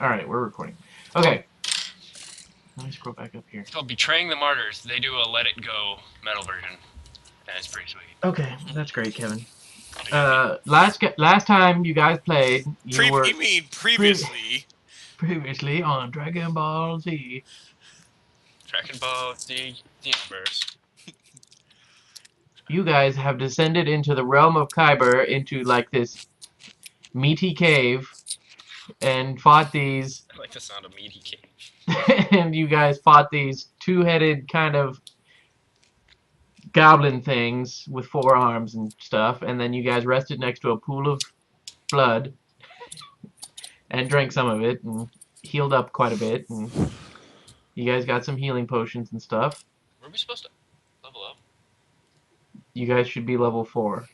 Alright, we're recording. Okay. Let me scroll back up here. It's called Betraying the Martyrs. They do a Let It Go metal version. And it's pretty sweet. Okay, that's great, Kevin. Last time you guys played, you were You mean pre previously? previously on Dragon Ball Z. Dragon Ball Z Universe. You guys have descended into the realm of Kyber, into like this meaty cave, and fought these. I like the sound of meaty cake. And you guys fought these two-headed kind of goblin things with four arms and stuff, and then you guys rested next to a pool of blood and drank some of it and healed up quite a bit, and you guys got some healing potions and stuff. Were we supposed to level up? You guys should be level 4.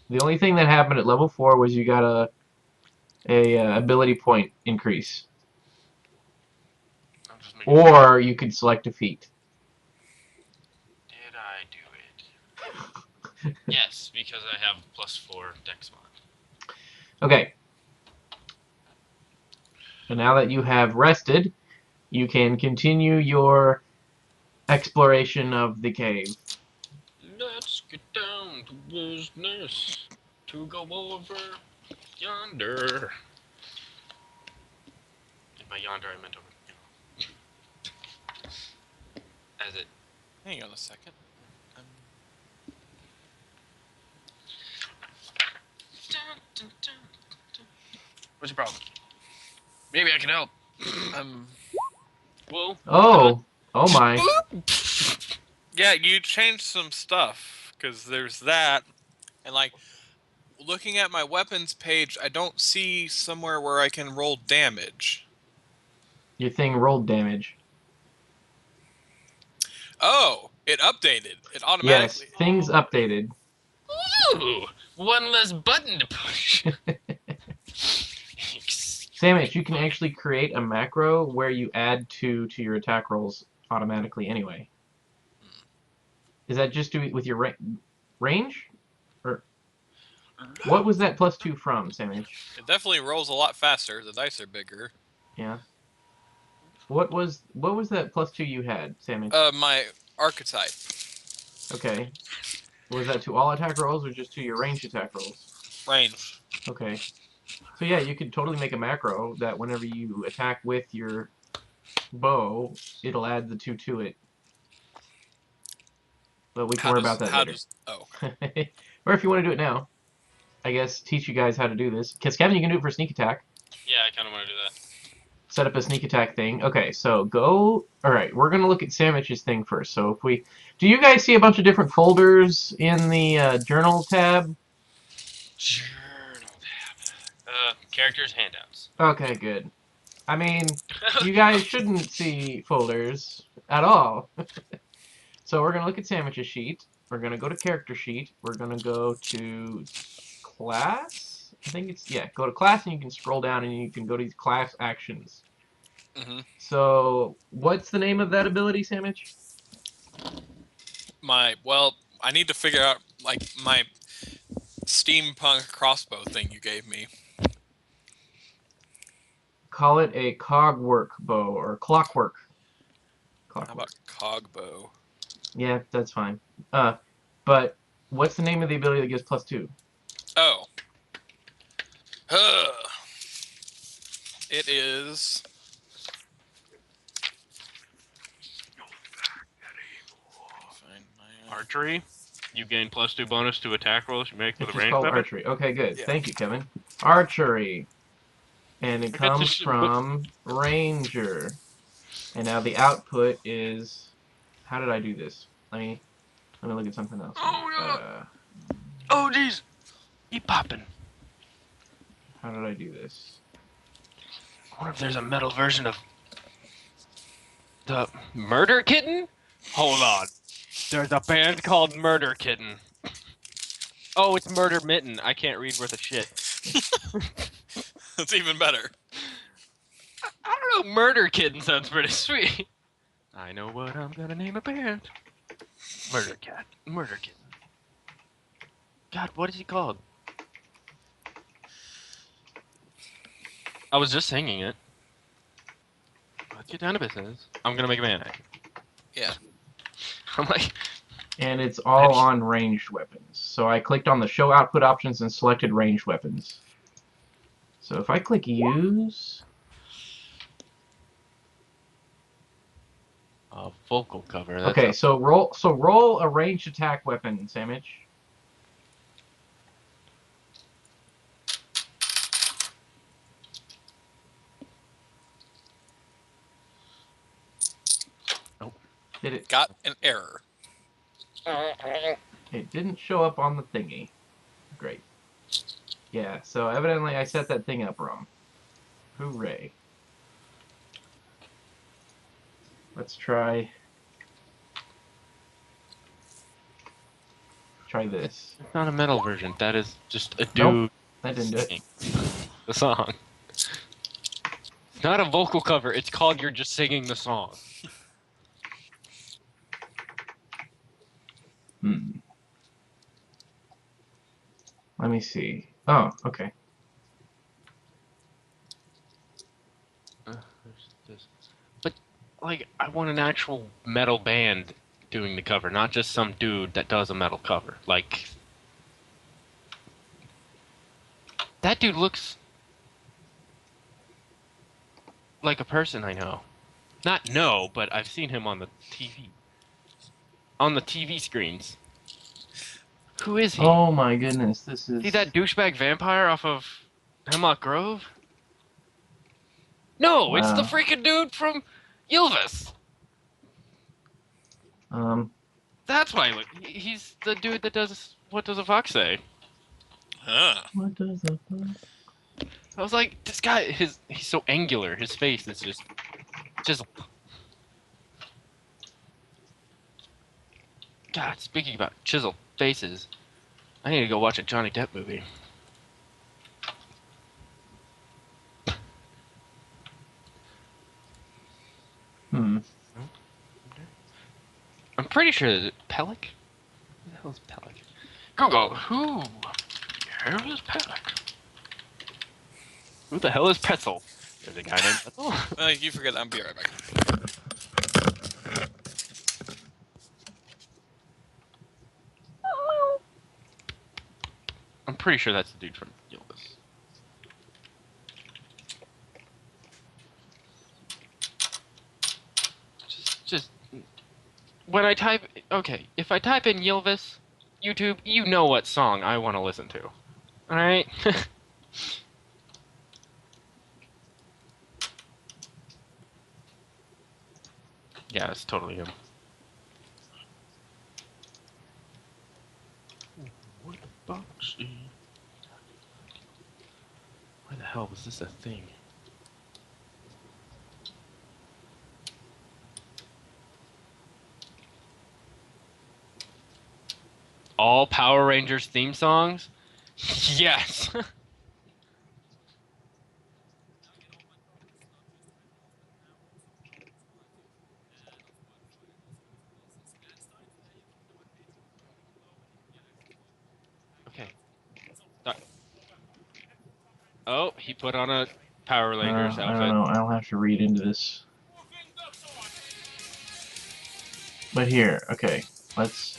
The only thing that happened at level 4 was you got a ability point increase. Or you could select a feat. Did I do it? Yes, because I have +4 dex mod. Okay. So now that you have rested, you can continue your exploration of the cave. Let's get down to business to go over yonder. And by yonder, I meant over. As it. Hang on a second. What's your problem? Maybe I can help. Whoa. Oh! Oh my. Yeah, you changed some stuff because there's that, and like looking at my weapons page, I don't see somewhere where I can roll damage. Your thing rolled damage. Oh, it updated. It Yes, automatically. things updated. Ooh, one less button to push. Samus, you can actually create a macro where you add 2 to your attack rolls automatically anyway. Is that just with your range? Or what was that +2 from, Samus? It definitely rolls a lot faster. The dice are bigger. Yeah. What was that +2 you had, Samus? My archetype. Okay. Was that to all attack rolls or just to your ranged attack rolls? Range. Okay. So yeah, you could totally make a macro that whenever you attack with your bow, it'll add the 2 to it. But we can worry about that later. Or if you want to do it now, I guess teach you guys how to do this. Because Kevin, you can do it for sneak attack. Yeah, I kind of want to do that. Set up a sneak attack thing. Okay, so go. All right, we're gonna look at Sandwich's thing first. So if we, do you guys see a bunch of different folders in the journal tab? Journal tab. Characters, handouts. Okay, good. I mean, you guys shouldn't see folders at all. So we're gonna look at Sandwich's sheet. We're gonna go to character sheet. We're gonna go to class. I think it's, yeah, go to class and you can scroll down and you can go to these class actions. So what's the name of that ability, Sandwich? Well, I need to figure out like my steampunk crossbow thing you gave me. Call it a cogwork bow or clockwork. How about cogbow? Yeah, that's fine. But what's the name of the ability that gives +2? Oh. It is. Archery. You gain +2 bonus to attack rolls you make with a It's ranged called weapon. archery. Okay, good. Yeah. Thank you, Kevin. Archery. And it comes from Ranger. And now the output is... How did I do this? Let me look at something else. Oh, oh, jeez. Keep popping. How did I do this? I wonder if there's a metal version of the Murder Kitten? Hold on. There's a band called Murder Kitten. Oh, it's Murder Mitten. I can't read worth a shit. That's even better. I don't know. Murder Kitten sounds pretty sweet. I know what I'm gonna name a band. Murder Cat. Murder Kitten. God, what is he called? I was just singing it. Let's get down to business. I'm gonna make a mana. Yeah. I'm like, And it's all on ranged weapons. So I clicked on the show output options and selected ranged weapons. So if I click use, vocal cover. That's okay, so roll a ranged attack weapon, Samich. Nope. Did it? Got an error. It didn't show up on the thingy. Great. Yeah, so evidently I set that thing up wrong. Hooray. Let's try this. It's not a metal version. That is just a dude Nope, that didn't do it. singing the song. It's not a vocal cover. It's called You're Just Singing the Song. Let me see. Oh, okay. But, like, I want an actual metal band doing the cover, not just some dude that does a metal cover. Like, that dude looks like a person I know. Not know, but I've seen him on the TV. On the TV screens. Who is he? Oh my goodness, this is... See that douchebag vampire off of Hemlock Grove? No, it's the Wow. freaking dude from Ylvis. That's why he's the dude that does What Does a Fox Say? Huh. What does a fox... I was like, this guy, he's so angular. His face is just. God, speaking about chiseled faces, I need to go watch a Johnny Depp movie. I'm pretty sure that Pellick? Who the hell is Pellick? Google, who the hell is Pellick? Who the hell is Pretzel? There's a guy named Pretzel. You forget. I'll be right back. I'm pretty sure that's the dude from Ylvis. Just when I type, okay, if I type in Ylvis, YouTube, you know what song I want to listen to. Alright? Yeah, it's totally him. What the box? Why the hell was this a thing? All Power Rangers theme songs? Yes! Okay. Oh, he put on a Power Rangers I outfit. don't know, I'll have to read into this. But here, okay, let's...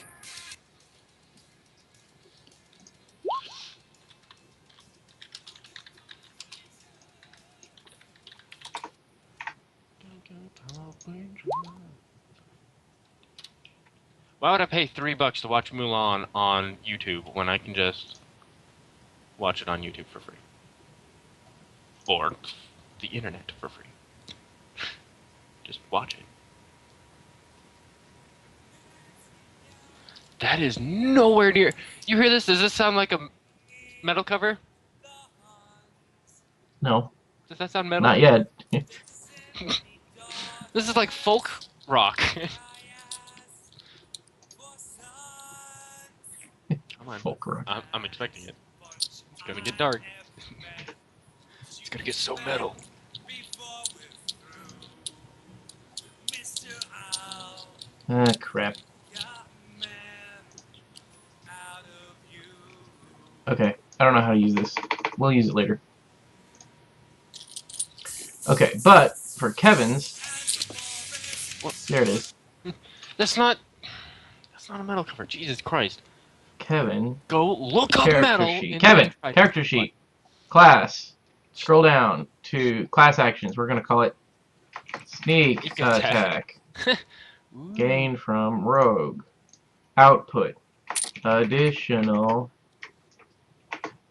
Why would I pay $3 to watch Mulan on YouTube when I can just watch it on YouTube for free? Or the internet for free. Just watch it. That is nowhere near. You hear this? Does this sound like a metal cover? No, Does that sound metal? not yet. This is like folk rock. Come on. Folk rock. I'm expecting it. It's gonna get dark. It's gonna get so metal. Ah, crap. Okay, I don't know how to use this. We'll use it later. Okay, but for Kevin's, What? there it is. That's not a metal cover. Jesus Christ. Kevin, Go look up character metal sheet. in Kevin, Minecraft. character sheet. Class. Scroll down to class actions. We're gonna call it sneak Sneak attack. Ooh. Gain from rogue. Output. Additional.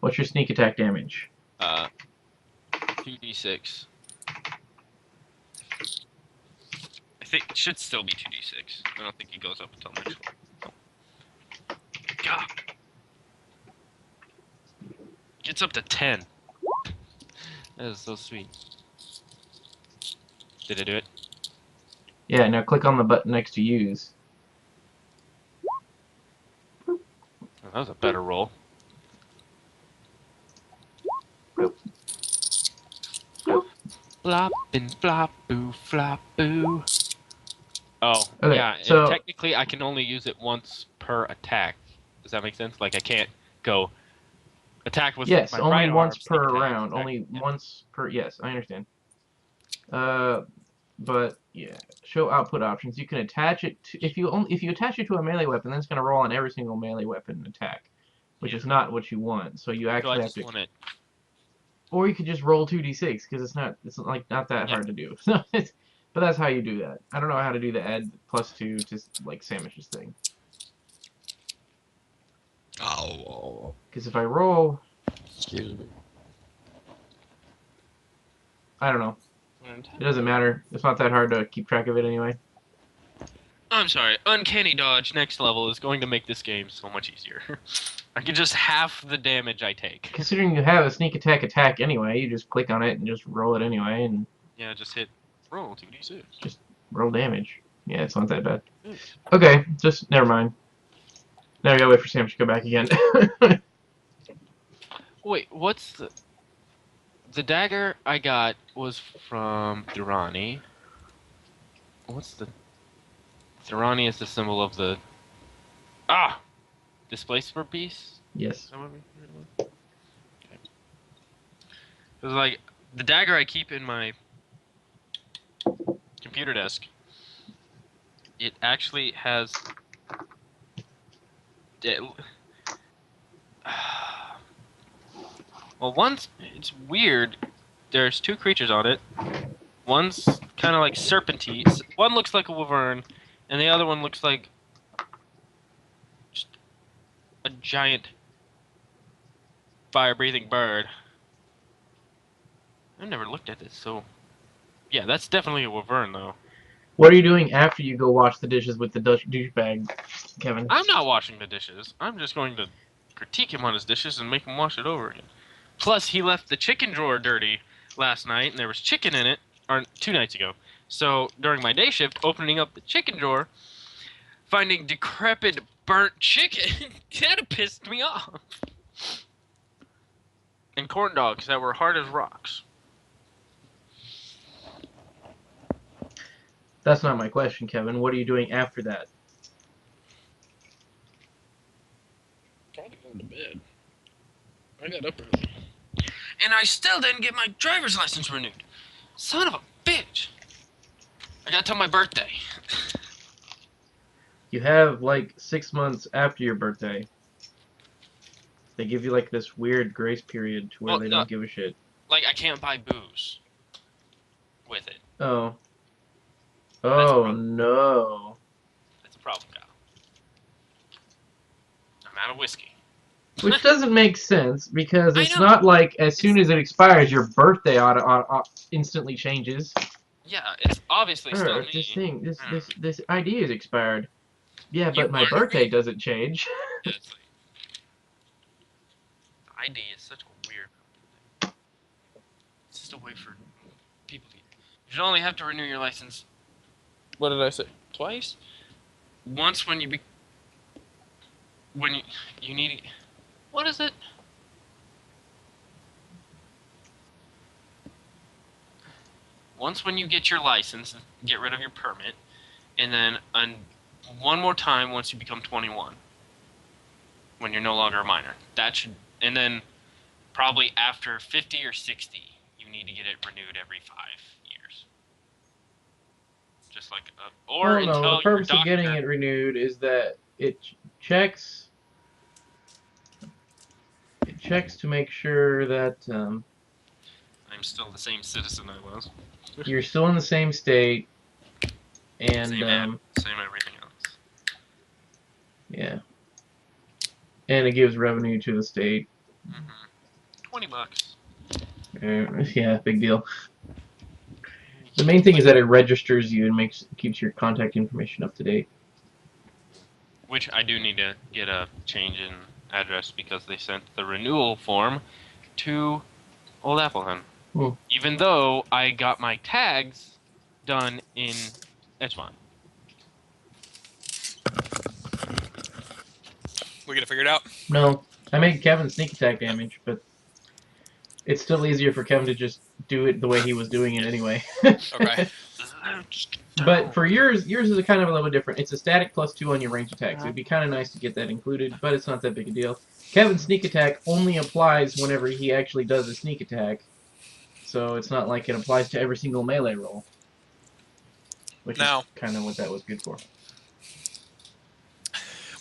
What's your sneak attack damage? 2d6. I think it should still be 2d6. I don't think it goes up until next one. God. Gets up to 10. That is so sweet. Did I do it? Yeah, now click on the button next to use. Oh, that was a better roll. Flop and flop boo flop boo. Oh, Okay, yeah, and so technically I can only use it once per attack. Does that make sense? Like I can't go attack with yes, my only right once arm, sneak per attack, round. attack. Only Yeah. once per. Yes, I understand. But yeah, show output options. You can attach it to, if you attach it to a melee weapon, then it's gonna roll on every single melee weapon attack, which Yeah. is not what you want. So you So I actually have just to, want it. or you could just roll 2d6 because it's like not that Yeah. hard to do. So but that's how you do that. I don't know how to do the add +2 to like Sandwich's thing. Oh. Because if I roll, Excuse me. I don't know. It doesn't matter. It's not that hard to keep track of it anyway. I'm sorry. Uncanny Dodge next level is going to make this game so much easier. I can just half the damage I take. Considering you have a sneak attack anyway, you just click on it and just roll it anyway, and Yeah, just hit roll 2d6. just roll damage. Yeah, it's not that bad. Okay, just never mind. Now we gotta wait for Sam to go back again. Wait, what's the dagger I got was from Durrani. What's the Durrani is the symbol of the displacement piece? Is Yes. that what we okay. It was like the dagger I keep in my computer desk. It actually has well, one's it's weird. There's two creatures on it. One's kind of like serpentine. One looks like a wyvern, and the other one looks like just a giant fire-breathing bird. I've never looked at this, so yeah, that's definitely a wyvern, though. What are you doing after you go wash the dishes with the douchebag, Kevin? I'm not washing the dishes. I'm just going to critique him on his dishes and make him wash it over again. Plus, he left the chicken drawer dirty last night, and there was chicken in it, or 2 nights ago. So, during my day shift, opening up the chicken drawer, finding decrepit, burnt chicken, kind of pissed me off. And corn dogs that were hard as rocks. That's not my question, Kevin. What are you doing after that? Trying to go to bed. I got up early. And I still didn't get my driver's license renewed. Son of a bitch. I got till my birthday. You have like 6 months after your birthday. They give you like this weird grace period to where Well, they no. don't give a shit. Like, I can't buy booze with it. Oh. That's a Oh problem. no. That's a problem, Kyle. I'm out of whiskey. Which doesn't make sense because I it's know. not like as soon as it expires, your birthday instantly changes. Yeah, it's obviously still me. This thing, this ID is expired. Yeah, You but my learned birthday me? doesn't change. Yeah, it's like, ID is such a weird thing. It's just a way for people to... You should only have to renew your license... What did I say? Twice? Once when you when you need... What is it? Once when you get your license, get rid of your permit, and then one more time once you become 21. When you're no longer a minor. That should... And then probably after 50 or 60, you need to get it renewed every 5 years. Just like, or Well, no, until the your purpose of doctor. getting it renewed is that it checks. It checks to make sure that I'm still the same citizen I was. you're still in the same state, and Same app, same everything else. yeah, and it gives revenue to the state. $20. Yeah, big deal. The main thing is that it registers you and keeps your contact information up to date. Which I do need to get a change in address because they sent the renewal form to Old Appleham. Hmm. Even though I got my tags done in Edgemont. We gonna figure it out? No, I made Kevin sneak attack damage, but it's still easier for Kevin to just do it the way he was doing it anyway. Okay. But for yours is a kind of a little bit different. It's a static +2 on your range attacks. It'd be kind of nice to get that included, but it's not that big a deal. Kevin's sneak attack only applies whenever he actually does a sneak attack, so it's not like it applies to every single melee roll, which Now, is kind of what that was good for.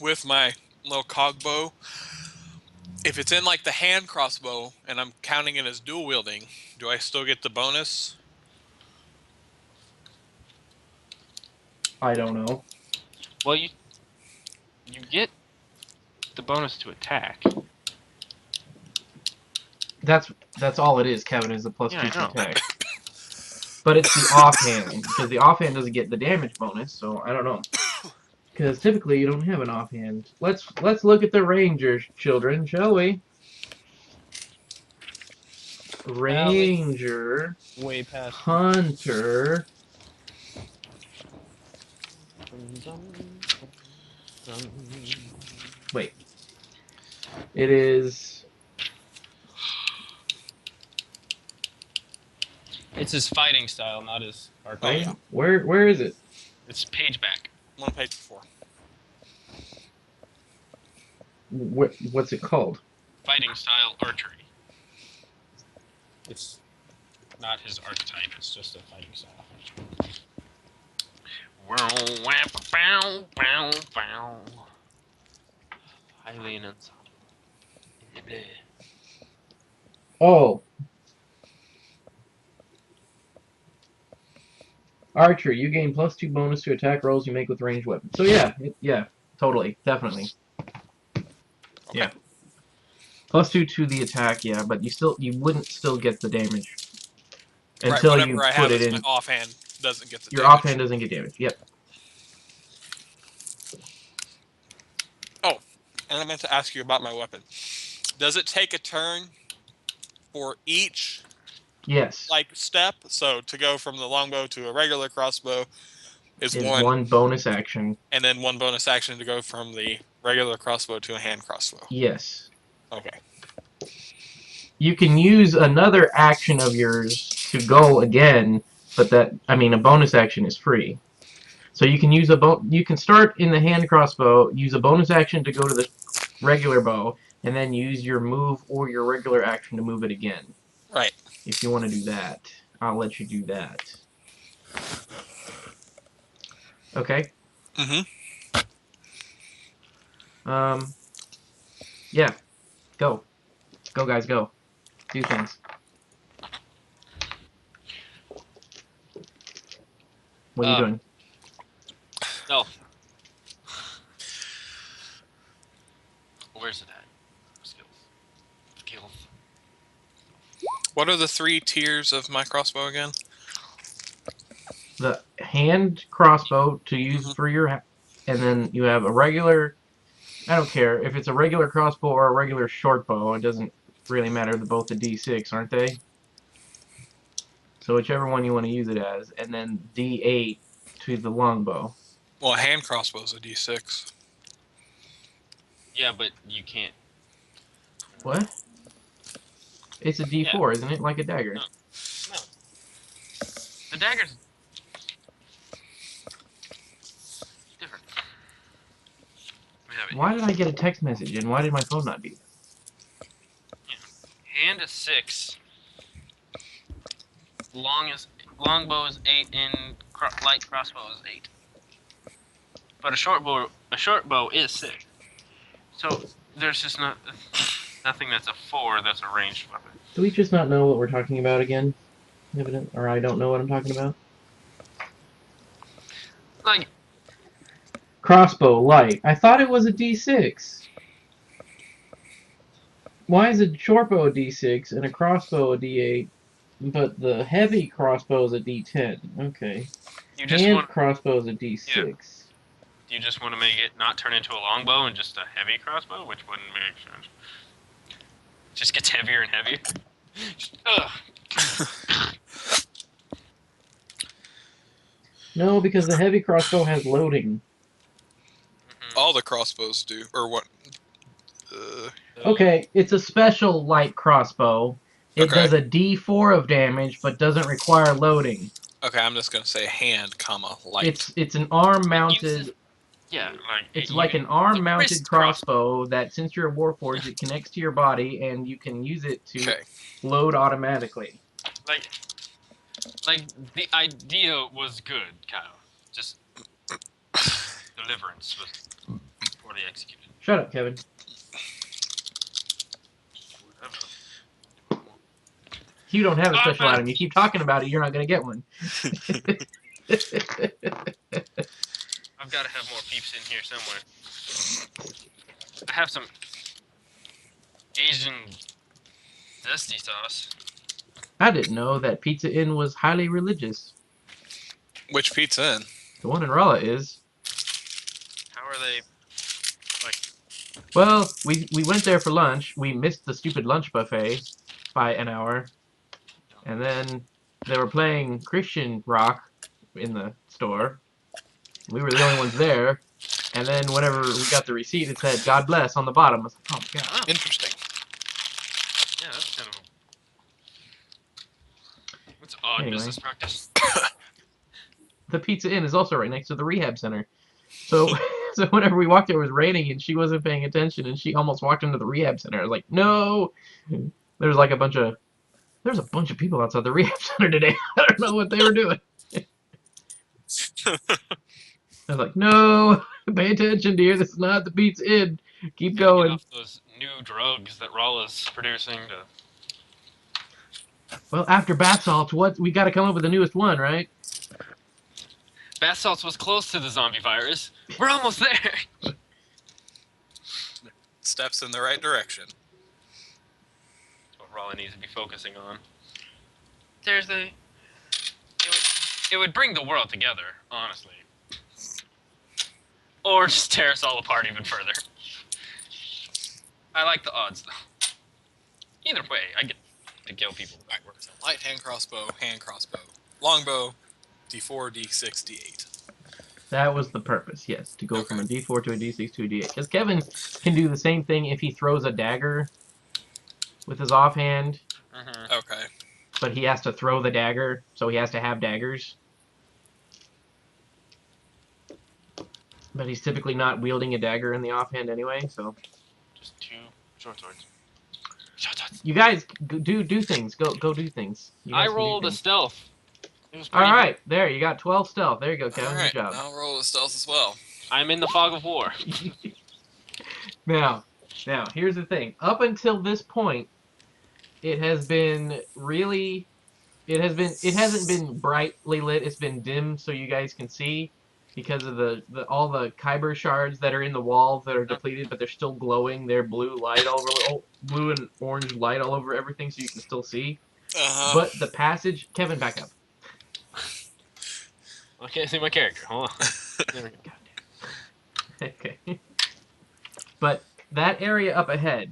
with my little cog bow, if it's in like the hand crossbow and I'm counting it as dual wielding, do I still get the bonus? I don't know. Well, you get the bonus to attack. That's all it is, Kevin, is a +2 Yeah, I to know. attack. But it's the offhand, because the offhand doesn't get the damage bonus, so I don't know. Because typically you don't have an offhand. Let's look at the ranger children, shall we? Ranger, Way past. hunter. Wait. It is. It's his fighting style, not his archetype. yeah. Where is it? It's page back. One page before. What's it called? Fighting style archery. It's not his archetype. It's just a fighting style. Highly ensemble. Oh. Archer, you gain +2 bonus to attack rolls you make with ranged weapons. So yeah, totally, definitely. Okay. Yeah. +2 to the attack, yeah, but you wouldn't still get the damage until right, you whatever I put have it as in. my offhand doesn't get the Your damage. offhand doesn't get damage. Yep. Oh, and I meant to ask you about my weapon. Does it take a turn for each Yes. step? So to go from the longbow to a regular crossbow is Is one, one bonus action. and then one bonus action to go from the regular crossbow to a hand crossbow. Yes. Okay. You can use another action of yours to go again, but a bonus action is free. So you can use you can start in the hand crossbow, use a bonus action to go to the regular bow, and then use your move or your regular action to move it again. Right. If you want to do that, I'll let you do that. Okay. Mm-hmm. Yeah. Go. Go, guys, go. Do things. What are you doing? No. Where's it at? Skills. What are the 3 tiers of my crossbow again? The hand crossbow to use for your, and then you have a regular. I don't care if it's a regular crossbow or a regular short bow. It doesn't really matter. They're both a D6, aren't they? So whichever one you want to use it as, and then D8 to the longbow. Well, a hand crossbow is a D6. Yeah, but you can't. What? It's a D4, isn't it? Like a dagger. No. The dagger's different. Why did I get a text message, and why did my phone not do that? Hand a 6 longbow is 8 and light crossbow is 8. But a short bow is 6. So there's just nothing that's a 4 that's a ranged weapon. Do we just not know what we're talking about again? Evident, or I don't know what I'm talking about? Like, Crossbow, light. I thought it was a D6. Why is a short bow a D6 and a crossbow a D8, but the heavy crossbow is a D10? Okay. you just Hand want crossbow is a D6. you just want to make it not turn into a longbow and just a heavy crossbow, which wouldn't make sense. It just gets heavier and heavier. Ugh. No, because the heavy crossbow has loading. All the crossbows do, or what? Okay, it's a special light crossbow. It Okay. does a D4 of damage, but doesn't require loading. Okay, I'm just gonna say hand, comma, light. It's an arm-mounted. Yeah, like It's like an arm-mounted wrist crossbow that, since you're a warforged, it connects to your body, and you can use it to Okay. load automatically. Like the idea was good, Kyle. Just deliverance was poorly executed. Shut up, Kevin. You don't have a special item. You keep talking about it, you're not going to get one. I've got to have more peeps in here somewhere. I have some Asian zesty sauce. I didn't know that Pizza Inn was highly religious. Which Pizza Inn? The one in Rolla is. How are they? Well, we went there for lunch. We missed the stupid lunch buffet by an hour. And then they were playing Christian rock in the store. We were the only ones there. And then whenever we got the receipt, it said, God bless, on the bottom. I was like, oh, my God. Interesting. Yeah, that's kind of what's odd Anyway. business practice. The Pizza Inn is also right next to the rehab center. So so whenever we walked there, it was raining, and she wasn't paying attention, and she almost walked into the rehab center. I was like, no! There's like a bunch of people outside the rehab center today. I don't know what they were doing. I was like, no! Pay attention, dear. This is not the Pizza Inn. Keep going. Get off those new drugs that Rolla's producing to... Well, after bath salts, we got to come up with the newest one, right? Bath salts was close to the zombie virus. We're almost there. Steps in the right direction. That's what Rolla needs to be focusing on. It would bring the world together, honestly. Or just tear us all apart even further. I like the odds, though. Either way, I get to kill people. Light hand crossbow, longbow, D4, D6, D8. That was the purpose, yes, to go from a D4 to a D6 to a D8. Because Kevin can do the same thing if he throws a dagger with his offhand. Mm-hmm. Okay. But he has to throw the dagger, so he has to have daggers. But he's typically not wielding a dagger in the offhand anyway, so... Just 2 short swords. You guys, do things. Go do things. You guys I can do rolled a things. stealth. It was pretty Alright, there, you got 12 stealth. There you go, Kevin. Alright, Good job. I'll roll the stealth as well. I'm in the fog of war. Now, here's the thing. Up until this point, it hasn't been brightly lit. It's been dim so you guys can see because of all the kyber shards that are in the walls that are depleted, but they're still glowing. They're blue and orange light all over everything, so you can still see. But the passage, Kevin, back up. I can't see my character. Hold on. There we go. Okay. But that area up ahead,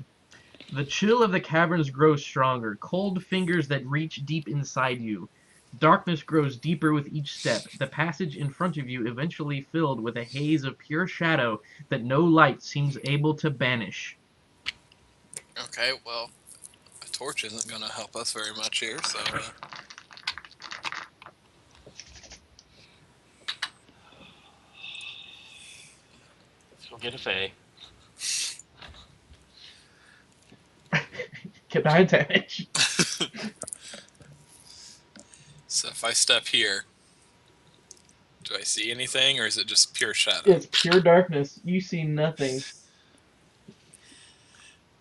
the chill of the caverns grows stronger, cold fingers that reach deep inside you. Darkness grows deeper with each step, the passage in front of you eventually filled with a haze of pure shadow that no light seems able to banish. Okay, well, a torch isn't going to help us very much here, so... Let's go get a Fae. Get 9 damage. So if I step here, do I see anything, or is it just pure shadow? It's pure darkness. You see nothing.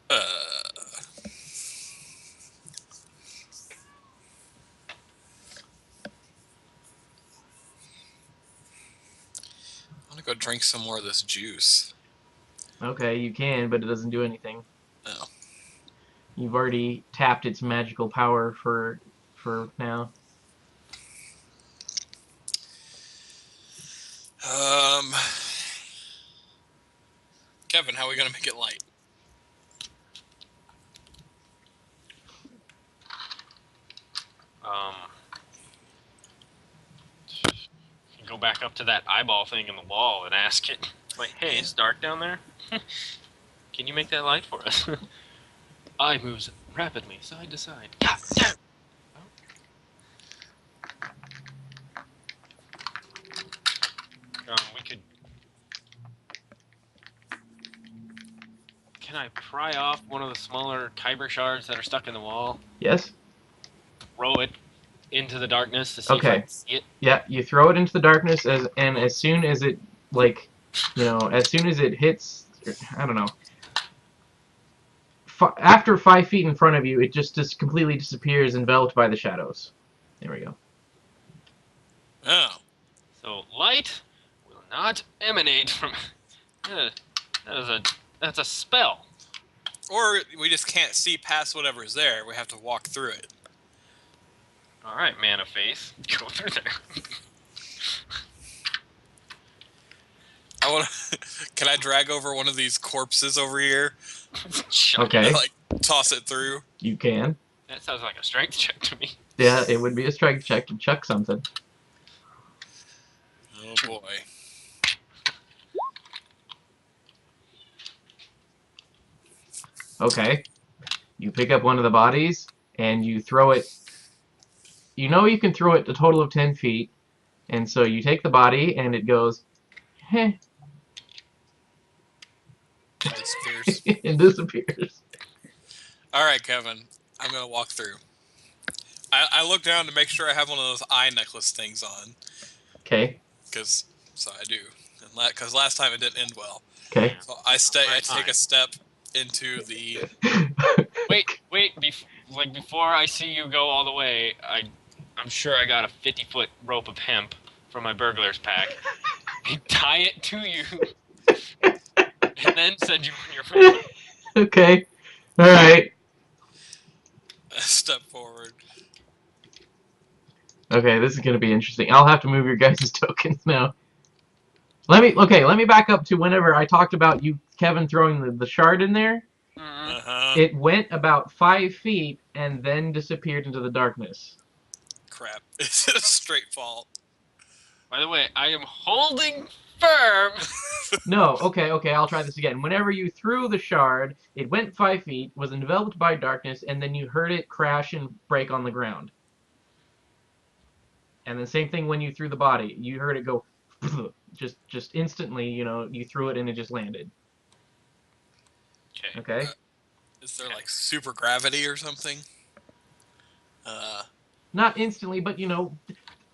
Uh, I want to go drink some more of this juice. Okay, you can, but it doesn't do anything. Oh. You've already tapped its magical power for now. Kevin, how are we gonna make it light? Go back up to that eyeball thing in the wall and ask it, like, hey, it's dark down there? Can you make that light for us? Eye moves rapidly, side to side. God damn! We could... Can I pry off one of the smaller kyber shards that are stuck in the wall? Yes? Throw it into the darkness to see if I Okay. can see it? Yeah, you throw it into the darkness, and as soon as it, like, as soon as it hits, I don't know, after 5 feet in front of you, it just completely disappears, enveloped by the shadows. There we go. Oh. So light will not emanate from... That's a spell. Or we just can't see past whatever's there. We have to walk through it. Alright, man of faith. Go through there. I want. Can I drag over one of these corpses over here? Okay. And, like, toss it through. You can. That sounds like a strength check to me. Yeah, it would be a strength check to chuck something. Oh boy. Okay. You pick up one of the bodies, and you throw it. You know you can throw it a total of 10 feet, and so you take the body, and it goes, heh. It disappears. It disappears. Alright, Kevin. I'm gonna walk through. I look down to make sure I have one of those eye necklace things on. Okay. So I do. Because last time it didn't end well. Okay. So I take a step into the... Wait, before I see you go all the way, I'm sure I got a 50-foot rope of hemp from my burglar's pack. Tie it to you, and then send you on your way. Okay. Alright. step forward. Okay, this is gonna be interesting. I'll have to move your guys' tokens now. Let me back up to whenever I talked about you, Kevin, throwing the shard in there. Uh-huh. It went about 5 feet and then disappeared into the darkness. Crap. It's a straight fall. By the way, I am holding firm. No, okay, I'll try this again. Whenever you threw the shard, it went 5 feet, was enveloped by darkness, and then you heard it crash and break on the ground. And the same thing when you threw the body. You heard it go just instantly, you threw it and it just landed. Okay? Is there like super gravity or something? Not instantly, but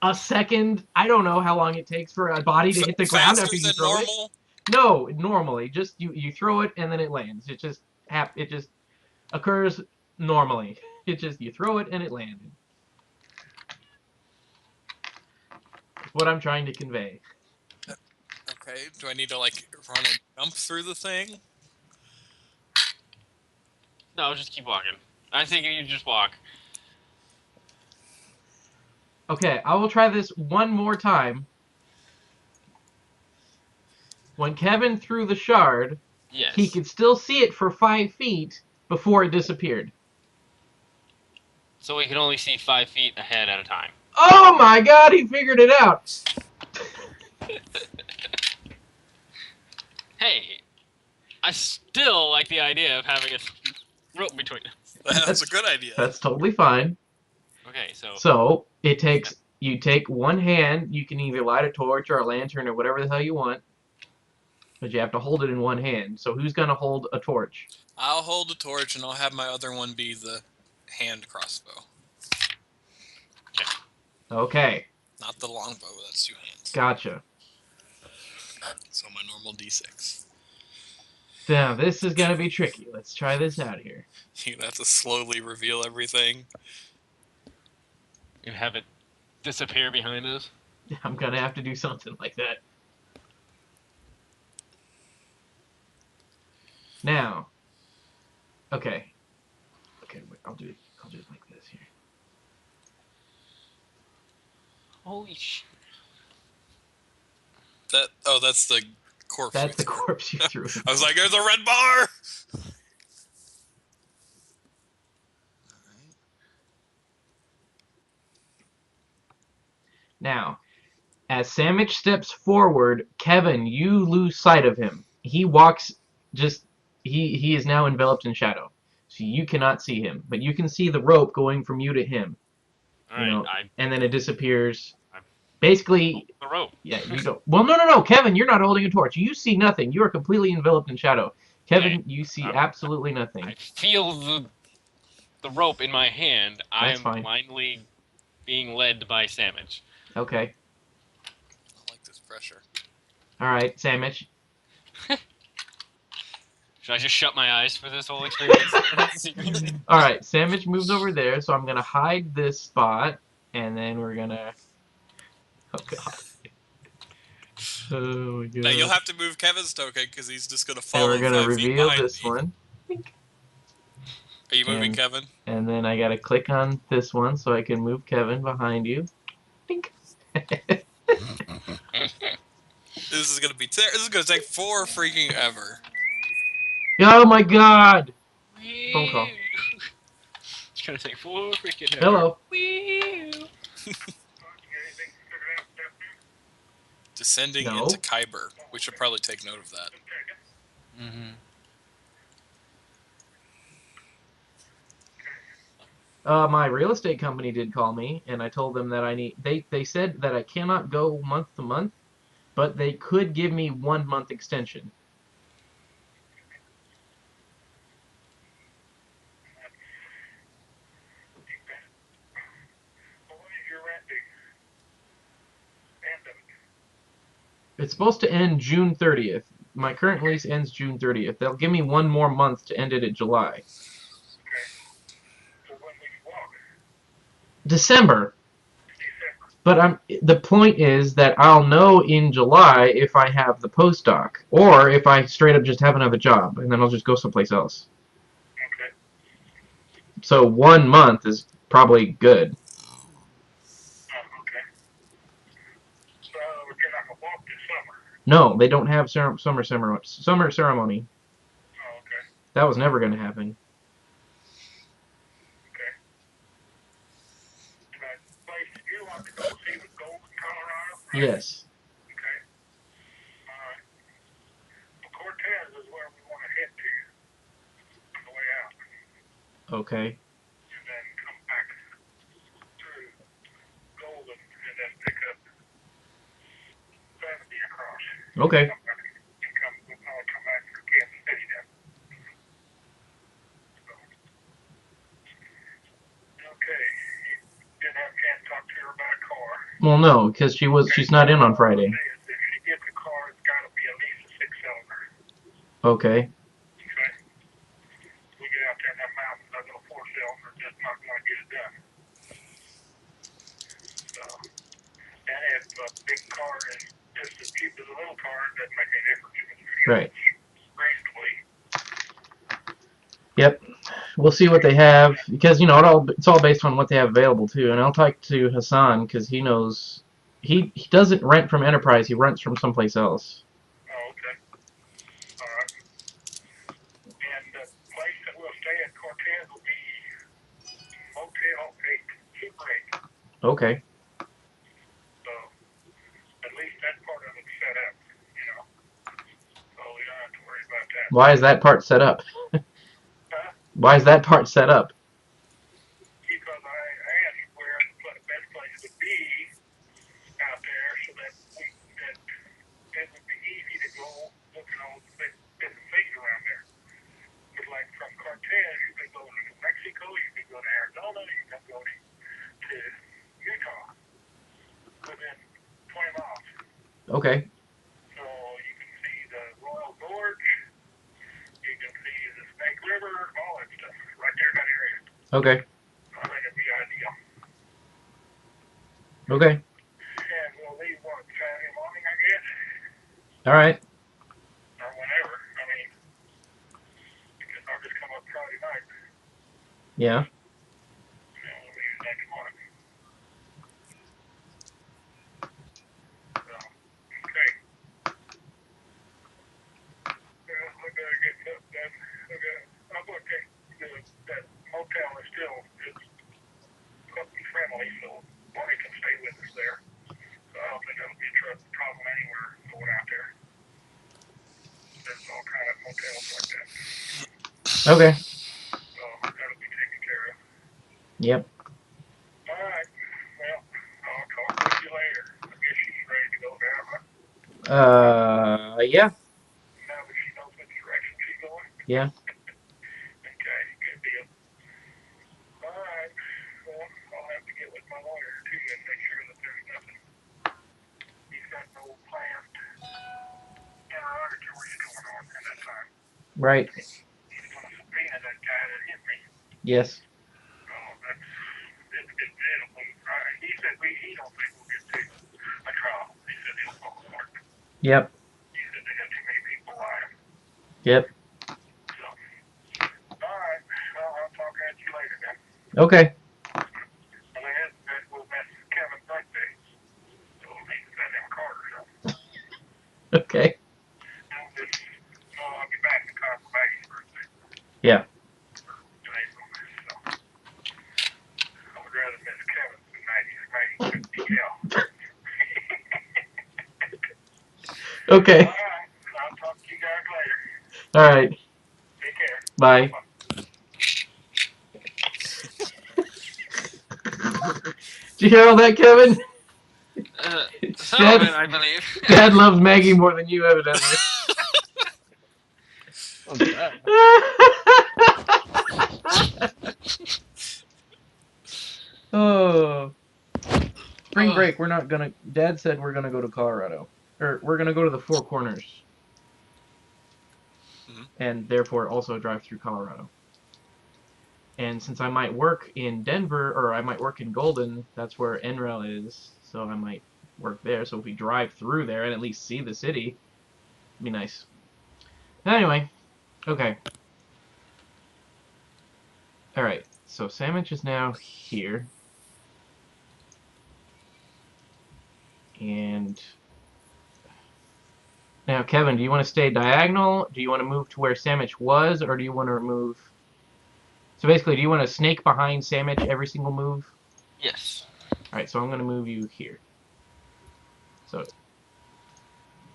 a second. I don't know how long it takes for a body to hit the ground after you throw normal? it. No, normally, just you throw it and then it lands. It just occurs normally. It just you throw it and it landed. That's what I'm trying to convey. Okay. Do I need to like run and jump through the thing? No, just keep walking. I think you just walk. Okay, I will try this one more time. When Kevin threw the shard, Yes. he could still see it for 5 feet before it disappeared. So we can only see 5 feet ahead at a time. Oh my god, he figured it out! Hey, I still like the idea of having a rope between us. That's a good idea. That's totally fine. Okay, so... So, you take one hand, you can either light a torch or a lantern or whatever the hell you want, but you have to hold it in one hand. So who's gonna hold a torch? I'll hold the torch and I'll have my other one be the hand crossbow. Okay, Not the longbow, that's 2 hands. gotcha. So my normal d6. Now, this is gonna be tricky. Let's try this out here. You're gonna have to slowly reveal everything. And have it disappear behind us. I'm gonna have to do something like that. Now, okay. Okay, wait, I'll do it like this here. Holy sh! That's the corpse. That's the corpse you threw in. I was like, there's a red bar! Now, as Sandwich steps forward, Kevin, you lose sight of him. He walks he is now enveloped in shadow. So you cannot see him, but you can see the rope going from you to him. Alright, and then it disappears. I'm- Basically, the rope. yeah, you don't. Well, no, Kevin, you're not holding a torch. You see nothing. You are completely enveloped in shadow. Kevin, you see absolutely nothing. I feel the rope in my hand. I That's am fine. blindly being led by Sandwich. Okay. I like this pressure. All right, Sandwich. Should I just shut my eyes for this whole experience? All right, Sandwich moves over there, so I'm gonna hide this spot, and then we're gonna. Oh God. Oh my God. Now you'll have to move Kevin's token because he's just gonna And follow we're gonna 5 feet reveal behind this me. one. Are you moving And- Kevin? And then I gotta click on this one so I can move Kevin behind you. Dink. This is gonna be this is gonna take 4 freaking ever. Oh my God! Phone call. It's gonna take 4 freaking hours. Hello. Descending No. into Kyber. We should probably take note of that. Mm-hmm. My real estate company did call me, and I told them that I need. They said that I cannot go month to month, but they could give me 1 month extension. It's supposed to end June 30th. My current lease ends June 30th. They'll give me 1 more month to end it in July. December. But the point is that I'll know in July if I have the postdoc, or if I straight up just have another job, and then I'll just go someplace else. So 1 month is probably good. No, they don't have summer ceremony. That was never going to happen. Yes. Okay. Okay. Well, no, because she's not in on Friday. Okay. Right. Yep. We'll see what they have, because it's all based on what they have available too. And I'll talk to Hassan because he knows he doesn't rent from Enterprise. He rents from someplace else. Okay. Why is that part set up? Why is that part set up? Okay. So you can see the Royal Gorge, you can see the Snake River, all that stuff right there in that area. Okay. I think it'd be ideal. Okay. And we'll leave one Saturday morning, I guess, All right. or whenever. I mean, because I'll just come up Friday night Yeah. and we'll leave next morning. So, okay. Well, I better get something done. I'm going to take that motel is still it's puppy friendly, so Bonnie can stay with us there. So I don't think that'll be a problem anywhere going out there. There's all kind of motels like that. Okay. So that'll be taken care of. Yep. All right. Well, I'll talk with you later. I guess she's ready to go now, huh? Yeah. Now that she knows which direction she's going. Yeah. Okay, good deal. All right. Well, I'll have to get with my lawyer too and make sure that there's nothing. He's got no planned interrogatories going on at that time. Right. He's going to subpoena that guy that hit me. Yes. He said he don't think we'll get to a trial. He said he'll fall apart. Yep. He said they got too many people lying. Yep. So, all right. Well, I'll talk at you later then. Okay. And that will miss Kevin's birthday. So we'll need to send him a card or something. Okay. I'll be back in time for Maggie's birthday. Yeah. In April. So, I would rather miss Kevin's than Maggie's. Maggie couldn't be hell. Okay. All right. I'll talk to you guys later. All right. Take care. Bye. Did you hear all that, Kevin? Some of it, I believe. Dad loves Maggie more than you, evidently. Oh. Spring break, we're not gonna. Dad said we're gonna go to Colorado. Or we're gonna go to the Four Corners. Mhm. And therefore also drive through Colorado. And since I might work in Denver, or I might work in Golden, that's where NREL is, so I might work there. So if we drive through there and at least see the city, it'd be nice. Anyway, okay. Alright, so Sandwich is now here. And now, Kevin, do you want to stay diagonal? Do you want to move to where Sandwich was, or do you want to move? So basically, do you want to snake behind Sandwich every single move? Yes. All right, so I'm going to move you here. So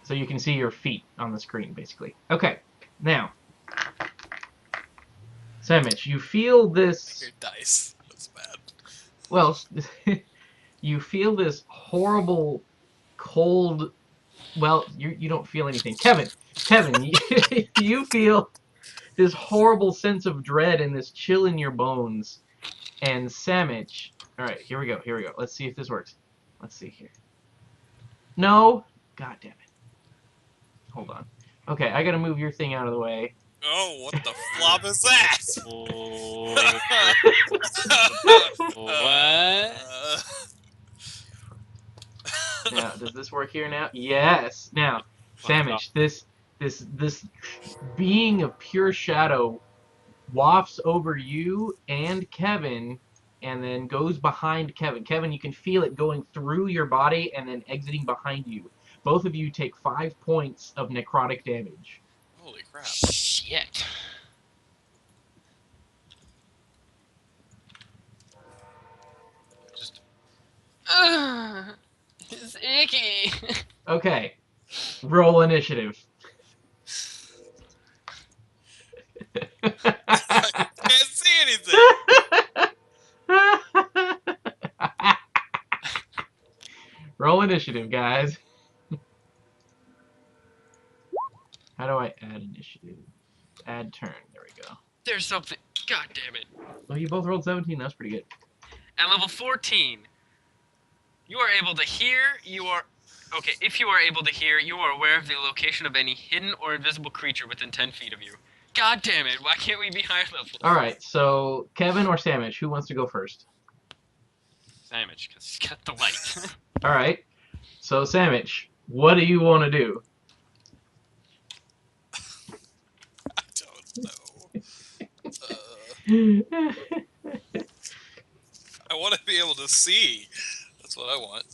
you can see your feet on the screen, basically. Okay, now, Sandwich, you feel this. Your dice. That's bad. Well, you feel this horrible, cold. Well, you don't feel anything, Kevin. You feel this horrible sense of dread and this chill in your bones. And Sandwich. All right, here we go. Here we go. Let's see if this works. Let's see here. No. God damn it. Hold on. Okay, I gotta move your thing out of the way. Oh, what the flop is that? What? Now, does this work here now? Yes. Now, Sandwich, this being of pure shadow wafts over you and Kevin, and then goes behind Kevin. Kevin, you can feel it going through your body and then exiting behind you. Both of you take 5 points of necrotic damage. Holy crap. Shit. Just It's icky. Okay. Roll initiative. Can't see anything. Roll initiative, guys. How do I add initiative? Add turn. There we go. There's something. God damn it. Well, you both rolled 17. That's pretty good. At level 14, you are able to hear. You are. Okay, if you are able to hear, you are aware of the location of any hidden or invisible creature within 10 feet of you. God damn it, why can't we be higher level? Alright, so Kevin or Sandwich, who wants to go first? Sandwich, because he's got the light. Alright, so Sandwich, what do you want to do? I don't know. I want to be able to see. That's what I want.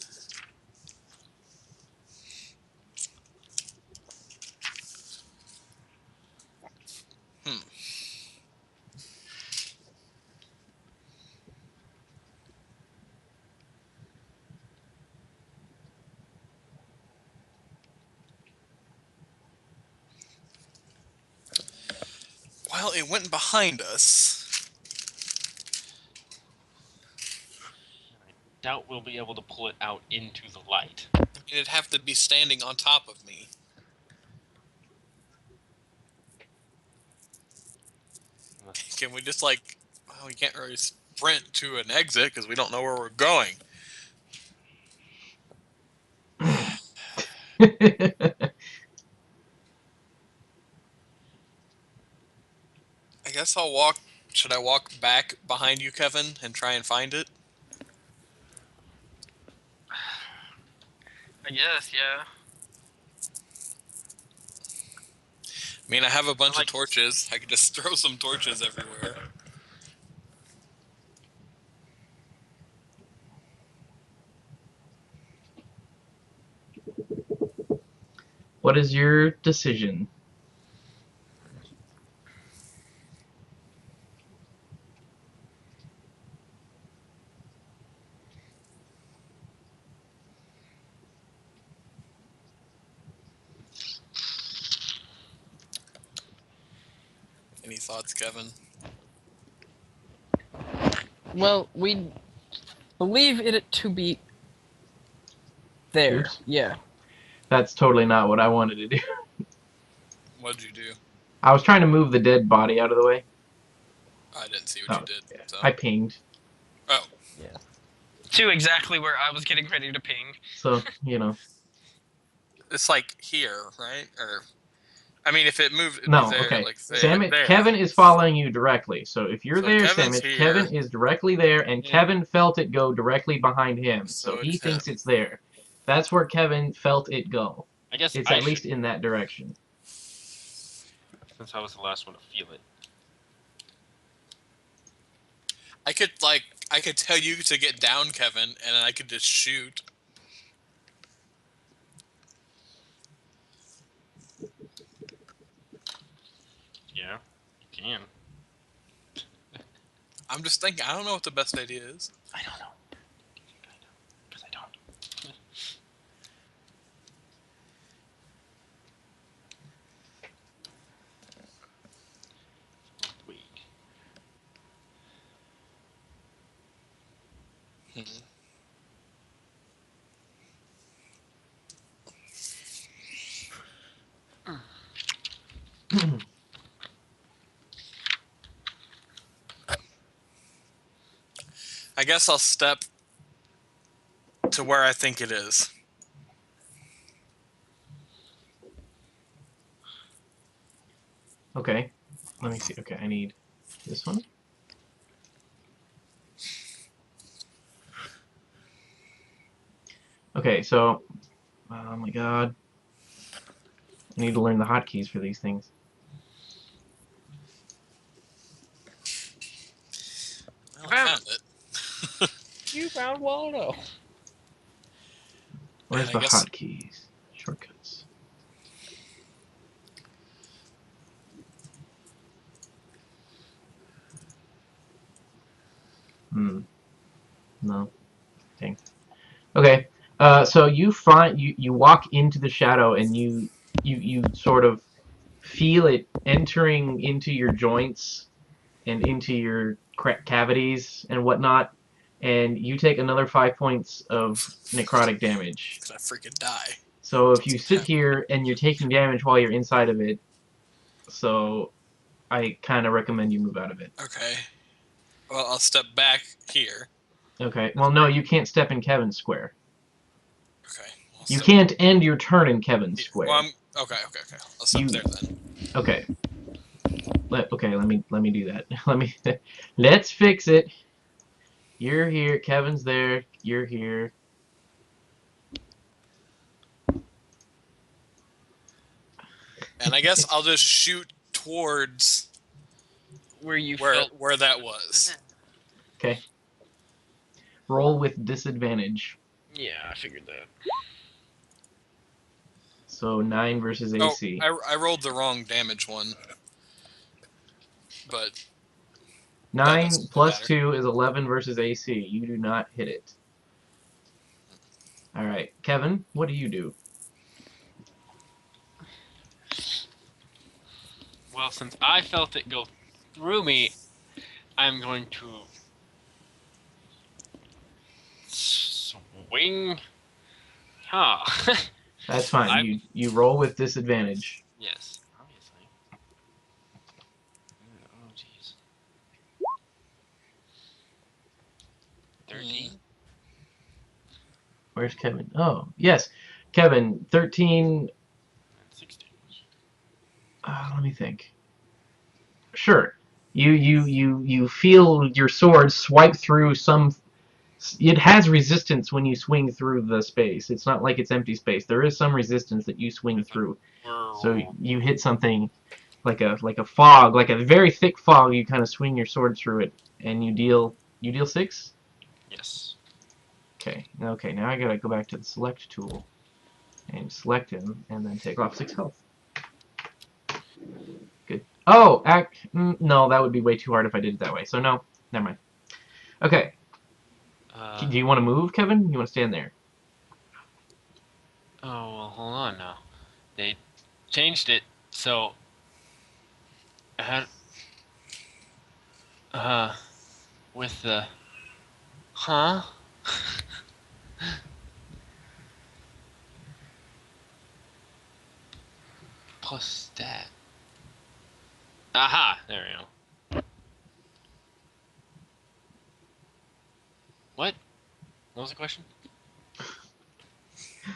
Well, it went behind us. I doubt we'll be able to pull it out into the light. It'd have to be standing on top of me. Can we just like... Well, we can't really sprint to an exit because we don't know where we're going. I guess I'll walk... Should I walk back behind you, Kevin, and try and find it? I guess, yeah. I mean, I have a bunch I of torches. I could just throw some torches everywhere. What is your decision? Any thoughts, Kevin? Well, we believe it to be there. Oops. Yeah. That's totally not what I wanted to do. What'd you do? I was trying to move the dead body out of the way. I didn't see what Oh, you did. yeah. So. I pinged. Oh. To exactly where I was getting ready to ping. So, you know. It's like here, right? Or... I mean, if it moved, it'd No, be there, okay. like there. Sandwich, there. Kevin is following you directly. So if you're So there, Kevin's Sandwich, here. Kevin is directly there, and Yeah. Kevin felt it go directly behind him. So So he it's thinks him. it's there. That's where Kevin felt it go. I guess It's I at least should, in that direction. since I was the last one to feel it. I could tell you to get down, Kevin, and I could just shoot. Yeah, you can. I'm just thinking. I don't know what the best idea is. I don't know. Because I don't. Weak. I guess I'll step to where I think it is. Okay. Let me see. Okay, I need this one. Okay, so... Oh my god. I need to learn the hotkeys for these things. Well, I found it. You found Waldo. Where's I the guess- hotkeys? Shortcuts. No. Dang. Okay. So you find you walk into the shadow and you sort of feel it entering into your joints and into your cavities and whatnot, and you take another 5 points of necrotic damage. Cause I freaking die. So if you sit here and you're taking damage while you're inside of it, so I kind of recommend you move out of it. Okay. Well, I'll step back here. Okay. Well, no, you can't step in Kevin's square. Okay. You can't end your turn in Kevin's square. Well, okay. I'll stop You- there then. Okay. Okay, let me do that. Let's fix it. You're here, Kevin's there, you're here. And I guess I'll just shoot towards Where you where felt that was. Okay. Roll with disadvantage. Yeah, I figured that. So 9 versus AC. Oh, I rolled the wrong damage one. But 9 doesn't plus matter. 2 is 11 versus AC. You do not hit it. Alright, Kevin, what do you do? Well, since I felt it go through me, I'm going to swing. Huh. That's fine. You roll with disadvantage. Yes, obviously. Oh, jeez. 13. Where's Kevin? Oh, yes. Kevin, 13. 16. Let me think. Sure. You feel your sword swipe through some. It has resistance when you swing through the space. It's not like it's empty space. There is some resistance that you swing through. So you hit something like a fog, like a very thick fog. You kind of swing your sword through it, and you deal 6. Yes. Okay. Okay. Now I gotta go back to the select tool and select him, and then take off 6 health. Good. Oh, no, that would be way too hard if I did it that way. So no, never mind. Okay. Do you want to move, Kevin? You want to stand there? Oh, well, hold on now. They changed it, so I had, with the, huh? Plus stat. Aha! There we go. What? What was the question?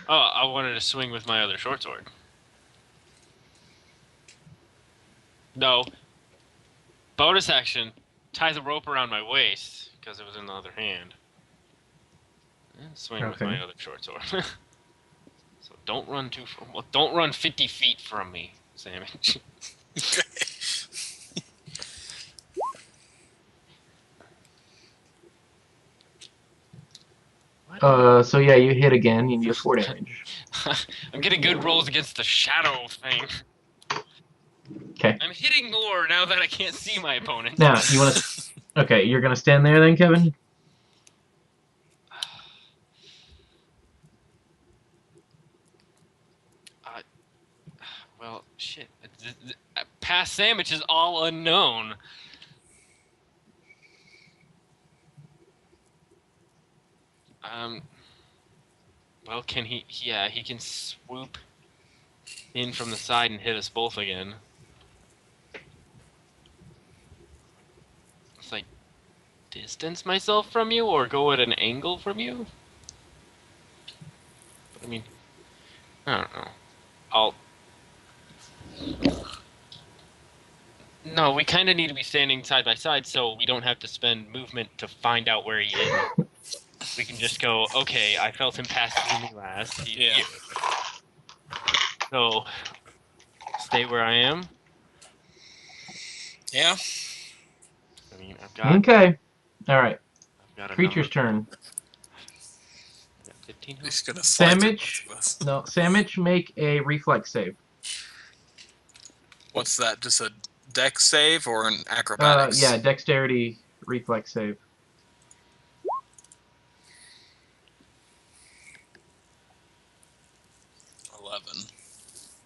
Oh, I wanted to swing with my other short sword. No. Bonus action. Tie the rope around my waist, because it was in the other hand. And swing with my other short sword. So don't run too far. Well, don't run 50 feet from me, Sandwich. So yeah, you hit again. You deal 4 damage. I'm getting good rolls against the shadow thing. Okay. I'm hitting more now that I can't see my opponent. Now you want to. Okay, you're gonna stand there then, Kevin. Well, shit. Past Sandwich is all unknown. Well, can he? Yeah, he can swoop in from the side and hit us both again. It's like distance myself from you or go at an angle from you. I mean, I don't know. No, we kind of need to be standing side by side so we don't have to spend movement to find out where he is. We can just go, okay, I felt him pass through me last. He's here. So, stay where I am. Yeah. I mean, I've got... Okay. Alright. I've got Creature's turn. 15 health. He's gonna slide through Sandwich. both of us. No, Sandwich, make a reflex save. What's that? Just a dex save or an acrobatics? Yeah, dexterity reflex save.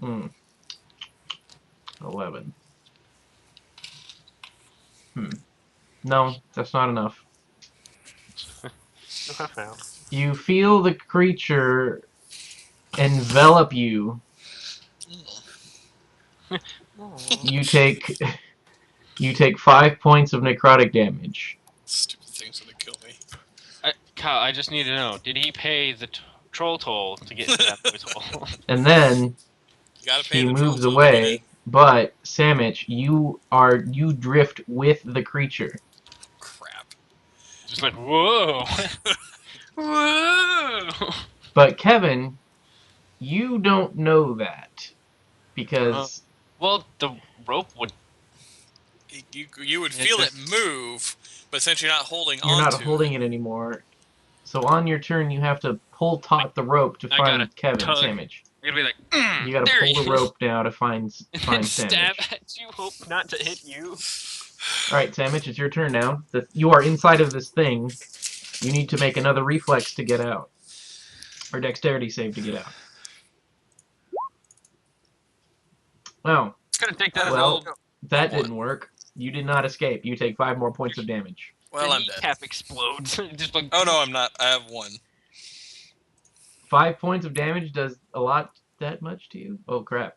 $11. 11. No, that's not enough. You feel the creature envelop you. You take 5 points of necrotic damage. Stupid thing's gonna kill me. Kyle, I just need to know, did he pay the troll toll to get into that boy's hole. And then You gotta pay he the troll moves toll to get in. away, but Sandwich, you drift with the creature. Crap. Just like, whoa. Whoa. But Kevin, you don't know that because Well, the rope would. You would Yeah, feel it just- move, but since you're not holding you're on not to holding it anymore. So on your turn, you have to pull taut the rope to I gotta find Kevin tug. Sandwich. You're gonna be like, You gotta there pull you the rope down to find and stab Sandwich. at you, hope not to hit you. All right, Sandwich, it's your turn now. You are inside of this thing. You need to make another reflex to get out, or dexterity save to get out. Oh, It's gonna take that well, as a that one. didn't work. You did not escape. You take 5 more points of damage. Well, your I'm dead. kneecap explodes. Just like, Oh no, I'm not. I have 1. 5 points of damage does a lot that much to you? Oh crap!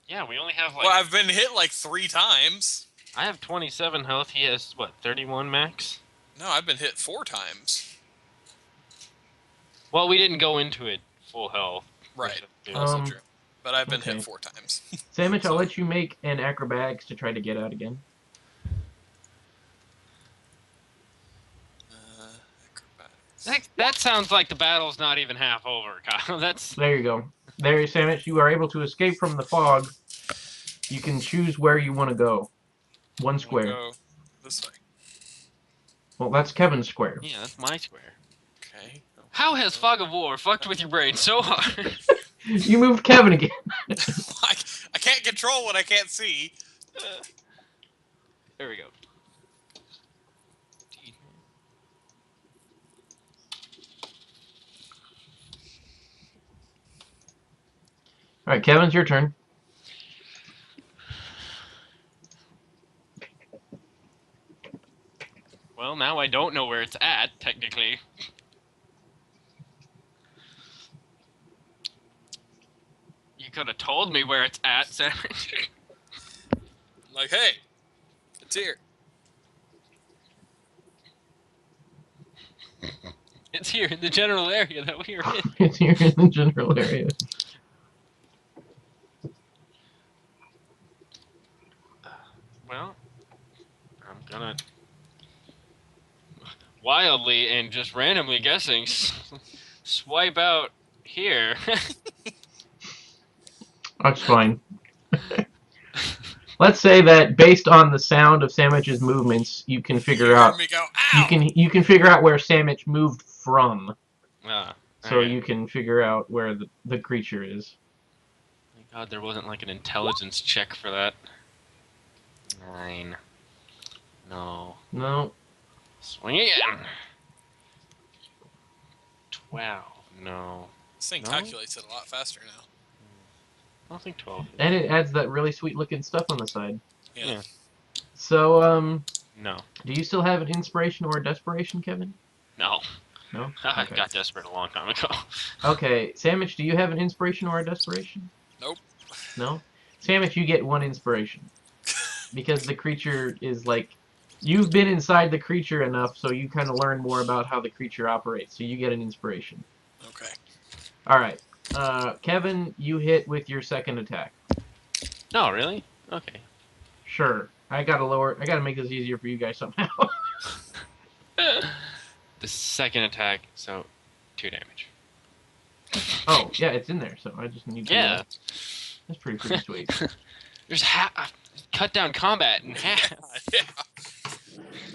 yeah, we only have like. Well, I've been hit like 3 times. I have 27 health. He has what, 31 max? No, I've been hit 4 times. Well, we didn't go into it full health. Right. Yeah. Also true. But I've been okay. hit 4 times. Sandwich, I'll So- let you make an acrobatics to try to get out again. Acrobatics. That sounds like the battle's not even half over, Kyle. That's There you go. There, Sandwich, you are able to escape from the fog. You can choose where you want to go. 1 We'll square. go this way. Well, that's Kevin's square. yeah, that's my square. Okay. How has Fog of War fucked with your brain so hard? You moved Kevin again. I can't control what I can't see. There we go. All right, Kevin's your turn. Well, now I don't know where it's at, technically. You could have told me where it's at, Sandwich. Like, hey, it's here. It's here in the general area that we are in. It's here in the general area. Well, I'm gonna wildly and just randomly guessing swipe out here. That's fine. Let's say that based on the sound of Sandwich's movements, you can figure You out heard me go, ow! you can figure out where Sandwich moved from. Ah, So okay. you can figure out where the creature is. Thank God there wasn't like an intelligence check for that. 9. No. No. Swing again. 12. No. This thing No? calculates it a lot faster now. I don't think 12. And it adds that really sweet looking stuff on the side. Yeah. So, No. do you still have an inspiration or a desperation, Kevin? No. No? I Okay. got desperate a long time ago. Okay, Sandwich, do you have an inspiration or a desperation? Nope. No? Sandwich, you get 1 inspiration. Because the creature is like... You've been inside the creature enough, so you kind of learn more about how the creature operates, so you get an inspiration. Okay. Alright. Kevin, you hit with your second attack. No, really? Okay. Sure. I gotta make this easier for you guys somehow. The second attack, so 2 damage. Oh, yeah, it's in there, so I just need to... Yeah. That's pretty sweet. There's cut down combat in half. Yeah.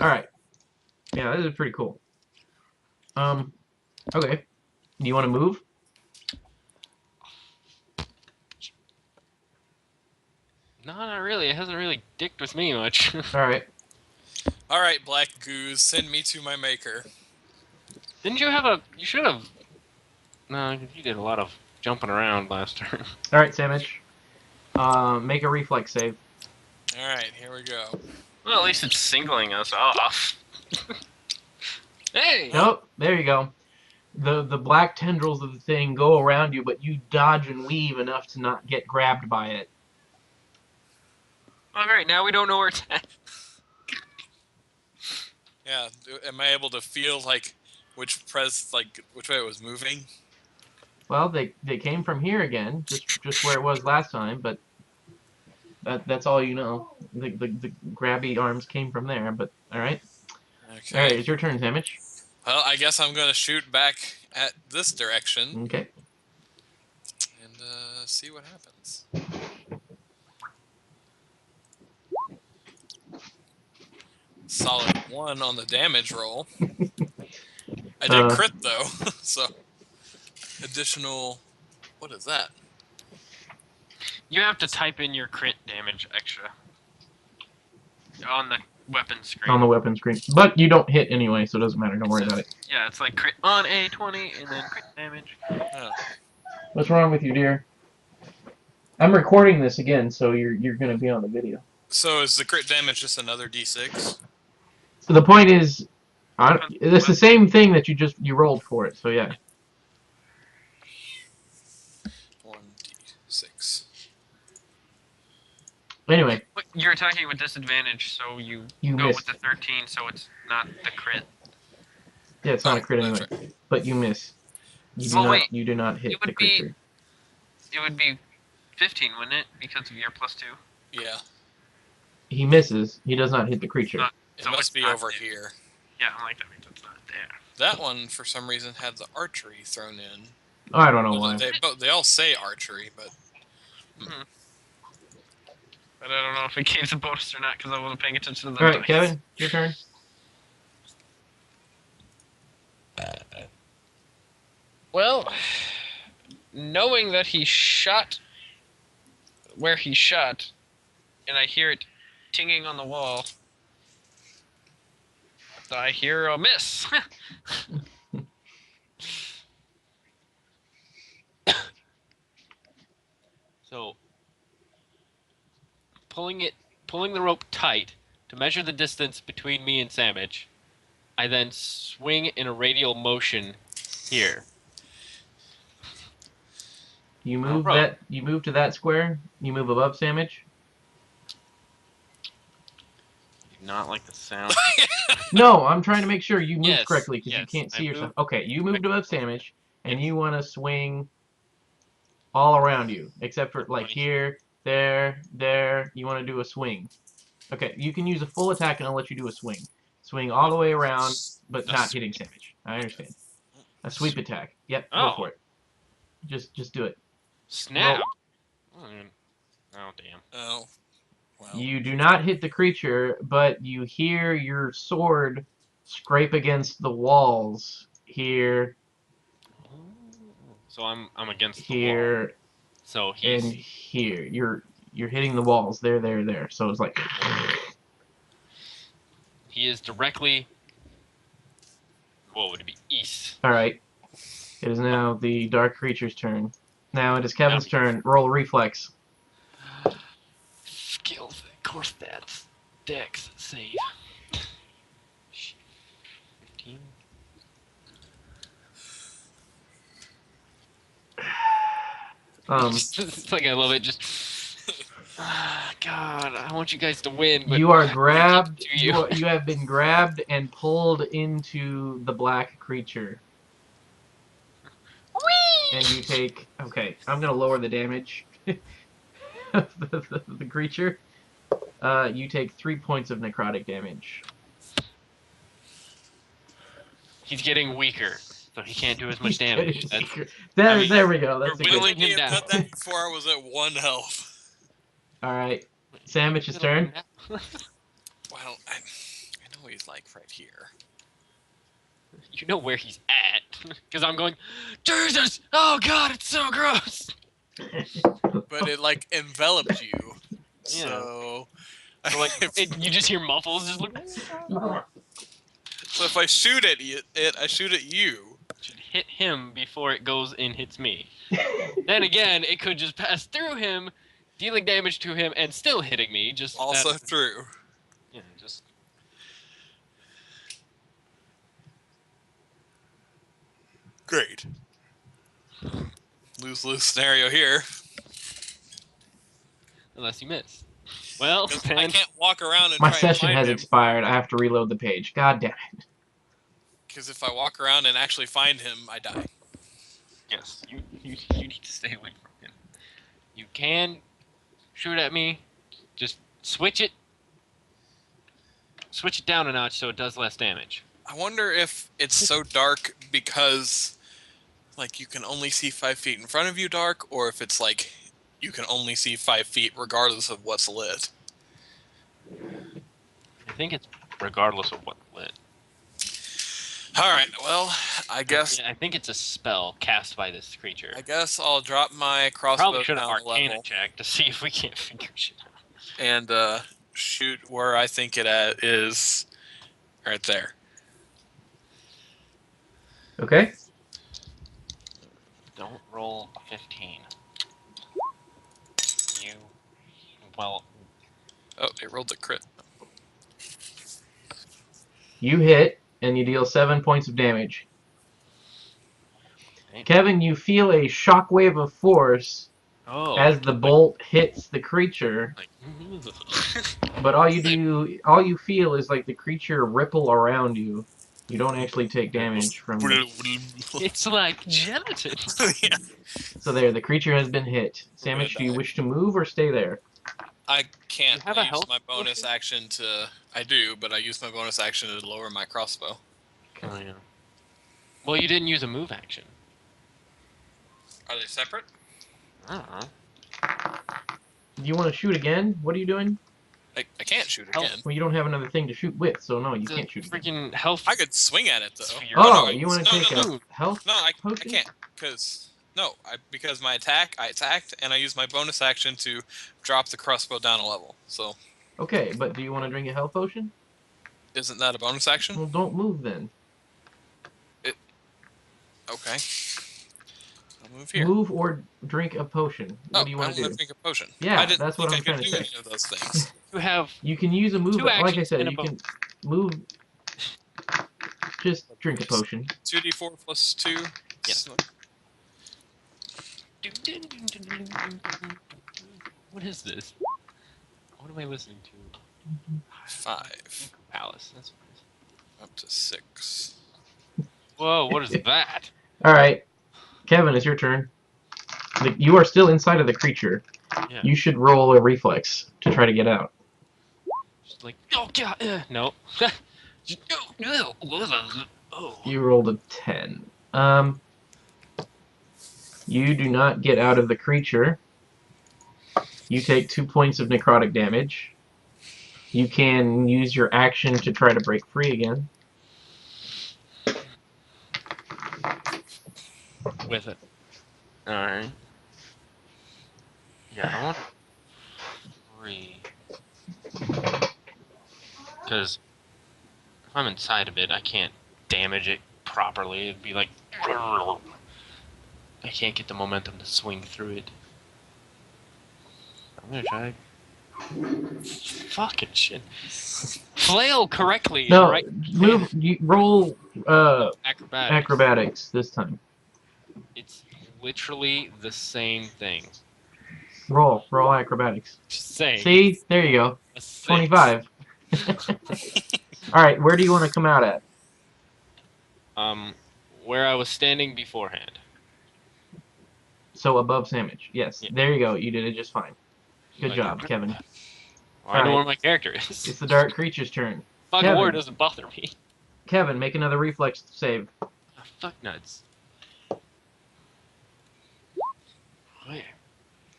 Alright. Yeah, this is pretty cool. Okay. Do you want to move? No, not really. It hasn't really dicked with me much. Alright. All right, Black Goose, send me to my maker. Didn't you have a... You should have... No, you did a lot of jumping around last turn. Alright, Sandwich. Make a reflex save. All right, here we go. Well, at least it's singling us off. Hey! Nope, there you go. The black tendrils of the thing go around you, but you dodge and weave enough to not get grabbed by it. Oh, great. Now we don't know where it's at. Yeah, am I able to feel like which way it was moving? Well, they came from here again, just where it was last time, but that's all you know. The grabby arms came from there, but all right. Okay. All right, it's your turn, Damage. Well, I guess I'm gonna shoot back at this direction Okay. and see what happens. Solid 1 on the damage roll. I did crit though, so additional. What is that? You have to type in your crit damage extra on the weapon screen. On the weapon screen, but you don't hit anyway, so it doesn't matter. Don't worry about it. Yeah, it's like crit on A20 and then crit damage. Oh. What's wrong with you, dear? I'm recording this again, so you're gonna be on the video. So is the crit damage just another d6? So the point is, it's the same thing that you rolled for it. So yeah. 1d6. Anyway, You're attacking with disadvantage, so you go missed. with the 13, so it's not the crit. Yeah, it's not a crit that's anyway, but you miss. You do not hit the creature. It would be 15, wouldn't it? Because of your +2. Yeah. He misses. He does not hit the creature. It must be over here. Yeah, I'm like, that means it's not there. That one, for some reason, had the archery thrown in. I don't know why. They all say archery, but... But I don't know if it gave the bonus or not, because I wasn't paying attention to the Alright, dice. Kevin, your turn. Well, knowing that he shot where he shot, and I hear it tinging on the wall, I hear a miss. So, pulling the rope tight to measure the distance between me and Samich, I then swing in a radial motion here. You move You move to that square. You move above Samich. Not like the sound. No, I'm trying to make sure you move Yes, correctly because yes, you can't see I yourself. moved. Okay, you moved above Samich, and you want to swing all around you, except for like here, there, there. You want to do a swing. Okay, you can use a full attack, and I'll let you do a swing. Swing all the way around, but not hitting Samich. I understand. A sweep attack. Yep, go for it. Just do it. Snap. Oh, damn. Oh. Well. You do not hit the creature, but you hear your sword scrape against the walls here. So I'm against here, the wall. So and here. You're hitting the walls. There. So it's like he is directly. What would it be? East. All right. It is now the dark creature's turn. Now it is Kevin's turn. Roll reflex. Skills, core stats, dex, save. 15. It's like I love it. Just God, I want you guys to win. But you are grabbed. You have been grabbed and pulled into the black creature. Whee! And you take. Okay, I'm gonna lower the damage of the creature. You take 3 points of necrotic damage. He's getting weaker, so he can't do as much damage. There we go. That's we're whittling him down. Cut that before I was at 1 health. All right, Samich's turn. Well, I know he's like right here. You know where he's at, because I'm going. Jesus! Oh God, it's so gross. But it like enveloped you. Yeah. So like you just hear muffles, just like. So if I shoot at it, I shoot at you. It should hit him before it goes and hits me. Then again, it could just pass through him, dealing damage to him and still hitting me. Just also through. Yeah, just. Great. Lose-lose scenario here. Unless you miss. Well, I can't walk around and my try session and find has him. expired. I have to reload the page. God damn it. Because if I walk around and actually find him, I die. Yes, you need to stay away from him. You can shoot at me. Just switch it down a notch so it does less damage. I wonder if it's so dark because, like, you can only see 5 feet in front of you dark, or if it's like you can only see 5 feet regardless of what's lit. I think it's regardless of what's lit. Alright, well, I guess I think it's a spell cast by this creature. I guess I'll drop my crossbow Probably should have down a Arcana level check to see if we can't figure shit out. and shoot where I think it is right there. Okay. Don't roll a 15. Well, Oh, it rolled a crit. You hit, and you deal 7 points of damage. Kevin, you feel a shockwave of force as the bolt hits the creature, but all you feel is like the creature ripple around you. You don't actually take damage from it. It's like gelatin. Yeah. So there, the creature has been hit. Sandwich, do you wish to move or stay there? I can't You have a use health my bonus action to... I do, but I use my bonus action to lower my crossbow. Oh, yeah. Well, you didn't use a move action. Are they separate? I don't know. Do you want to shoot again? What are you doing? I can't shoot Health. again. Well, you don't have another thing to shoot with, so no, you The can't shoot again. freaking health. I could swing at it, though. Sphere. Oh, no, you want to no, take no, a health No, I potion? can't, because... No, because I attacked, and I used my bonus action to drop the crossbow down a level. So, Okay, but do you want to drink a health potion? isn't that a bonus action? Well, don't move then. Okay. I'll move here. Move or drink a potion. What do you want to I'm do? gonna drink a potion. Yeah, I didn't that's what think I'm I could trying do to say. any of those things. You have You can use a move. Two Like I actions said, and a you can move. Just drink a potion. 2d4 plus 2. Yes. What is this? What am I listening to? 5. Alice. That's what it is. Up to 6. Whoa, what is that? All right, Kevin, it's your turn. You are still inside of the creature. Yeah. You should roll a reflex to try to get out. Just like, oh god, no. Oh. You rolled a 10. You do not get out of the creature. You take 2 points of necrotic damage. You can use your action to try to break free again. With it. Alright. Yeah, I want 3. Because if I'm inside of it, I can't damage it properly. It'd be like... I can't get the momentum to swing through it. I'm gonna try. Fucking shit. Flail correctly. No, Right. move. You roll Acrobatics. acrobatics this time. It's literally the same thing. Roll acrobatics. Just saying. See, there you go. A 6. 25. All right, where do you want to come out at? Where I was standing beforehand. So above Sandwich. Yes, Yeah. there you go. You did it just fine. Good Like- job, Kevin. I know Alright. where my character is. It's the dark creature's turn. Fog Kevin. of War doesn't bother me. Kevin, make another reflex save. Oh, fuck nuts. Oh yeah.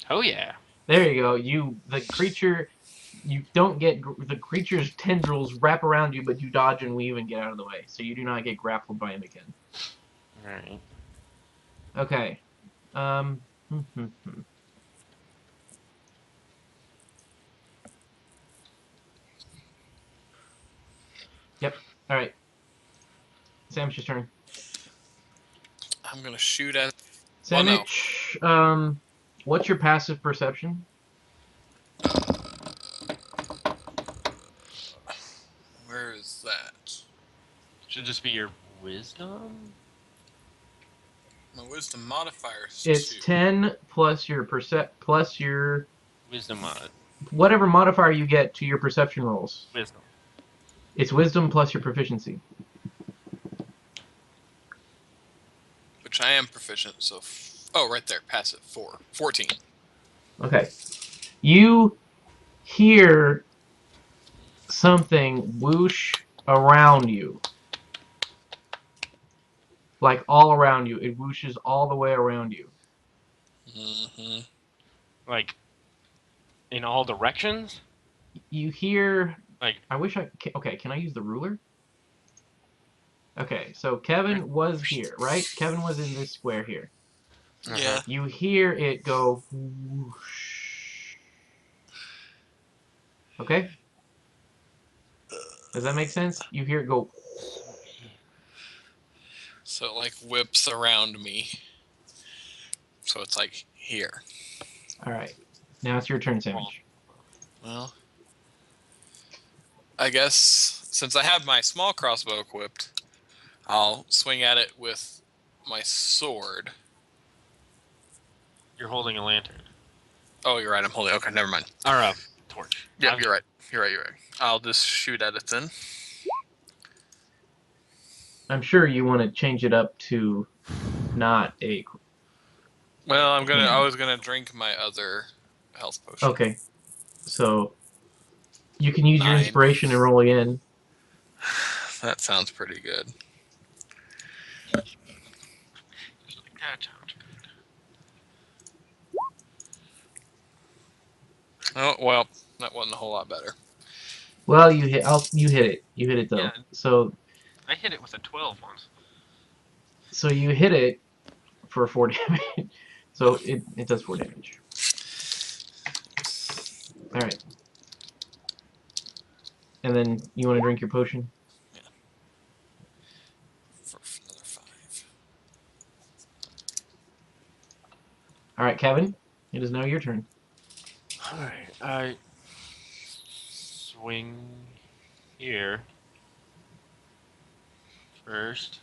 Oh yeah. There you go. The creature, you don't get the creature's tendrils wrap around you, but you dodge and weave and get out of the way, so you do not get grappled by him again. Alright. Okay. Yep. All right. Sandwich's turn. I'm gonna shoot at... Well, no. Sandwich, what's your passive perception? Where is that? Should just be your wisdom? My wisdom modifier is It's 2. 10 plus your plus your Wisdom mod. whatever modifier you get to your perception rolls. Wisdom. It's wisdom plus your proficiency. Which which I am proficient. So, oh, right there, passive 14. Okay. You hear something whoosh around you. Like all around you. It whooshes all the way around you. Mm-hmm. Like, in all directions? You hear... Like, I wish I... Okay, can I use the ruler? Okay, so Kevin was here, right? Kevin was in this square here. Yeah. You hear it go whoosh. Okay? Does that make sense? You hear it go... So it like whips around me. So it's like here. Alright. Now it's your turn, Sandwich. Well, I guess since I have my small crossbow equipped, I'll swing at it with my sword. you're holding a lantern. Oh, you're right. I'm holding. Okay, never mind. Or a torch. Yeah, you're right. You're right. I'll just shoot at it then. I'm sure you want to change it up to not a... Well, I was gonna drink my other health potion. Okay. So you can use your 9. inspiration and roll again. That sounds pretty good. That sounds good. Oh well, that wasn't a whole lot better. Well, you hit. You hit it. You hit it though. Yeah. So I hit it with a 12 once. you hit it for 4 damage. So it does 4 damage. All right. And then you want to drink your potion. For another 5. All right, Kevin. It is now your turn. Alright, I swing here first.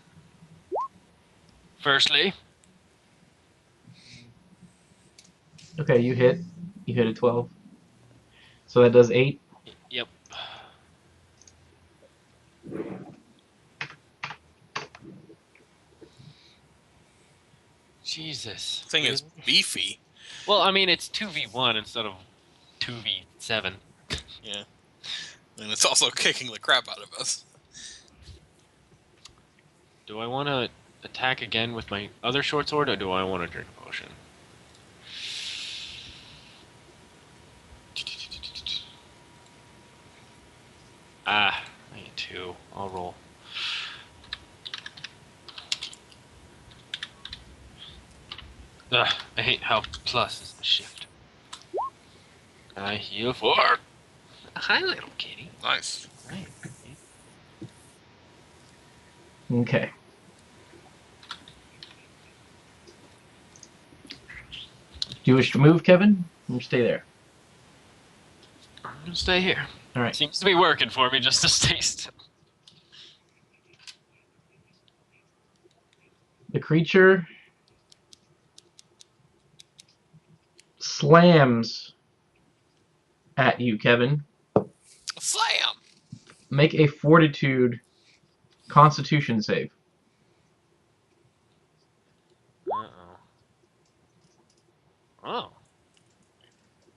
Firstly, Okay, you hit. You hit a 12. So that does 8. yep. Jesus. Thing is beefy. Well, I mean, it's 2v1 instead of 2v7. Yeah. And it's also kicking the crap out of us. Do I want to attack again with my other short sword, or do I want to drink a potion? Ah, I need 2. I'll roll. Ugh, I hate how plus is the shift. I heal 4. Hi, little kitty. Nice. Right. Okay. Do you wish to move, Kevin? Or stay there. I'm gonna stay here. All right. Seems to be working for me just to stay still. The creature slams at you, Kevin. Slam! Make a fortitude constitution save. Uh-oh. Oh.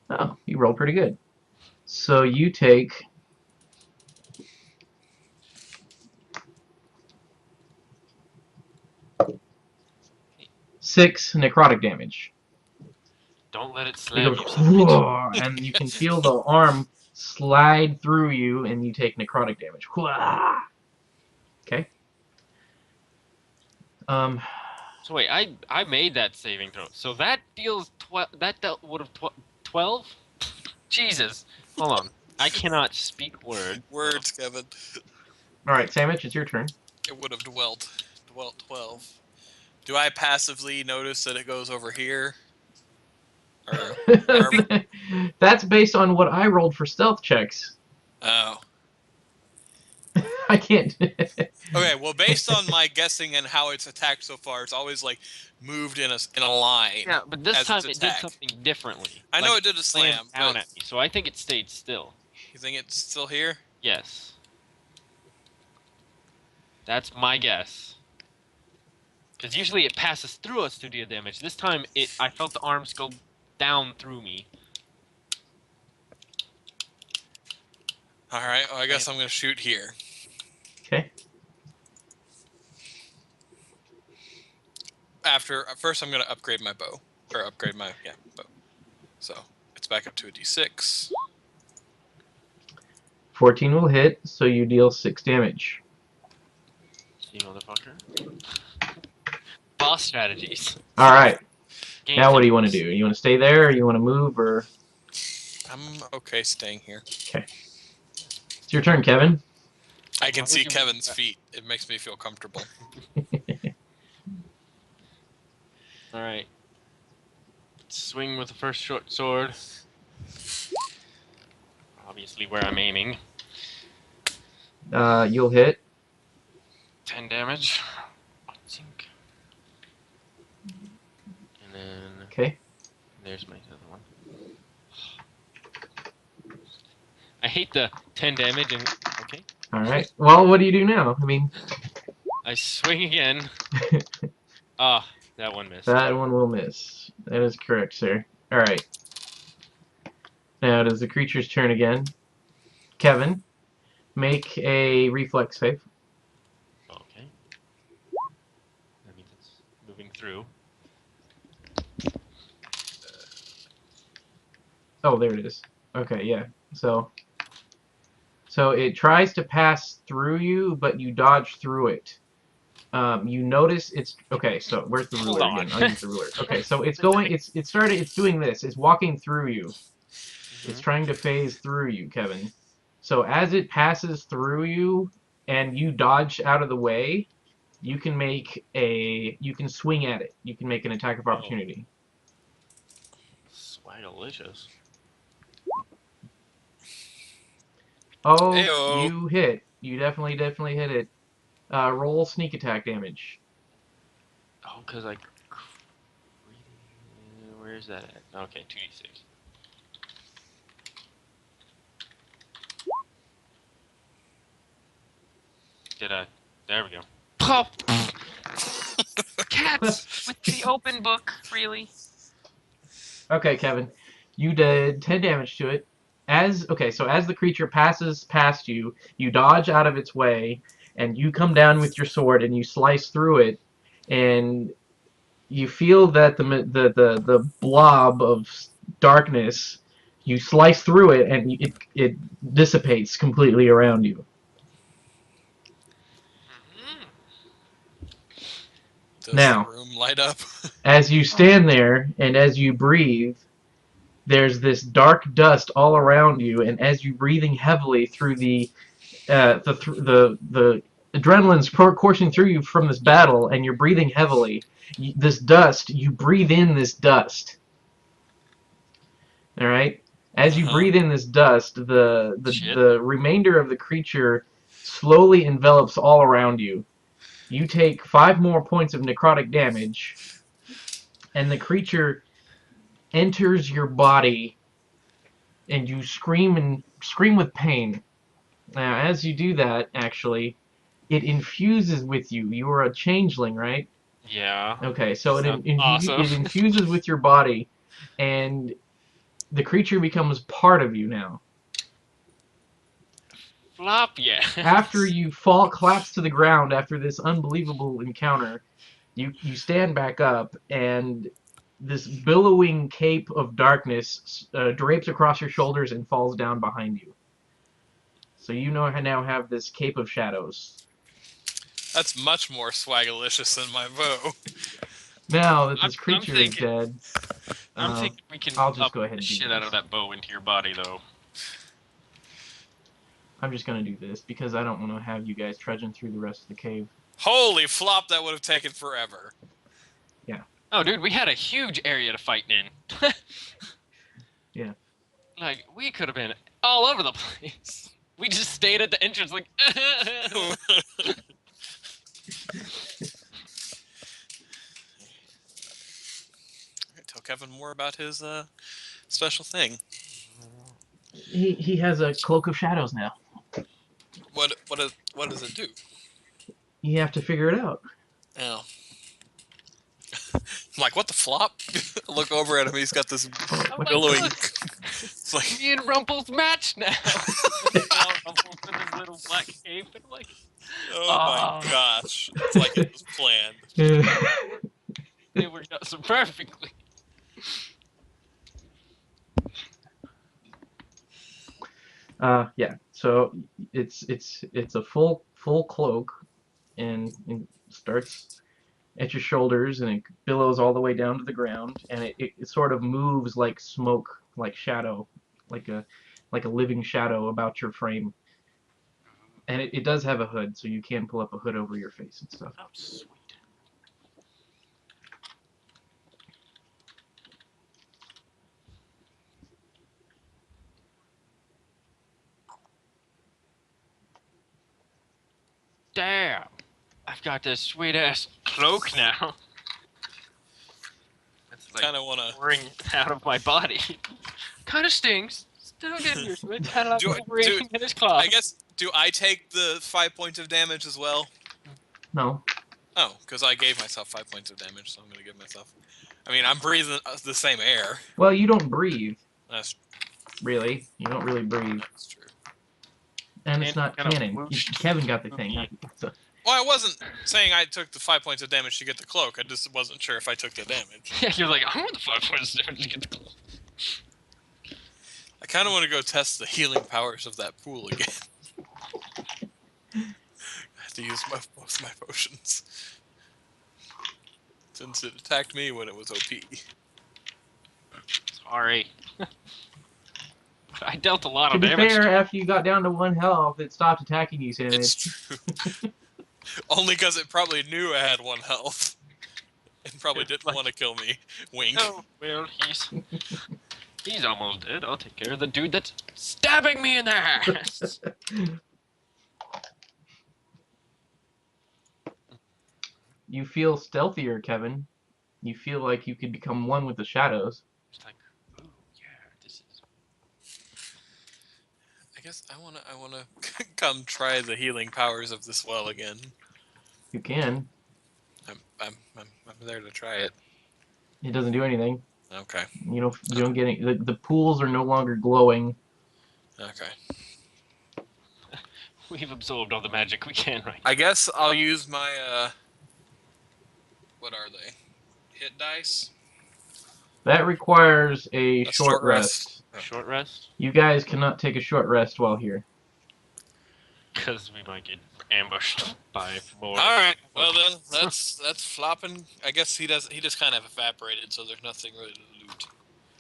Oh, you rolled pretty good. So you take 6 necrotic damage. Don't let it It slam goes, you. "Whoa," and you can feel the arm slide through you, and you take necrotic damage. Whoa. Okay. So wait, I made that saving throw. So that deals 12. That dealt would have 12. Jesus. Hold on. I cannot speak word. Words, Kevin. all right, Sandwich, it's your turn. It would have dwelt 12. Do I passively notice that it goes over here? Or That's based on what I rolled for stealth checks. oh. I can't. Okay, well, based on my guessing and how it's attacked so far, it's always like moved in a line. Yeah, but this as time its it did attack. something differently. I know Like, it did a slammed slam, down but at me, so I think it stayed still. you think it's still here? Yes. That's my guess. Because usually it passes through us to deal damage. This time, I felt the arms go down through me. All right. Well, I guess I'm gonna shoot here. Okay. First, I'm gonna upgrade my bow, or upgrade my bow. So it's back up to a D6. 14 will hit, so you deal 6 damage. See, motherfucker. Boss strategies. All right. Game Now what do you want to techniques. do? You want to stay there, or you want to move, or... I'm okay staying here. Okay. It's your turn, Kevin. I can Why see would you move Kevin's that? feet. It makes me feel comfortable. Alright. Swing with the first short sword. Obviously where I'm aiming. You'll hit. 10 damage. I think. And then Okay. there's my other one. I hate the 10 damage and okay. All right. Well, what do you do now? I mean, I swing again. Ah, that one missed. that one will miss. That is correct, sir. All right. Now it is the creature's turn again. Kevin, make a reflex save. Okay. That means it's moving through. Oh, there it is. Okay, yeah. So it tries to pass through you, but you dodge through it. You notice it's okay. So where's the Hold ruler on. again? I'll use the ruler. Okay, so it's going. It's doing this. It's walking through you. It's trying to phase through you, Kevin. So as it passes through you and you dodge out of the way, you can swing at it. You can make an attack of opportunity. Swagalicious. Oh, Ayo. you hit. You definitely hit it. Roll sneak attack damage. Oh, because I. Where's that at? Okay, 2d6. Did I? There we go. Oh! Cats with the open book, really? Okay, Kevin. You did 10 damage to it. So as the creature passes past you, you dodge out of its way, and you come down with your sword and you slice through it, and you feel that the blob of darkness, you slice through it, and it dissipates completely around you. Does Now. the room light up? As you stand there and as you breathe, there's this dark dust all around you, and as you're breathing heavily through the adrenaline's coursing through you from this battle, and you're breathing heavily, this dust, you breathe in this dust. All right. As you breathe in this dust, the remainder of the creature slowly envelops all around you. You take 5 more points of necrotic damage, and the creature enters your body, and you scream with pain. Now, as you do that, actually, it infuses with you. You are a changeling, right? Yeah. Okay, so Awesome. it infuses with your body, and the creature becomes part of you now. Flop, yeah. After you collapse to the ground after this unbelievable encounter, you stand back up, and this billowing cape of darkness drapes across your shoulders and falls down behind you. So you now have this cape of shadows. That's much more swagalicious than my bow. Now that this I'm creature is thinking- dead, I'm thinking we can I'll just up go ahead the and do shit out this. of that bow into your body, though. I'm just going to do this because I don't want to have you guys trudging through the rest of the cave. Holy flop, that would have taken forever. Oh, dude, we had a huge area to fight in. Yeah. Like, we could have been all over the place. We just stayed at the entrance like... Tell Kevin more about his special thing. He has a cloak of shadows now. What does it do? You have to figure it out. Oh. I'm like, what the flop? I look over at him. He's got this Oh, I'm what like, billowing. look, It's like, me and Rumple's match now. I saw Rumple with his little black cape, and I'm like, oh my gosh! It's like it was planned. it worked out so perfectly. Yeah. So it's a full cloak, and it starts at your shoulders, and it billows all the way down to the ground, and it sort of moves like smoke, like shadow, like a living shadow about your frame. And it does have a hood, so you can pull up a hood over your face and stuff. Oh, sweet. Damn. I've got this sweet ass cloak now. It's like Kind of wanna. pouring out of my body. Kind of stings. Still getting used to it. Kind of like Do I- Wolverine in his claws. I guess. Do I take the 5 points of damage as well? No. Oh, because I gave myself 5 points of damage, so I'm gonna give myself. I mean, I'm breathing the same air. Well, you don't breathe, That's really. You don't really breathe. that's true. And it's And not kinda canon. whoosh. Kevin got the thing. not you. So, Well, I wasn't saying I took the 5 points of damage to get the cloak. I just wasn't sure if I took the damage. Yeah, you're like, I want the 5 points to get the cloak. I kind of want to go test the healing powers of that pool again. I have to use both my potions. Since it attacked me when it was OP. Sorry. I dealt a lot to of be damage. fair, after you got down to 1 health, it stopped attacking you, Sammy. It's true. Only because it probably knew I had 1 health. And probably didn't want to kill me. Wink. Oh, well, he's almost dead. I'll take care of the dude that's stabbing me in the ass. You feel stealthier, Kevin. You feel like you could become one with the shadows. It's like, ooh, yeah, this is. I guess I wanna come try the healing powers of this well again. You can. I'm there to try it. It doesn't do anything. Okay. You don't get any. The pools are no longer glowing. Okay. We've absorbed all the magic we can right I guess I'll use my what are they? Hit dice? That requires a A short rest. now. Short rest? You guys cannot take a short rest while here. Because we might get ambushed by more. Alright, well then, that's flopping. I guess he just kind of evaporated, so there's nothing really to loot.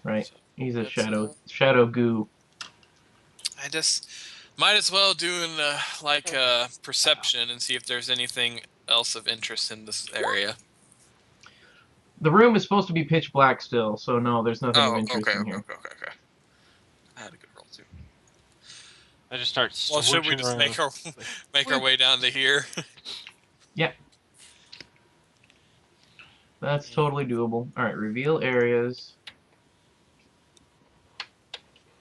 Right. So, He's a that's, shadow goo. I just might as well do an perception and see if there's anything else of interest in this area. The room is supposed to be pitch black still, so no, there's nothing of interest in here. Okay. I had a good roll too. I just start Well, should we swooshing just around. make our way down to here? That's totally doable. Alright, reveal areas.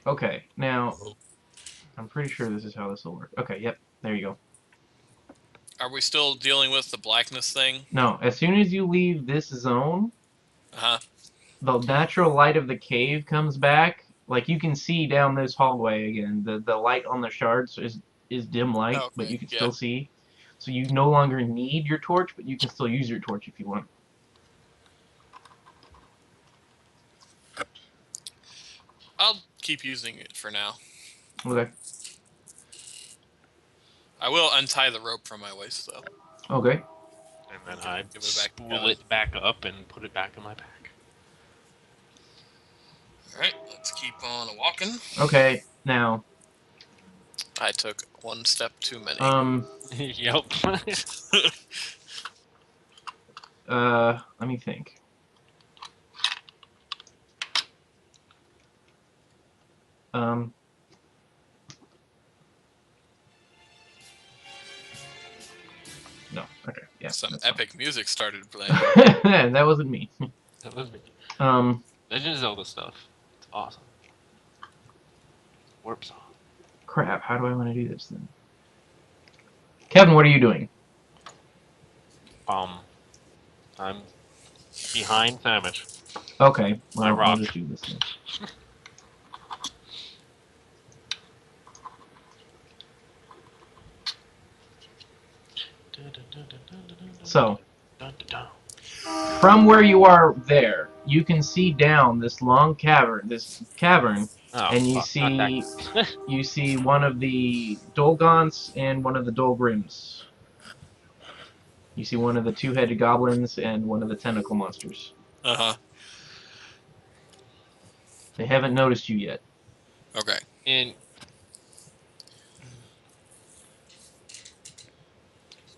Okay, now, I'm pretty sure this is how this will work. Okay, yep, there you go. Are we still dealing with the blackness thing? No, as soon as you leave this zone, Uh-huh. the natural light of the cave comes back. Like, you can see down this hallway again. The light on the shards is dim light, Oh, but okay, you can yeah. still see. So you no longer need your torch, but you can still use your torch if you want. I'll keep using it for now. Okay. I will untie the rope from my waist, though. Okay. And then I Give it back spool together. it back up and put it back in my pack. Alright, let's keep on walking. Okay, now, I took 1 step too many. Yep. let me think. No, okay, yeah. Some that's fine. epic music started playing. That wasn't me. That was me. Um, Legend of Zelda stuff. It's awesome. Warp song. crap, how do I want to do this then? Kevin, what are you doing? I'm behind Sandwich. Okay, My well, I'll rock. just do this then. So, from where you are there, you can see down this long cavern, Oh, and you fuck, not see that. you see one of the Dolgons and one of the Dolgrims. You see one of the two-headed goblins and one of the tentacle monsters. Uh-huh. They haven't noticed you yet. Okay. And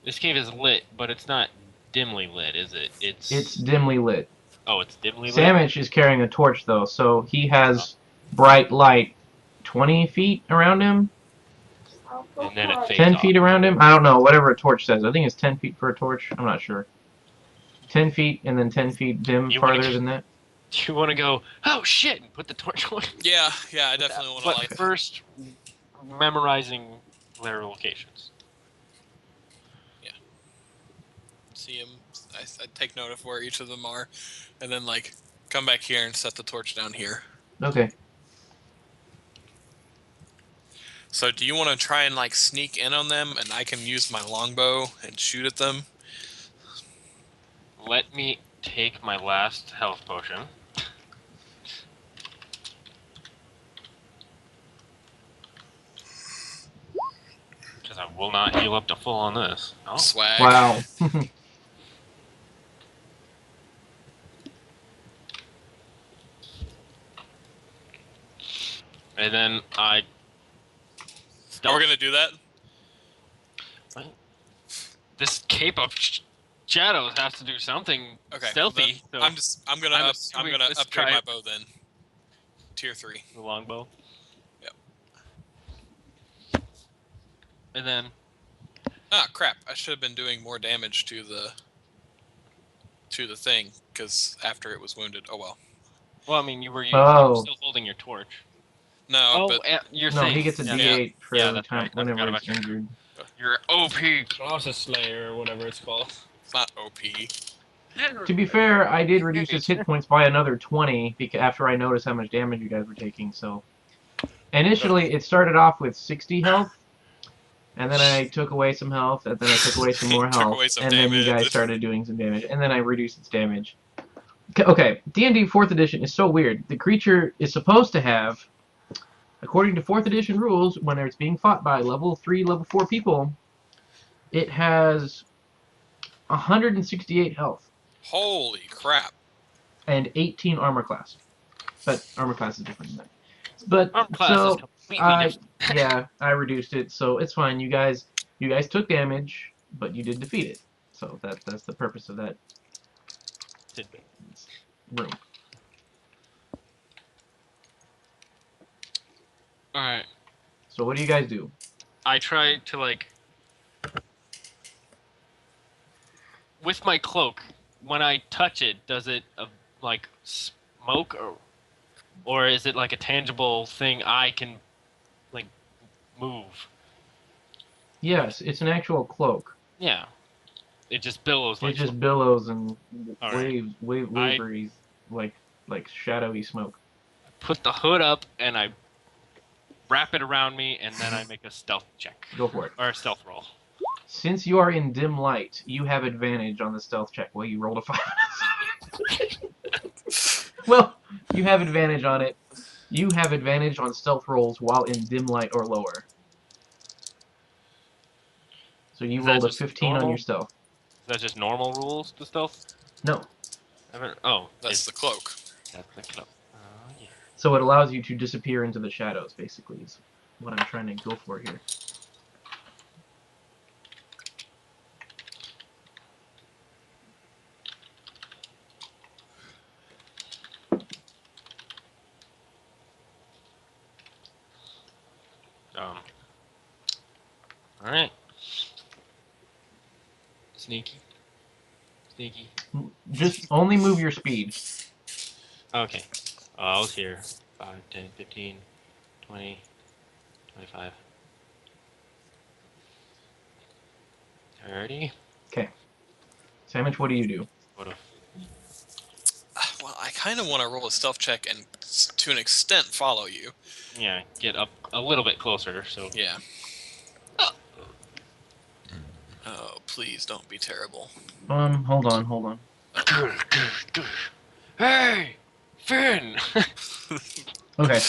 this cave is lit, but it's not dimly lit, is it? It's dimly lit. Oh, it's dimly lit. Sandwich is carrying a torch, though, so he has bright light 20 feet around him, And then it fades 10 off. feet around him. I don't know, whatever a torch says. I think it's 10 feet for a torch. I'm not sure. 10 feet and then 10 feet dim You wanna farther go- than that. Do you want to go? Oh shit! And put the torch on. Yeah, I definitely want to But like. first, memorizing their locations. See him. I take note of where each of them are, and then like come back here and set the torch down here. Okay. So do you want to try and like sneak in on them, and I can use my longbow and shoot at them? Let me take my last health potion. Because I will not heal up to full on this. Oh. Swag. Wow. And then I. Are Stealth. we gonna do that? This cape of shadows has to do something Okay. stealthy. then So I'm gonna I'm I'm assuming gonna let's upgrade try my it. bow then. Tier 3. The longbow. Yep. And then Ah, crap! I should have been doing more damage to the thing, because after it was wounded. Oh well. well, I mean, you were Oh. still holding your torch. No, Oh, but your No, thing. he gets a yeah. D8 for Yeah, every that's time right. I forgot whenever about he's your- injured. You're OP. Process Slayer or whatever it's called. it's not OP. To be fair, I did reduce his hit points by another 20 after I noticed how much damage you guys were taking. So initially, it started off with 60 health, and then I took away some health, and then I took away some more Took health, away some and then you damage. guys started doing some damage, and then I reduced its damage. Okay, D&D 4th edition is so weird. The creature is supposed to have, according to 4th edition rules, when it's being fought by level 3, level 4 people, it has 168 health Holy crap! and 18 armor class. But armor class is different than that. But Arm class is so completely different. yeah, I reduced it, so it's fine. You guys took damage, but you did defeat it. So that's the purpose of that room. All right. So what do you guys do? I try to like with my cloak. When I touch it, does it like smoke or is it like a tangible thing I can like move? Yes, it's an actual cloak. Yeah. It just billows It like just billows and All right. waveries like shadowy smoke. put the hood up and I wrap it around me and then I make a stealth check Go for it. or a stealth roll. Since you are in dim light, you have advantage on the stealth check. Well, you rolled a 5. Well, you have advantage on it. You have advantage on stealth rolls while in dim light or lower. So you Is that rolled a just 15 on normal? your stealth. Is that just normal rules to stealth? No. Oh, That's the cloak. That's the cloak. Oh yeah. So it allows you to disappear into the shadows, basically, is what I'm trying to go for here. All right. Sneaky. Sneaky. Just only move your speed. Okay. I was here. 5, 10, 15, 20, 25, 30. Okay. Sandwich, what do you do? What a Well, I kind of want to roll a stealth check and, to an extent, follow you. Yeah, get up a little bit closer. So Yeah. Oh, please don't be terrible. Hold on. hey, Finn. Okay,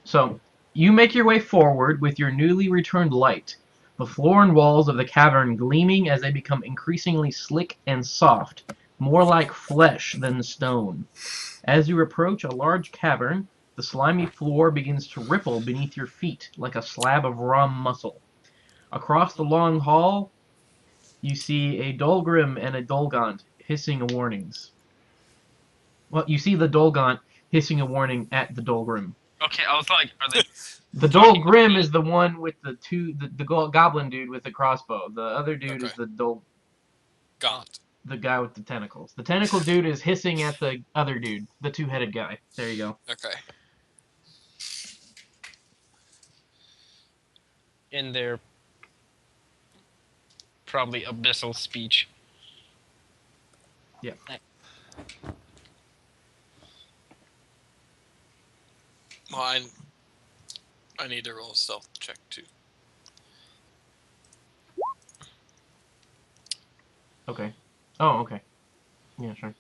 so you make your way forward with your newly returned light, the floor and walls of the cavern gleaming as they become increasingly slick and soft, more like flesh than stone. As you approach a large cavern, the slimy floor begins to ripple beneath your feet like a slab of raw muscle. Across the long hall, you see a Dolgrim and a Dolgaunt hissing warnings. Well, you see the Dolgaunt hissing a warning at the Dolgrim. Okay, I was like, are they? The Dolgrim is the one with the goblin dude with the crossbow. The other dude is Okay. Gaunt. the guy with the tentacles. The tentacle dude is hissing at the other dude, the two-headed guy. There you go. Okay. In their probably abyssal speech. Yeah. Well, I need to roll a stealth check too. Okay. Oh, okay. Yeah, sure.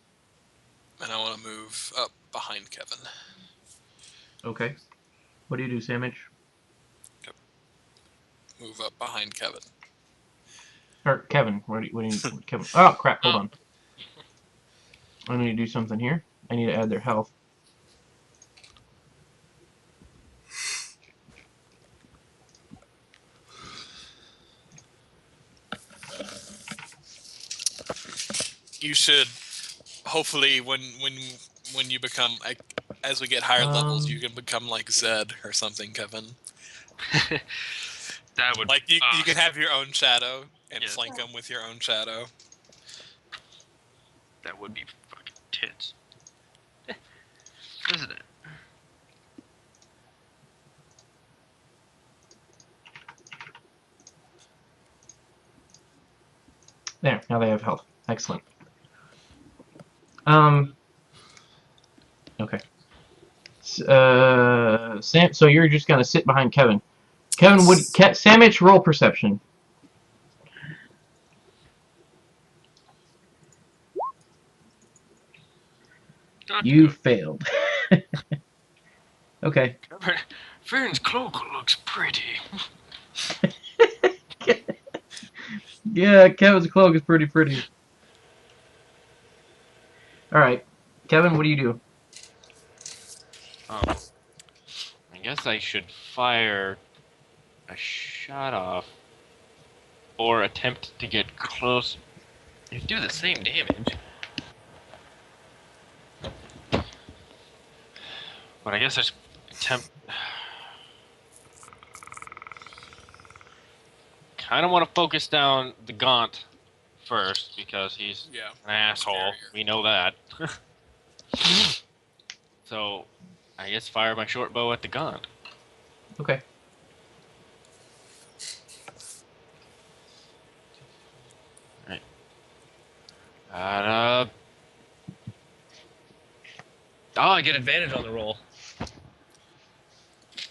And I want to move up behind Kevin. Okay. What do you do, Samich? Move up behind Kevin. Or Kevin? What do you Kevin? Oh crap! Hold on. I need to do something here. I need to add their health. You should hopefully when you become like, as we get higher levels, you can become like Zed or something, Kevin. That would Like you can have your own shadow and Yeah. flank them with your own shadow. that would be fucking tits. Isn't it? There. Now they have health. Excellent. Okay. Sam. So you're just gonna sit behind Kevin. Kevin, would Samich roll perception? Not You good. failed. Okay. Finn's cloak looks pretty. Yeah, Kevin's cloak is pretty pretty. All right, Kevin, what do you do? I guess I should fire a shot off or attempt to get close. You do the same damage. But I guess I should attempt. Kind of want to focus down the Gaunt first because he's Yeah. an asshole. Barrier. We know that. So, I guess fire my short bow at the Gaunt. Okay. Right. Oh, I get advantage on the roll.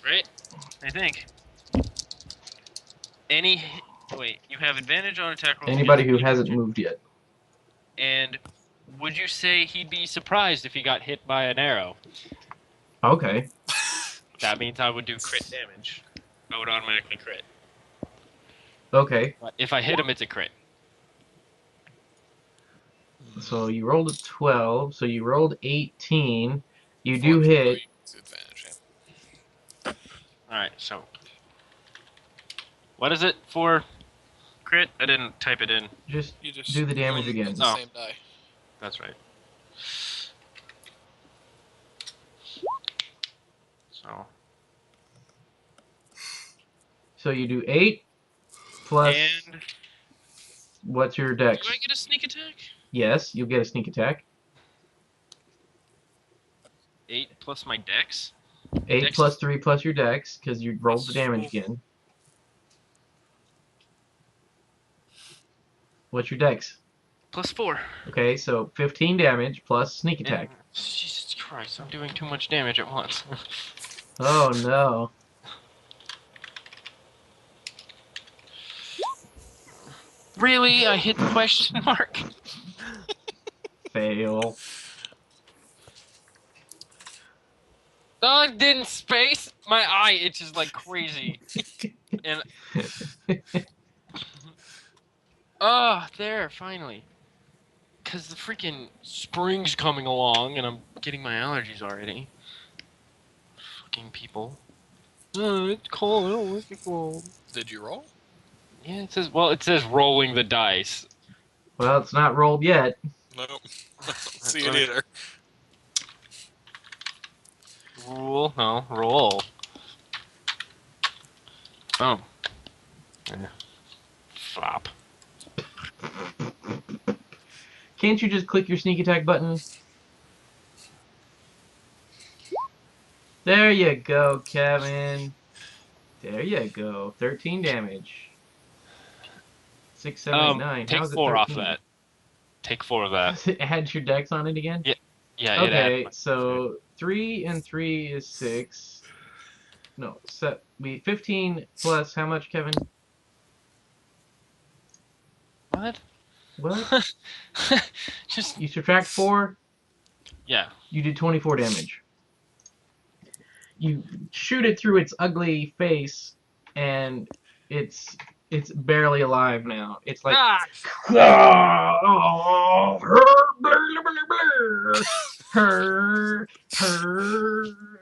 Right? I think. Wait, you have advantage on attack rolls. Anybody against who hasn't damage. moved yet. And would you say he'd be surprised if he got hit by an arrow? Okay. That means I would do crit Crit damage. I would automatically crit. Okay. But if I hit him, it's a crit. So you rolled a 12. So you rolled 18. You do hit. Advantage, Alright, so. What is it for? Crit? I didn't type it in. Just You just do the damage roll again. The Oh. same die. That's right. So. So you do 8 plus. And What's your dex? do I get a sneak attack? Yes, you'll get a sneak attack. 8 plus my dex? 8 Dex. plus 3 plus your dex, because you rolled the damage again. What's your dex? Plus 4. Okay, so 15 damage plus sneak attack. Jesus Christ, I'm doing too much damage at once. Oh no. Really? I hit the question mark? Fail. No, I didn't space. My eye itches like crazy. And there, finally. Cause the freaking spring's coming along and I'm getting my allergies already. Fucking people. Oh, it's cold. I don't like it cold. Did you roll? Yeah, it says rolling the dice. Well, it's not rolled yet. Nope. I don't see That's it right. either. Roll. Oh. Yeah. Flop. Can't you just click your sneak attack button? There you go, Kevin. There you go. 13 damage. 6, 7, 8, 9. Take How is it 4 off 13? that. Take 4 of that. Does it add your dex on it again? Yeah. Yeah, it Okay, adds. so 3 and 3 is 6. No, 15 plus how much, Kevin? What? What? Just You subtract 4, yeah. you do 24 damage. You shoot it through its ugly face, and it's barely alive now. It's like Ah! her.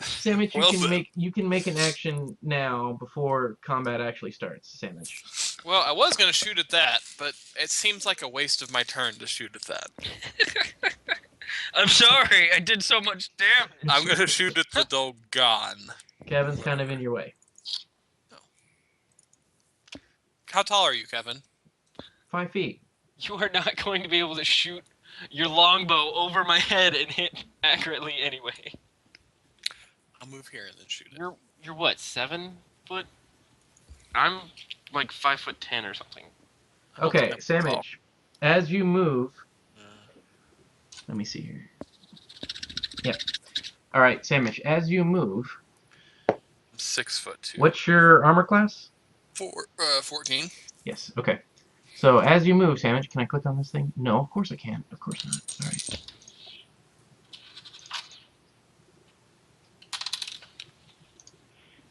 Sandwich, Well then. you can make an action now before combat actually starts, Sandwich. Well, I was gonna shoot at that, but it seems like a waste of my turn to shoot at that. I'm sorry, I did so much damage. I'm gonna shoot at the Dogon. Kevin's kind of in your way. How tall are you, Kevin? 5 feet. You are not going to be able to shoot your longbow over my head and hit accurately anyway. I'll move here and then shoot it. You're what, 7 foot? I'm like 5'10" or something. Okay, I'm Sandwich. As you move, tall. let me see here. Yep. All right, Sandwich. As you move, I'm 6'2". what's your armor class? 14. Yes. Okay. So as you move, Sandwich, can I click on this thing? No, of course I can't. Of course not. Sorry.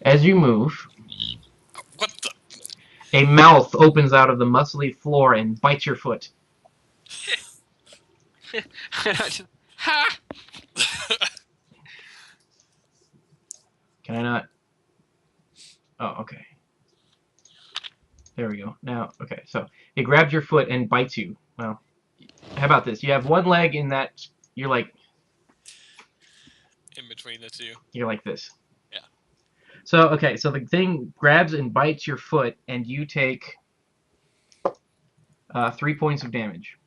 As you move, What the? a mouth opens out of the muscly floor and bites your foot. And I just, ha! Can I not? Oh, okay. There we go. Now, okay, so it grabs your foot and bites you. Well, how about this? You have one leg in that. You're like In between the two. this. Yeah. So okay, so the thing grabs and bites your foot, and you take 3 points of damage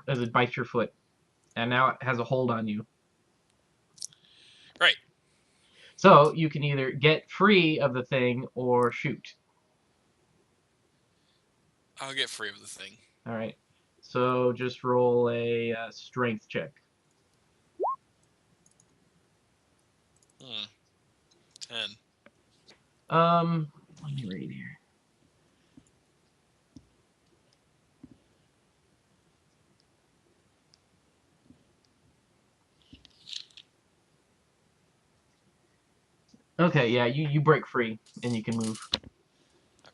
as it bites your foot, and now it has a hold on you. Right. So you can either get free of the thing or shoot. I'll get free of the thing. All right. So just roll a strength check. 10. Let me read here. Okay, yeah, you break free and you can move. I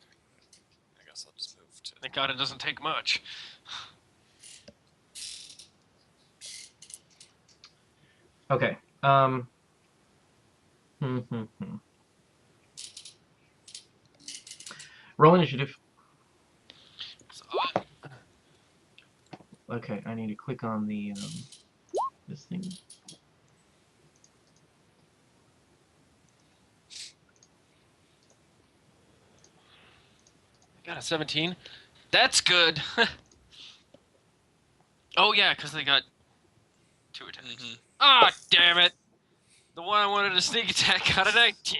guess I'll just move to. Thank God it doesn't take much. Okay. Roll initiative. Okay, I need to click on the this thing. I got a 17. That's good. Oh yeah, because they got 2 attacks. Mm-hmm. Ah, damn it! The one I wanted to sneak attack got a 19.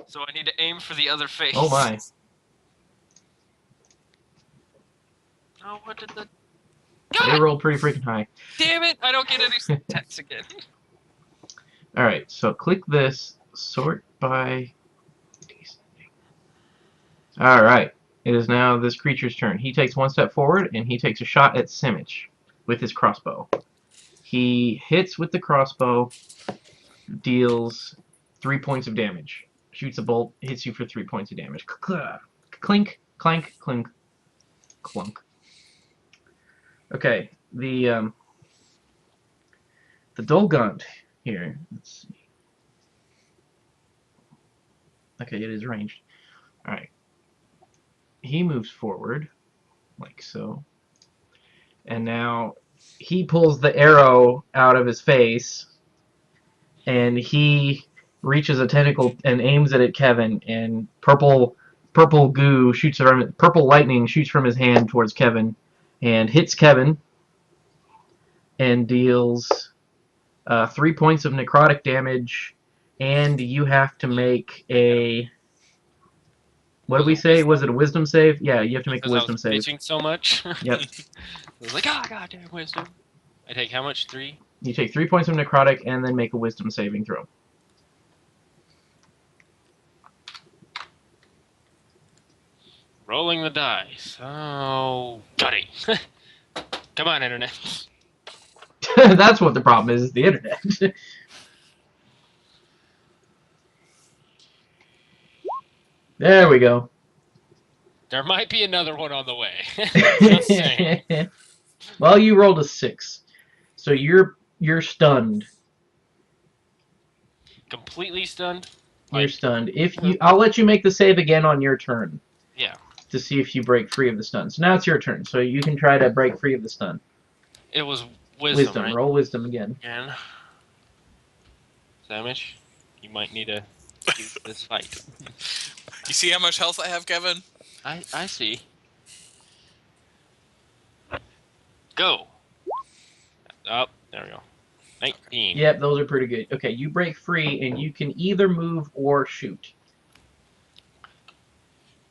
So I need to aim for the other face. Oh my. Oh, what did the... They God rolled pretty freaking high. damn it! I don't get any attacks again. All right, so click this. Sort by descending. All right. It is now this creature's turn. He takes one step forward, and he takes a shot at Simic with his crossbow. He hits with the crossbow, deals 3 points of damage. Shoots a bolt, hits you for 3 points of damage. Clink, clank, clink, clunk. Okay, the Dolgaunt here. Let's see. Okay, it is ranged. All right. He moves forward, like so. And now he pulls the arrow out of his face, and he reaches a tentacle and aims it at Kevin, and purple goo shoots from purple lightning shoots from his hand towards Kevin, and hits Kevin, and deals 3 points of necrotic damage, and you have to make a. What did we say? Was it a wisdom save? Yeah, you have to make a Because wisdom I was save. bitching so much. Yep. I was like, ah, goddamn wisdom. I take how much? 3? You take 3 points of necrotic and then make a wisdom saving throw. Rolling the dice. Oh, gutty. Come on, internet. That's what the problem is the internet. There we go. There might be another one on the way. Just saying. Well, you rolled a 6, so you're stunned. Completely stunned. You're stunned. I'll let you make the save again on your turn. Yeah. To see if you break free of the stun. So now it's your turn. So you can try to break free of the stun. It was wisdom, right? Roll wisdom again. Again. Samish, you might need to do this fight. You see how much health I have, Kevin? I see. Go. Oh, there we go. 19. Yep, those are pretty good. Okay, you break free, and you can either move or shoot.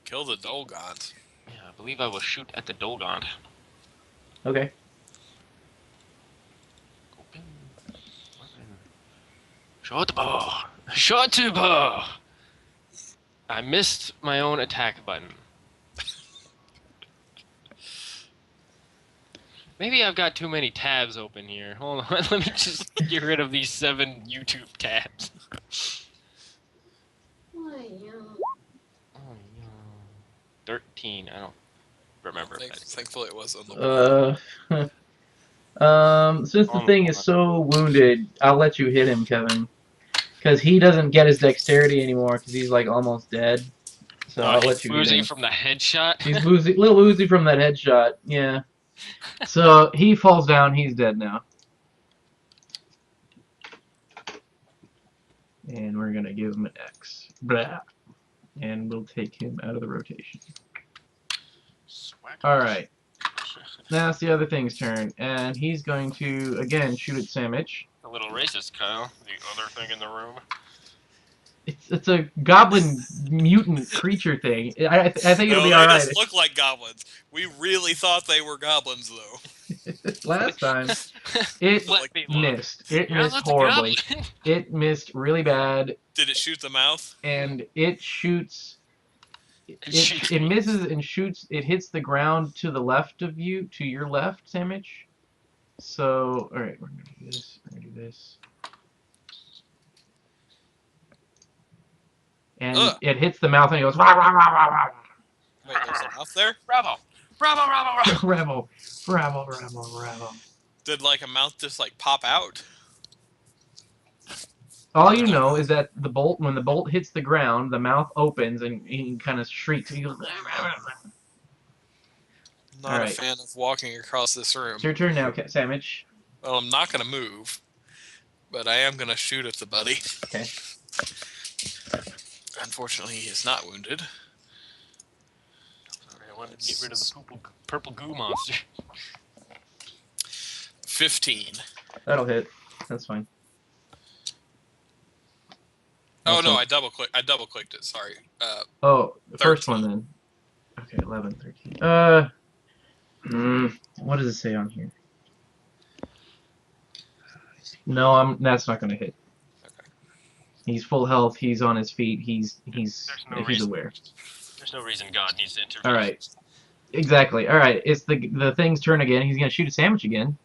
Kill the Dolgaunt. Yeah, I believe I will shoot at the Dolgaunt. Okay. Open. Short bow. Short bow. I missed my own attack button. Maybe I've got too many tabs open here. Hold on, let me just get rid of these 7 YouTube tabs. Oh, yeah. 13. I don't remember. Thankfully, it was on the. Since the thing is so wounded, I'll let you hit him, Kevin, because he doesn't get his dexterity anymore because he's like almost dead. So I'll let you hit Woozy him. from the headshot. He's little woozy from that headshot. Yeah. So he falls down. He's dead now. And we're gonna give him an X. Blah. And we'll take him out of the rotation. Alright. Now it's the other thing's turn. And he's going to, again, shoot at Samic. A little racist, Kyle. The other thing in the room. It's a goblin mutant creature thing. I think it'll be They alright. just look like goblins. We really thought they were goblins, though. Last time, it missed. It missed horribly. It missed really bad. Did it shoot the mouth? And it shoots. It misses and shoots. It hits the ground to the left of you, to your left, Samic. So, all right, we're gonna do this. We're gonna do this. And it hits the mouth, and it goes. Rah, rah, rah, rah, rah. Wait, there's a mouth there? Bravo! Bravo! Bravo! Bravo! Bravo! Bravo! Bravo! Did like a mouth just like pop out? All you know is that when the bolt hits the ground, the mouth opens and he kind of shrieks. He goes. Not a fan of walking across this room. It's your turn now, Samic. Well, I'm not gonna move, but I am gonna shoot at the buddy. Okay. Unfortunately, he is not wounded. Sorry, I wanted to get rid of the purple goo monster. 15. That'll hit. That's fine. Oh no, I double clicked it. Sorry. The first 13. one then. Okay, 11, 13. What does it say on here? No, that's not gonna hit. Okay. He's full health. He's on his feet. He's There's no he's reason. aware. There's no reason God needs to intervene. All right. Exactly. All right. It's the thing's turn again. He's gonna shoot a sandwich again.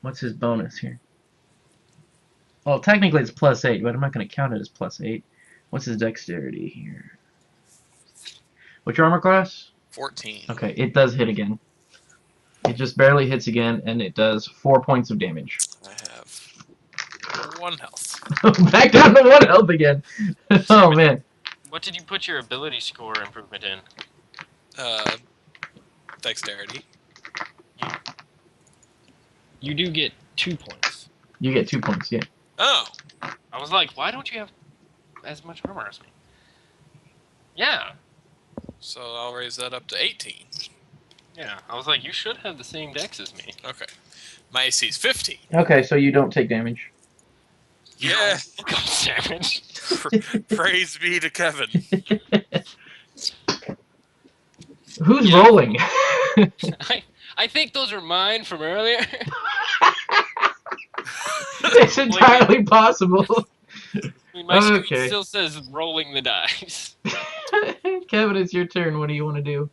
What's his bonus here? Well, technically it's +8, but I'm not gonna count it as +8. What's his dexterity here? What's your armor class? 14. Okay, it does hit again. It just barely hits again, and it does 4 points of damage. I have 1 health. Back down to 1 health again. Oh man. What did you put your ability score improvement in? Dexterity. You do get 2 points. You get 2 points. Yeah. Oh. I was like, why don't you have as much armor as me? Yeah. So I'll raise that up to 18. Yeah. I was like, you should have the same dex as me. Okay. My AC is 15. Okay, so you don't take damage. Yeah. God damn it. Praise be to Kevin. Who's Yeah. rolling? I think those are mine from earlier. It's entirely possible. I mean, my screen Okay. still says rolling the dice. Kevin, it's your turn. What do you want to do?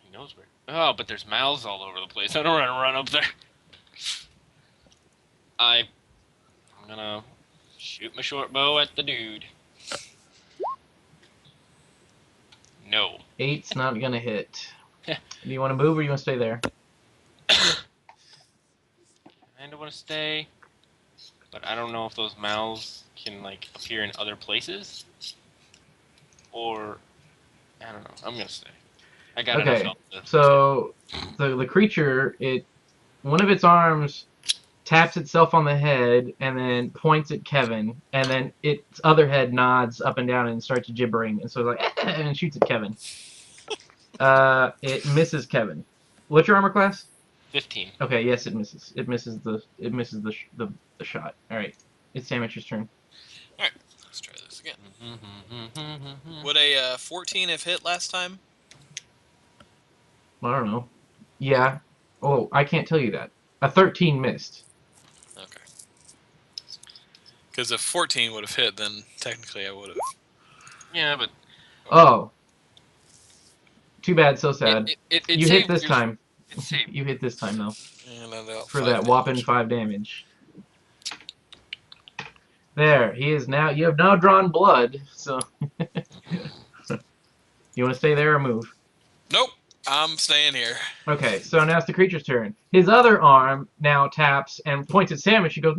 He knows where. Oh, but there's mouths all over the place. I don't want to run up there. I'm gonna shoot my short bow at the dude. No. 8's not gonna hit. Do you want to move or you want to stay there? Kinda want to stay, but I don't know if those mouths can like appear in other places, or I don't know. I'm gonna stay. I got enough Okay. health to So the creature, one of its arms taps itself on the head and then points at Kevin, and then its other head nods up and down and starts gibbering, and so it's like and shoots at Kevin. It misses Kevin. What's your armor class? 15. Okay, yes, it misses. It misses the shot. All right, it's Sandwich's turn. Let's try this again. Would a 14 have hit last time? I don't know. Yeah. Oh, I can't tell you that. A 13 missed. Okay. Because if 14 would have hit, then technically I would have. Yeah, but Oh. Too bad. So sad. it You hit saved this your- time. It saved. You hit this time though. And I dealt For 5 that whopping damage. 5 damage. There, he is now. You have now drawn blood, so. You want to stay there or move? Nope. I'm staying here. Okay, so now it's the creature's turn. His other arm now taps and points at Sandwich. He goes.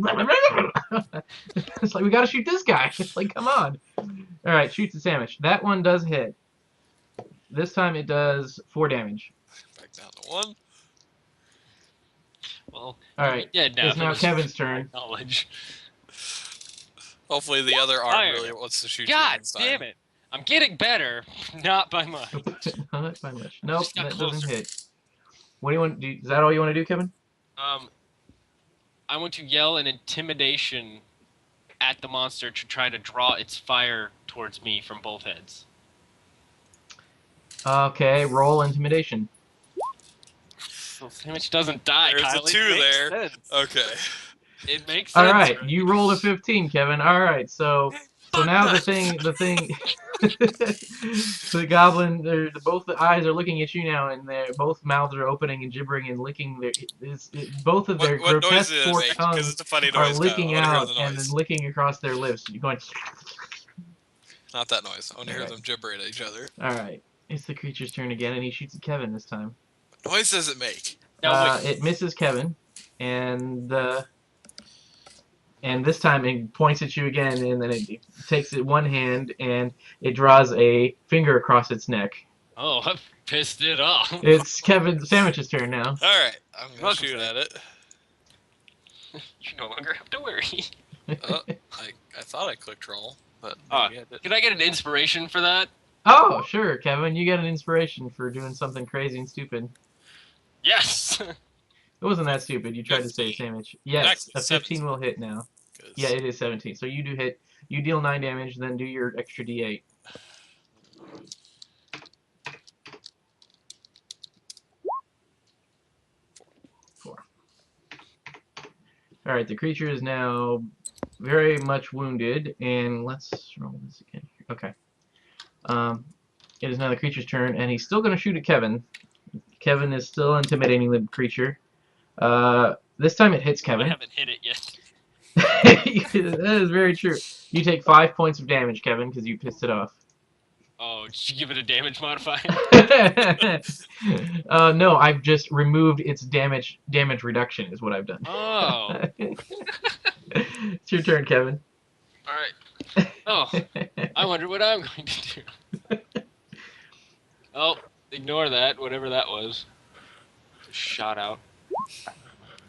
It's like, we gotta shoot this guy. It's like, come on. Alright, shoots at Sandwich. That one does hit. This time it does 4 damage. Back down to 1. Well, Alright, yeah. Now it's now Kevin's turn. Knowledge. Hopefully the other arm Fire. really wants to shoot you God next time. damn it! I'm getting better, not by much. Not by much. Nope, Just got that doesn't closer. hit. What do you want to do? Is that all you want to do, Kevin? I want to yell an intimidation at the monster to try to draw its fire towards me from both heads. Okay, roll intimidation. So Sandwich doesn't die. There's a Kyle. It 2 makes there. sense. Okay. It makes sense. Alright, right? you rolled a 15, Kevin. Alright, so now the thing the goblin, both the eyes are looking at you now, and both mouths are opening and gibbering and licking both of their What noise grotesque did it forked make? Because tongues it's a funny are noise. licking Kyle. I out want to hear the and noise. then licking across their lips. You're going. Not that noise. I want to hear Alright. them gibber at each other. Alright, it's the creature's turn again, and he shoots at Kevin this time. What noise does it make? Now, wait. It misses Kevin, and this time it points at you again, and then it takes it one hand and it draws a finger across its neck. Oh, I pissed it off. It's Kevin Sandwich's turn now. Alright. I'm going to Welcome, shoot sir. at it. You no longer have to worry. I thought I clicked roll, but Ah, maybe I didn't. Can I get an inspiration for that? Oh, sure, Kevin, you get an inspiration for doing something crazy and stupid. Yes. It wasn't that stupid. You tried to say 15. Sandwich. Yes, Actually, a 15 will hit now. 'Cause- Yeah, it is 17. So you do hit. You deal 9 damage, then do your extra D8. All right, the creature is now very much wounded, and let's roll this again. Okay. It is now the creature's turn, and he's still going to shoot at Kevin. Kevin is still intimidating the creature. This time it hits I Kevin. haven't hit it yet. That is very true. You take 5 points of damage, Kevin, because you pissed it off. Oh, did you give it a damage modifier? No, I've just removed its damage reduction is what I've done. Oh. It's your turn, Kevin. Alright. Oh, I wonder what I'm going to do. Oh, ignore that, whatever that was. Just shot out.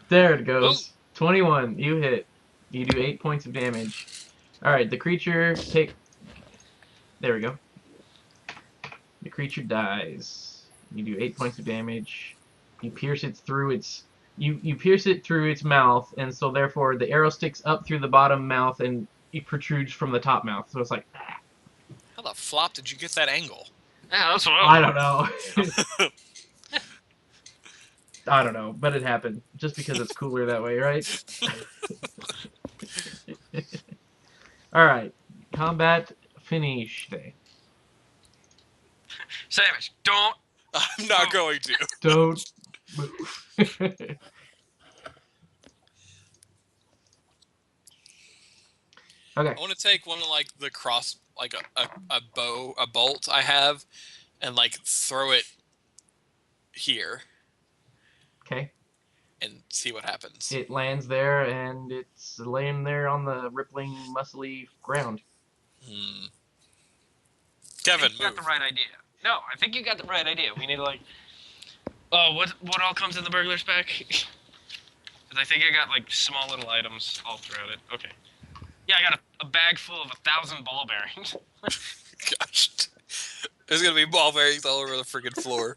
There it goes. 21. You hit. You do 8 points of damage. Alright, the creature There we go. The creature dies. You do 8 points of damage. You pierce it through its you pierce it through its mouth, and so therefore the arrow sticks up through the bottom mouth and it protrudes from the top mouth. So it's like How the flop did you get that angle? Yeah, that's what I don't know. I don't know, but it happened just because it's cooler that way, right? All right, combat finished. Savage, don't. I'm not going to. Don't move. Okay. I want to take one of like the cross, like a bolt I have, and like throw it here Okay. and see what happens. It lands there, and it's laying there on the rippling, muscly ground. Kevin, You got move. the right idea. No, I think you got the right idea. We need to like. Oh, what all comes in the burglar's pack? Because I think I got like small little items all throughout it. Okay. Yeah, I got a bag full of 1,000 ball bearings. Gosh, there's gonna be ball bearings all over the freaking floor.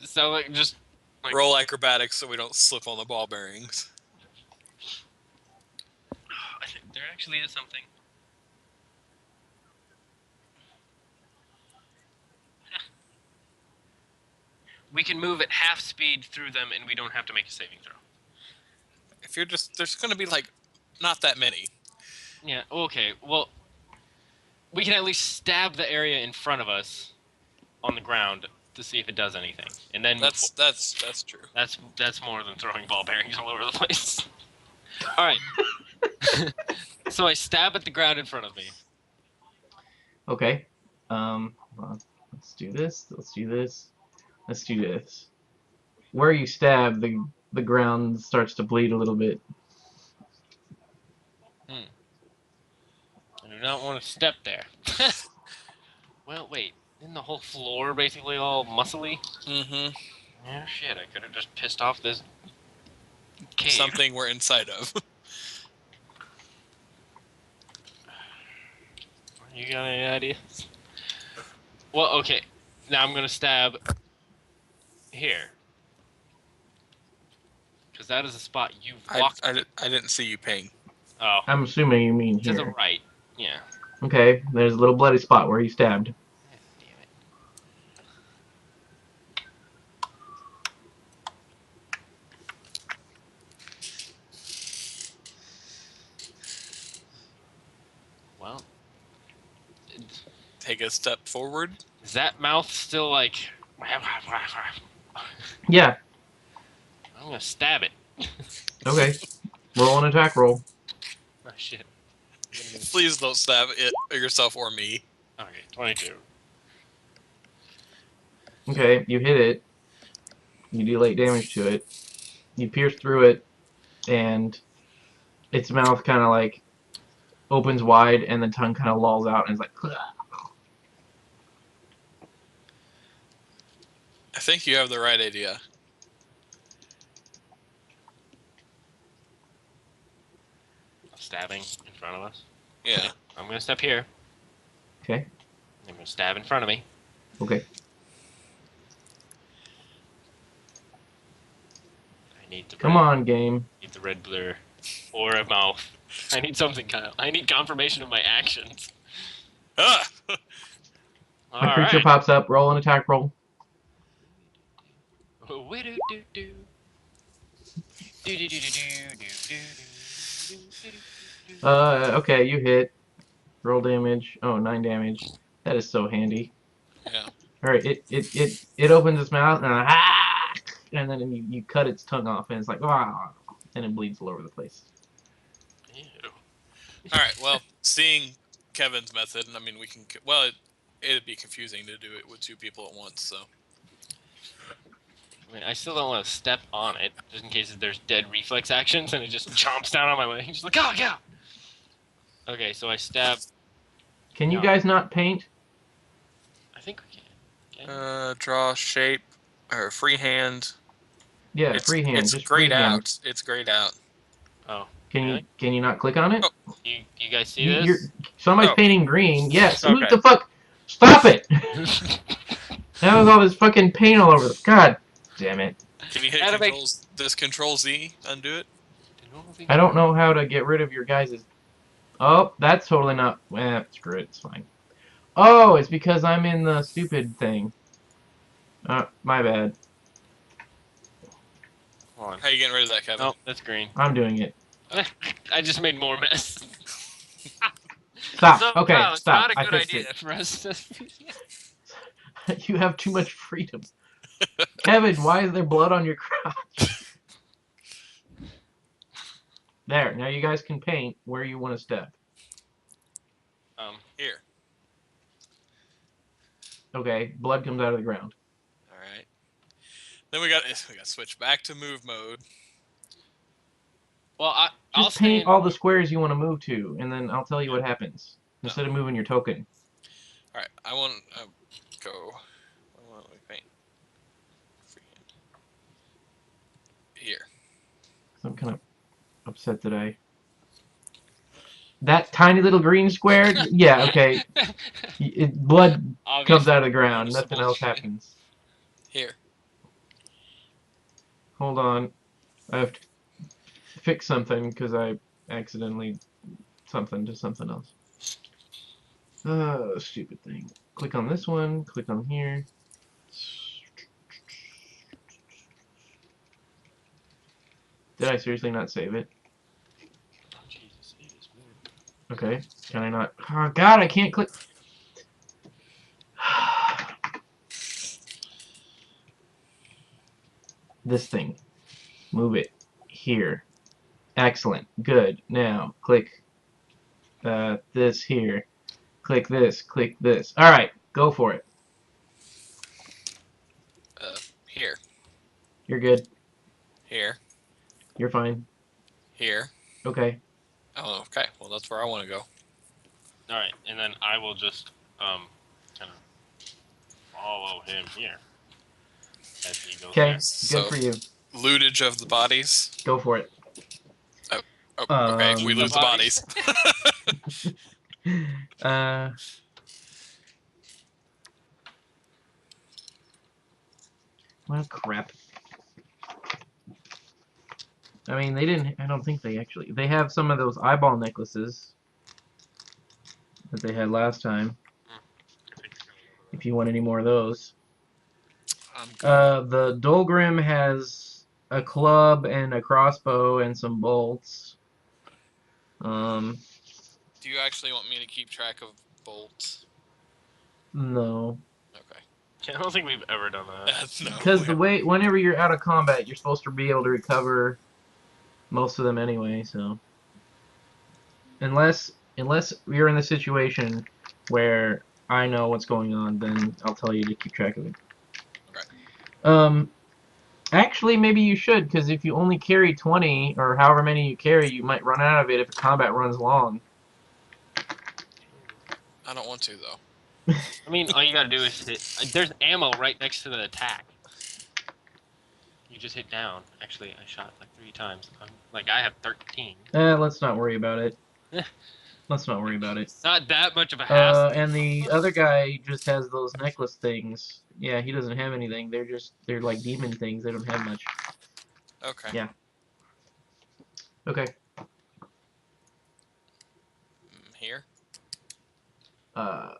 So like just like Roll acrobatics so we don't slip on the ball bearings. I think there actually is something. We can move at half speed through them, and we don't have to make a saving throw. If you're just, there's gonna be like, not that many. Yeah. Okay. Well, we can at least stab the area in front of us on the ground to see if it does anything, and then move forward. That's true. That's more than throwing ball bearings all over the place. All right. So I stab at the ground in front of me. Okay. Hold on. Let's do this. Let's do this. Let's do this. Where you stab, the ground starts to bleed a little bit. I do not want to step there. Well, wait. Isn't the whole floor basically all muscly? Mm-hmm. Yeah, shit. I could have just pissed off this cave. Something we're inside of. You got any ideas? Well, okay. Now I'm gonna stab here. Because that is a spot you've walked. I didn't see you paying. Oh, I'm assuming you mean to the here. right. Yeah. Okay, there's a little bloody spot where you stabbed. Damn it. Well, Take a step forward. is that mouth still like? Yeah. I'm gonna stab it. Okay. Roll an attack roll. Oh shit. Please don't stab it or yourself or me. Okay, 22. Okay, you hit it. You deal 8 damage to it. You pierce through it, and its mouth kind of like opens wide, and the tongue kind of lolls out, and it's like. I think you have the right idea. Stabbing in front of us. Yeah. I'm gonna step here. Okay. I'm gonna stab in front of me. Okay. I need the Come red, on, game. Need the red blur. or a mouth. I need something, Kyle. I need confirmation of my actions. Ah! A creature Alright. pops up. Roll an attack roll. Wee-doo-doo-doo. Do-do-do-do-do-do-do-do-do-do-do-do. Okay, you hit. Roll damage. Oh, 9 damage. That is so handy. Yeah. Alright, it opens its mouth and then you cut its tongue off and it's like and it bleeds all over the place. Ew. All right. Well, seeing Kevin's method, I mean, we can. Well, it'd be confusing to do it with 2 people at once. So. I mean, I still don't want to step on it, just in case there's dead reflex actions and it just chomps down on my leg. Just like, oh, yeah! Okay, so I stab. Can you No. guys not paint? I think we can. Draw shape or freehand. Yeah, It's freehand. It's Just grayed freehand. out. It's grayed out. Oh, Can really? you not click on it? Oh. You guys see You're this? somebody's Oh. painting green. Yes. Who Okay. the fuck? Stop it! That was all this fucking paint all over the. God damn it! Can you hit Gotta make- Does Control Z undo it? I don't know how to get rid of your guys'. Oh, that's totally not. Screw it. It's fine. Oh, it's because I'm in the stupid thing. My bad. Hold on. How you getting rid of that, Kevin? Oh, that's green. I'm doing it. I just made more mess. Stop. So, Okay, Kyle, it's stop. not a I good fixed idea for us to. it. You have too much freedom. Kevin, why is there blood on your crotch? There. Now you guys can paint where you want to step. Here. Okay, blood comes out of the ground. All right. Then we got to switch back to move mode. Well, I'll Just stay paint in- all the squares you want to move to, and then I'll tell you what happens. Instead of moving your token. All right. I want to go. I want to paint. Freehand. Here. I'm kind of upset today. That tiny little green square? Yeah, okay. Blood Obviously, comes out of the ground. noticeable. Nothing else happens. Here. Hold on. I have to fix something because I accidentally something to something else. Stupid thing. Click on this one. Click on here. Did I seriously not save it? Oh, Jesus, it is weird. Okay. Can I not? Oh, God, I can't click. This thing. Move it. Here. Excellent. Good. Now, click this here. Click this. Click this. Alright, go for it. Here. You're good. Here. You're fine. Here. Okay. Oh, okay. Well, that's where I want to go. All right, and then I will just kind of follow him here as he goes Okay. there. Good So- for you. Lootage of the bodies. Go for it. Oh, okay. We lose the bodies. bodies. Well, crap. I mean, they didn't. I don't think they actually. They have some of those eyeball necklaces that they had last time. If you want any more of those. I'm good. The Dolgrim has a club and a crossbow and some bolts. Do you actually want me to keep track of bolts? No. Okay. I don't think we've ever done that. No. Because the way, whenever you're out of combat, you're supposed to be able to recover most of them anyway, so. Unless you're in the situation where I know what's going on, then I'll tell you to keep track of it. Okay. Actually, maybe you should, because if you only carry 20, or however many you carry, you might run out of it if the combat runs long. I don't want to though. I mean, all you gotta do is hit. There's ammo right next to the attack. You just hit down. Actually, I shot like 3 times. I have 13. Let's not worry about it. Let's not worry about it. It's not that much of a hassle. And the other guy just has those necklace things. Yeah, he doesn't have anything. They're like demon things. They don't have much. Okay. Yeah. Okay. Uh,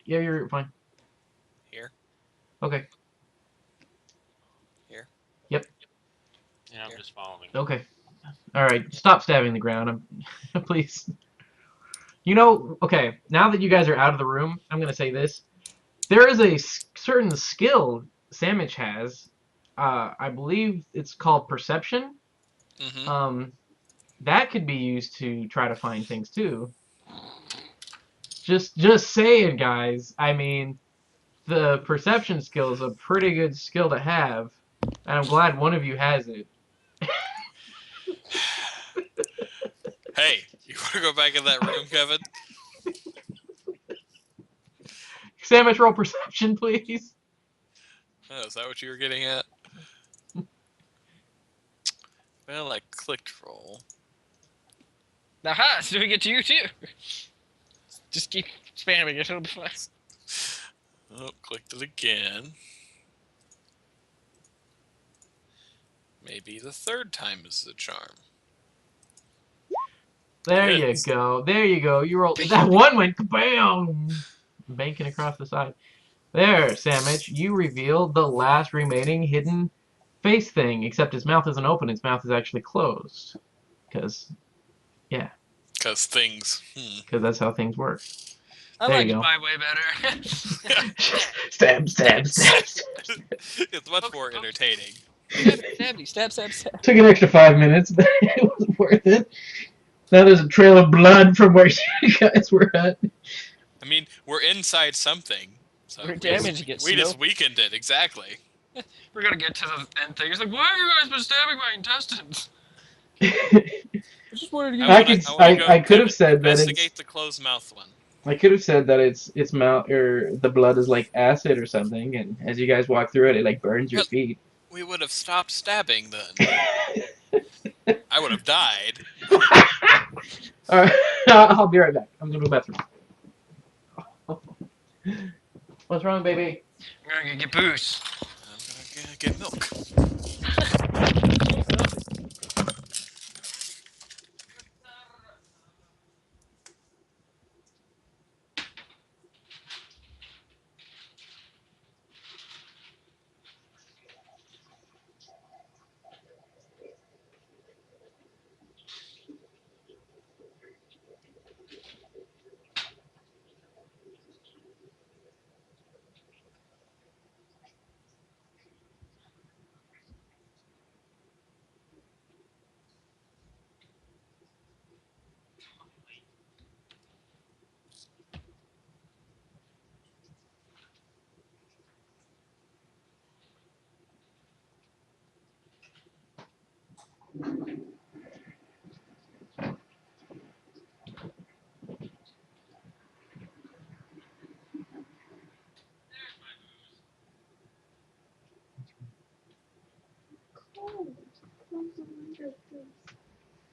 yeah, you're fine. Here. Okay. Here. Yep. Yeah, I'm just following. Okay. All right. Stop stabbing the ground, please. You know, okay. Now that you guys are out of the room, I'm gonna say this. There is a certain skill Sandwich has. I believe it's called perception. Mm-hmm. That could be used to try to find things too. Just saying, guys. I mean, the perception skill is a pretty good skill to have, and I'm glad one of you has it. Hey, you want to go back in that room, Kevin? Sandwich, roll perception, please. Oh, is that what you were getting at? Well, I clicked roll. Aha! So we get to you too. Just keep spamming it. It'll be fine. Oh, clicked it again. Maybe the third time is the charm. There Yes. you go. There you go. You rolled. That one went kabam! Banking across the side. There, Sandwich. You revealed the last remaining hidden face thing, except his mouth isn't open. His mouth is actually closed. Because Because things. that's how things work. I There like you go. my way better. Stab, stab, stab. It's much more entertaining. Stab, stab, stab. Took an extra 5 minutes, but it was worth it. Now there's a trail of blood from where you guys were at. I mean, we're inside something. So We're damaging it, We just Snow. weakened it, exactly. We're gonna get to the end thing. It's like, why have you guys been stabbing my intestines? I just wanted to get. I could have said that investigate the closed mouth one. I could have said that it's mouth or the blood is like acid or something, and as you guys walk through it, it like burns your But- feet. We would have stopped stabbing then. I would have died. All right, I'll be right back. I'm gonna go to the bathroom. What's wrong, baby? I'm gonna get booze. I'm gonna get milk.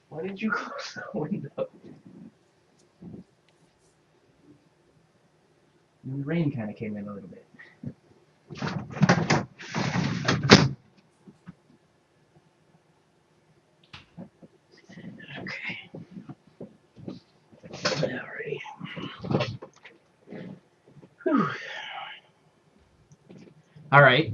Why did you close the window? The rain kind of came in a little bit. Okay. Alrighty. Whew. All right.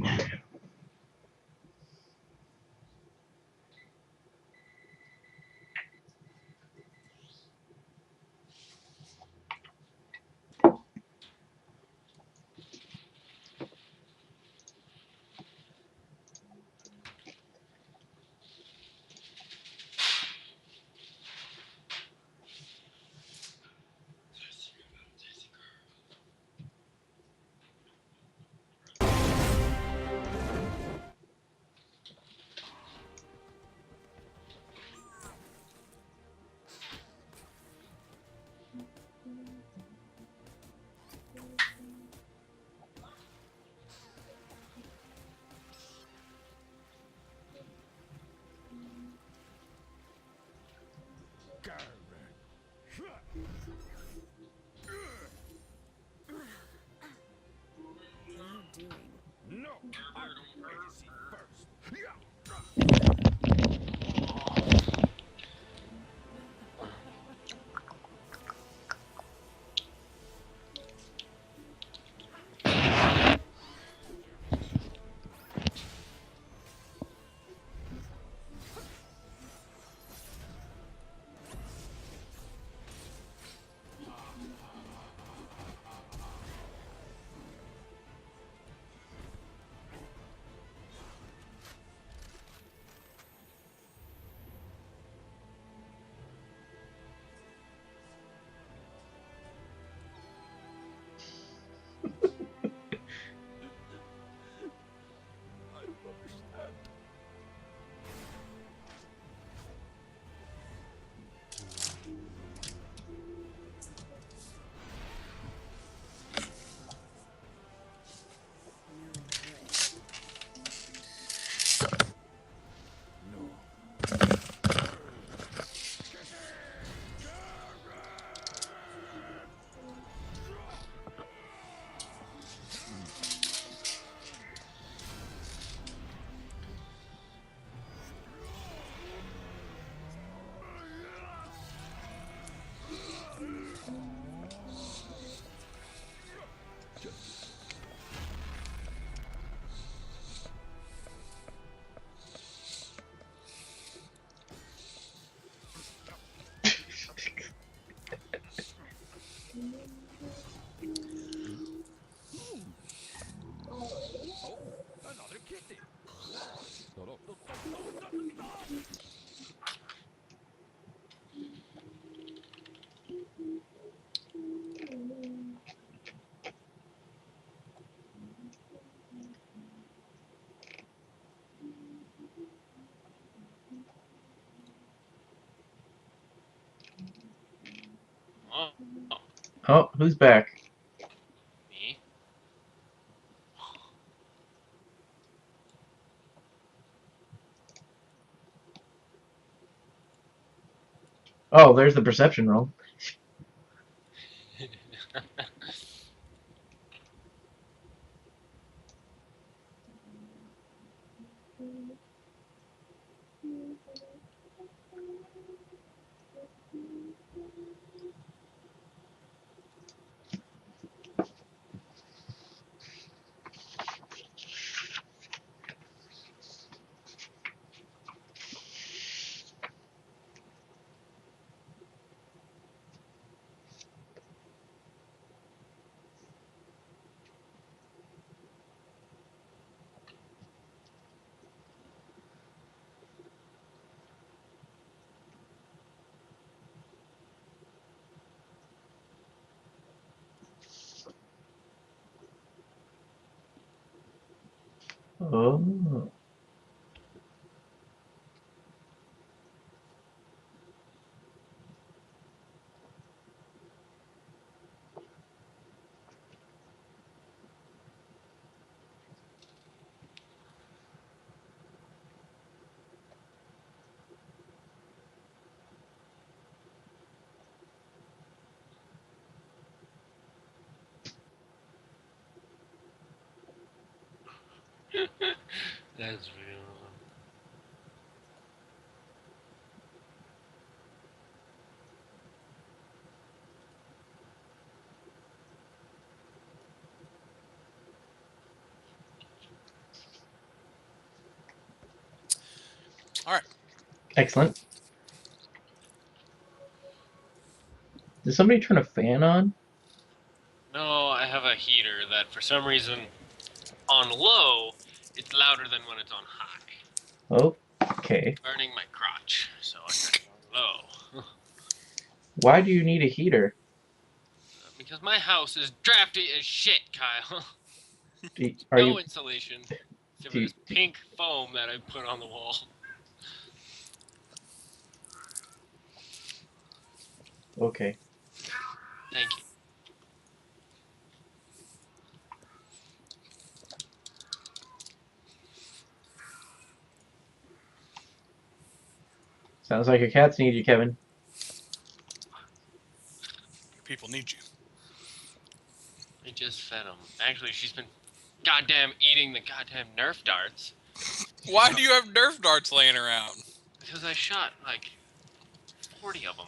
Oh, oh, Oh, who's back? me. Oh, there's the perception roll. Oh. That's real. All right. Excellent. Did somebody turn a fan on? No, I have a heater that for some reason on low, it's louder than when it's on high. Okay. Burning my crotch, so I turned it on low. Why do you need a heater? Because my house is drafty as shit, Kyle. Are No you? insulation. Except Do for you, this pink foam that I put on the wall. okay. Thank you. Sounds like your cats need you, Kevin. People need you. I just fed him. Actually, she's been goddamn eating the goddamn Nerf darts. Why do you have Nerf darts laying around? Because I shot like 40 of them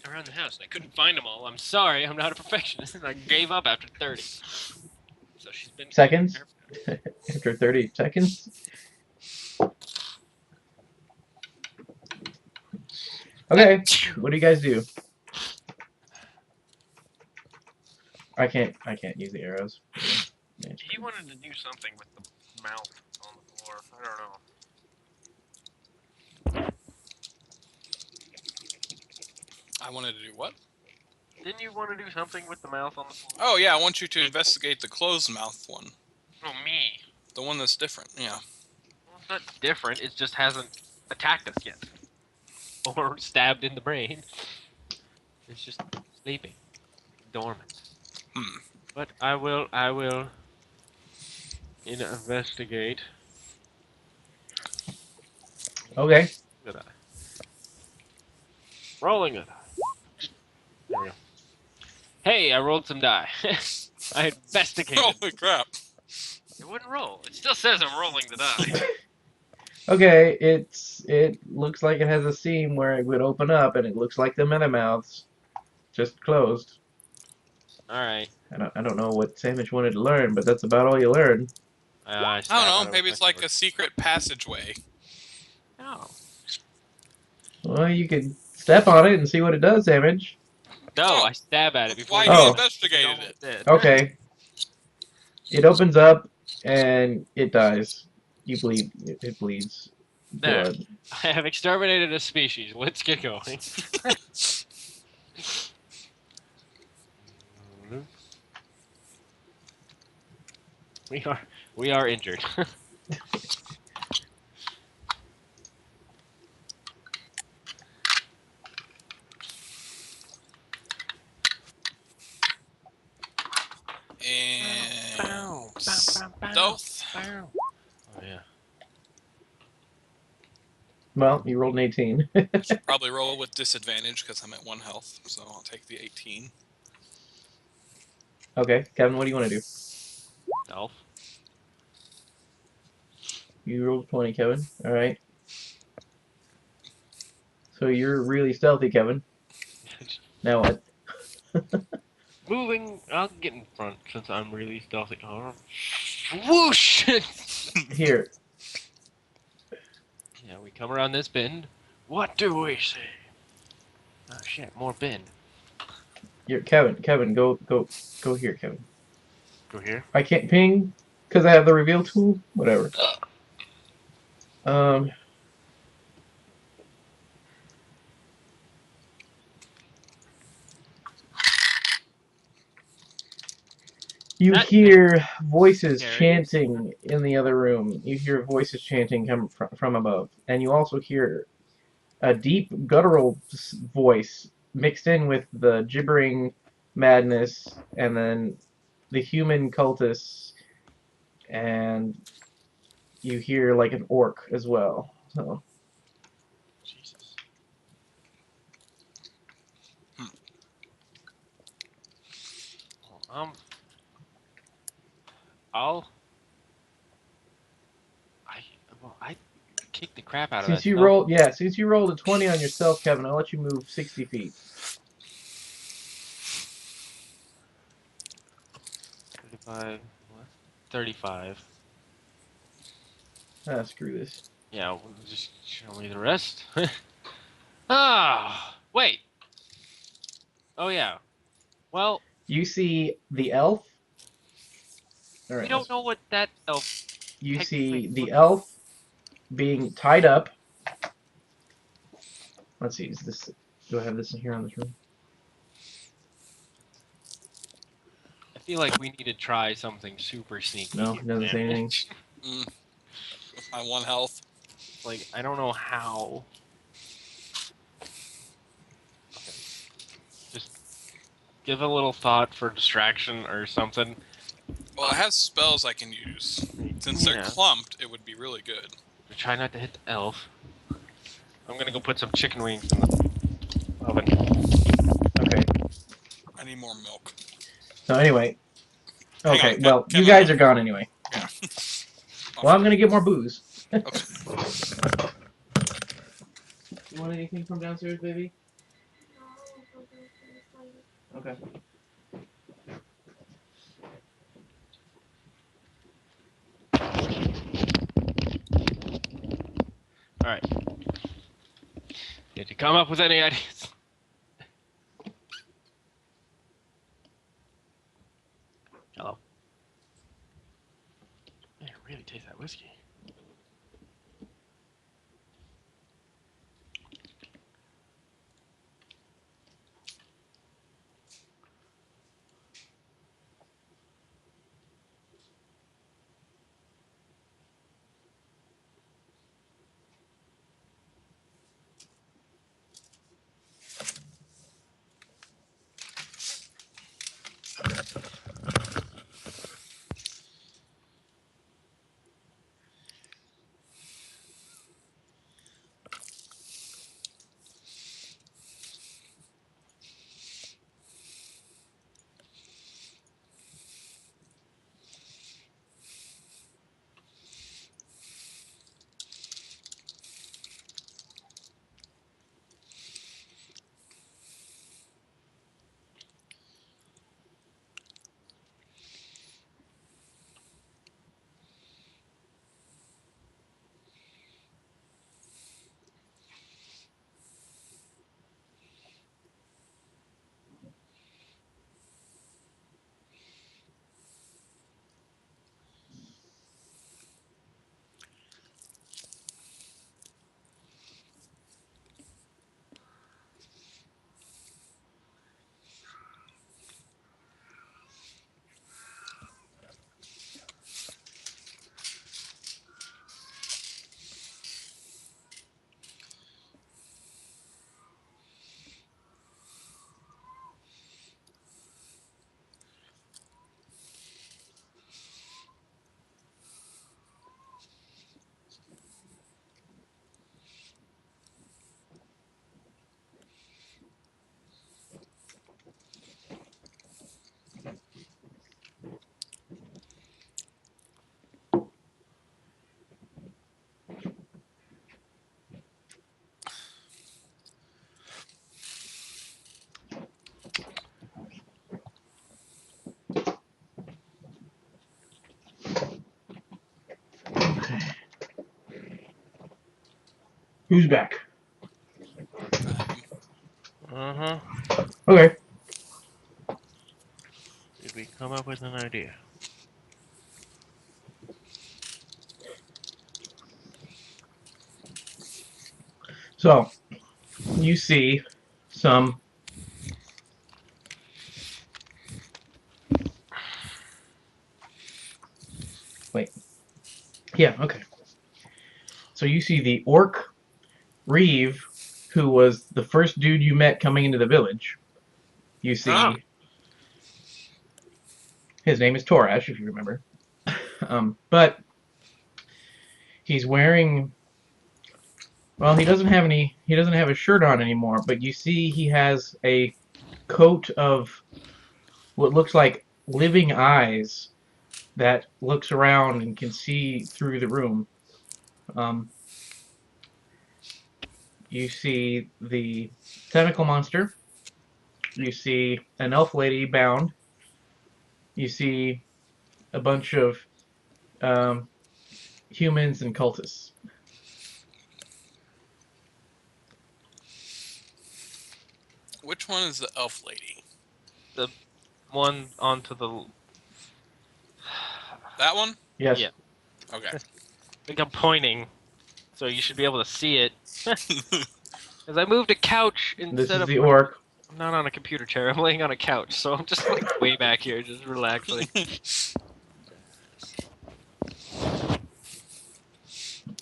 around the house and I couldn't find them all. I'm sorry, I'm not a perfectionist. I gave up after 30. So she's been eating Seconds? Nerf darts. After 30 seconds? Okay. What do you guys do? I can't use the arrows. He wanted to do something with the mouth on the floor. I don't know. I wanted to do what? Didn't you want to do something with the mouth on the floor? Oh yeah, I want you to investigate the closed mouth one. Oh, me. The one that's different. Yeah. Well, it's not different. It just hasn't attacked us yet. Or stabbed in the brain. It's just sleeping. Dormant. Hmm. But I will investigate. Okay. Good eye. Rolling a die. There we go. Hey, I rolled some die. I investigated. Holy crap! It wouldn't roll. It still says I'm rolling the die. Okay, it looks like it has a seam where it would open up, and it looks like the meta mouths just closed. All right. I don't know what Sandwich wanted to learn, but that's about all you learn. I Stab don't at know. it with Maybe my it's like sword. a secret passageway. No. Well, you could step on it and see what it does, Sandwich. No, Oh, I stab at it that's before why you he Oh. investigated it. did. Okay. It opens up and it dies. You bleed. It bleeds There. blood. I have exterminated a species. Let's get going. we are we are injured. And Bow. stealth. Oh yeah. Well, you rolled an 18. Should probably roll with disadvantage because I'm at 1 health, so I'll take the 18. Okay, Kevin, what do you want to do? Stealth. You rolled 20, Kevin. All right. So you're really stealthy, Kevin. Now what? Moving. I'll get in front since I'm really stealthy. Oh. Whoosh! Here. Yeah, we come around this bend. What do we see? Oh shit, more bend. You're Kevin. Kevin, go here, Kevin. Go here. I can't ping because I have the reveal tool. Whatever. Um. You That hear voices There it is. chanting in the other room. You hear voices chanting come from above, and you also hear a deep guttural voice mixed in with the gibbering madness, and then the human cultists, and you hear like an orc as well. So Jesus. Well, I'll. I well, I kicked the crap out of that since you stealth. rolled, yeah, since you rolled a 20 on yourself, Kevin, I'll let you move 60 feet. 35. What? 35. Ah, screw this. Yeah, well, just show me the rest. Ah, wait. Oh yeah. Well, You see the elf. All we right, don't know what that elf you technically see the looks elf being tied up. Let's see, is this? Do I have this in here on this room? I feel like we need to try something super sneaky. No, it doesn't say anything. With my 1 health. Like, I don't know how. Okay. Just give a little thought for distraction or something. Well, I have spells I can use. Since they're Yeah. clumped, it would be really good. Try not to hit the elf. I'm gonna go put some chicken wings in the oven. Okay. I need more milk. So anyway, Hang okay. on, Well, you Kevin, guys are gone anyway. Yeah. Well, I'm gonna get more booze. Okay. You want anything from downstairs, baby? Okay. Alright. Did you come up with any ideas? Hello. Man, I really taste that whiskey. Who's back? Uh-huh. Okay. Did we come up with an idea? So, you see some. Wait. Yeah, okay. So you see the orc Reeve, who was the first dude you met coming into the village. You see. Ah. His name is Torash, if you remember. But he's wearing. Well, he doesn't have any. He doesn't have a shirt on anymore. But you see, he has a coat of what looks like living eyes that looks around and can see through the room. Um, you see the tentacle monster. You see an elf lady bound. You see a bunch of um, humans and cultists. Which one is the elf lady? One onto the. That one? Yes. Yeah. Okay. I think I'm pointing, so you should be able to see it. Because I moved a couch This instead is of. the orc. I'm not on a computer chair. I'm laying on a couch, so I'm just like way back here, just relaxing.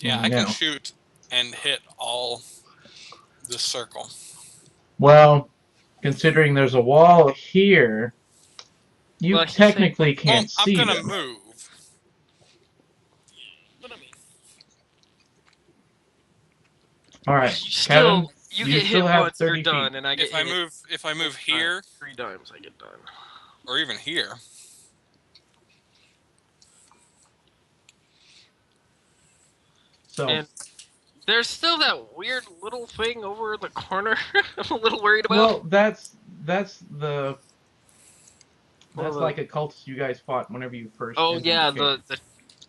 Yeah, I can Now, shoot and hit all the circle. well, considering there's a wall here, you Well, he's technically Well, can't I'm see gonna them. move. But I mean, All right, You Kevin, still, you you get still hit have once, you're 30 done, feet. and I get If I hit move, if I move here 3 times, I get done. or even here, So, And there's still that weird little thing over in the corner. I'm a little worried about. well, that's the Well, that's like a cultist you guys fought whenever you first oh entered yeah, the cave.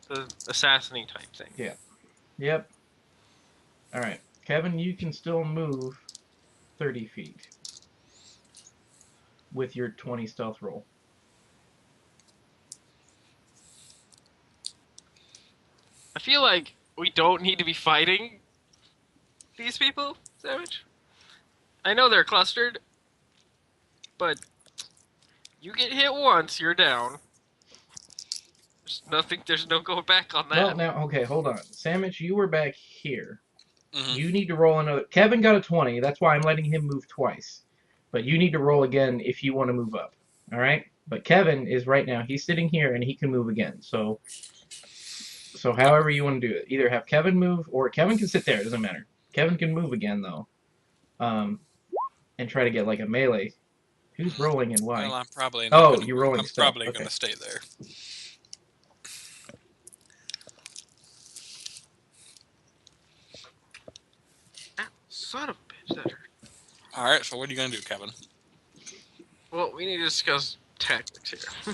the assassinating type thing. Yeah. Yep. All right, Kevin, you can still move 30 feet with your 20 stealth roll. I feel like we don't need to be fighting these people, Savage. I know they're clustered, but you get hit once, you're down. There's nothing. There's no going back on that. Well, now, okay, hold on. Sandwich, you were back here. Mhm. You need to roll another. Kevin got a 20. That's why I'm letting him move twice. But you need to roll again if you want to move up. All right? But Kevin is right now. He's sitting here and he can move again. So however you want to do it. Either have Kevin move or Kevin can sit there. It doesn't matter. Kevin can move again, though. And try to get like a melee. Who's rolling and why? well, I'm probably Oh, gonna, you're rolling I'm stealth. probably Okay. gonna stay there. Son of a bitch, that hurt. All right. So what are you gonna do, Kevin? Well, we need to discuss tactics here.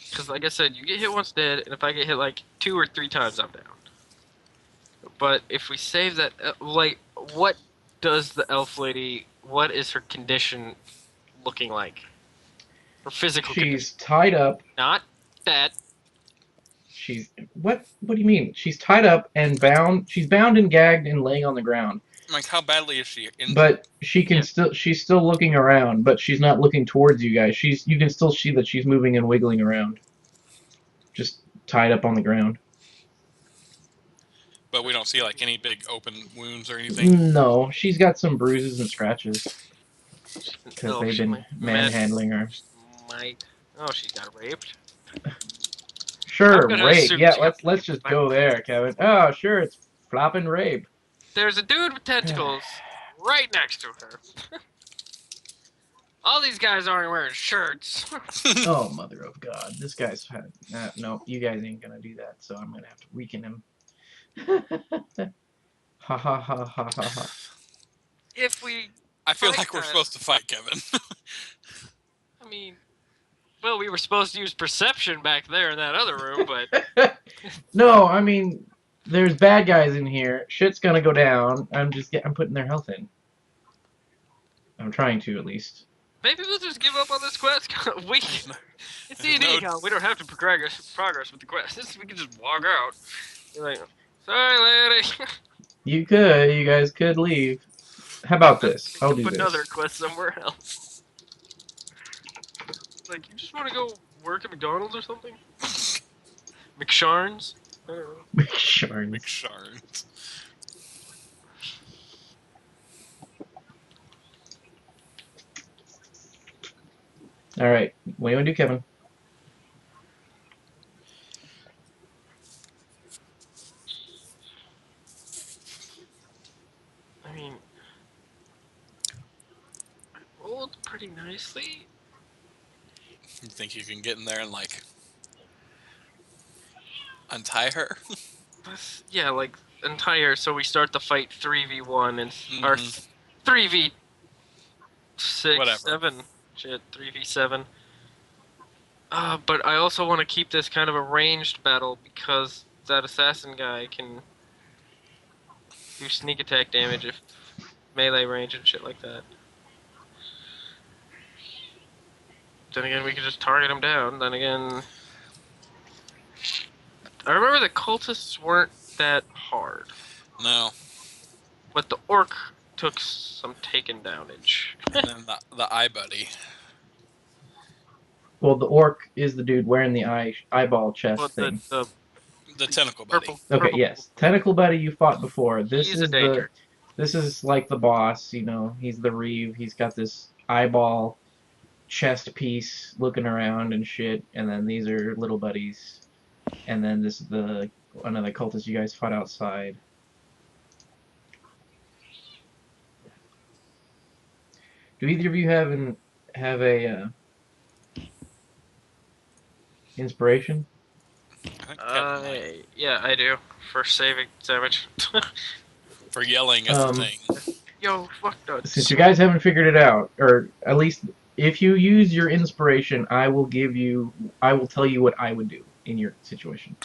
Because, like I said, you get hit once dead, and if I get hit like 2 or 3 times, I'm down. But if we save that, like, what does the elf lady? What is her condition looking like? Her physical condition. She's tied up. Not that. She's what? What do you mean? She's tied up and bound. She's bound and gagged and laying on the ground. Like, how badly is she injured? But she can Yeah. still. She's still looking around, but she's not looking towards you guys. You can still see that she's moving and wiggling around. Just tied up on the ground. But we don't see like any big open wounds or anything. No, she's got some bruises and scratches because Oh, they've she been might- manhandling her. Might. Oh, she got raped. Sure, I'm gonna rape. assume Yeah, she got let's raped just by- go there, Kevin. Oh, sure, it's flopping rape. There's a dude with tentacles right next to her. All these guys aren't wearing shirts. Oh, mother of God. This guy's had. No, you guys ain't gonna do that, so I'm gonna have to weaken him. Ha ha ha ha ha ha. If we, I feel Fight like we're that. supposed to fight, Kevin. I mean, Well, we were supposed to use perception back there in that other room, but No, I mean, there's bad guys in here. Shit's gonna go down. I'm putting their health in. I'm trying to, at least. maybe we'll just give up on this quest. It's D&D, No- we don't have to progress with the quest. We can just walk out. You're like, sorry, lady. You guys could leave. How about this? I'll do Another this. quest somewhere else. Like, you just want to go work at McDonald's or something? McSharns? I don't know. Sharns. McSharns. Alright, what do you want to do, Kevin? I mean, I rolled pretty nicely. You think you can get in there and like untie her? Yeah, like, entire, so we start the fight 3v1 and or 3v6, Whatever. 7. Shit, 3v7. But I also want to keep this kind of a ranged battle because that assassin guy can do sneak attack damage if melee range and shit like that. Then again, we can just target him down. Then again, I remember the cultists weren't that hard, No. but the orc took some taken downage. And then the eye buddy. Well, the orc is the dude wearing the eyeball chest But thing. The tentacle buddy. Okay, yes. Tentacle buddy you fought before. This He's a is danger. this is like the boss, you know, he's the Reeve, he's got this eyeball chest piece looking around and shit, and then these are little buddies. And then this is one of the cultists you guys fought outside. Do either of you have a inspiration? I think Kevin might. Yeah, I do. For saving damage. For yelling at the thing. Yo, fuck no. Since you guys haven't figured it out, or at least if you use your inspiration, I will tell you what I would do in your situation.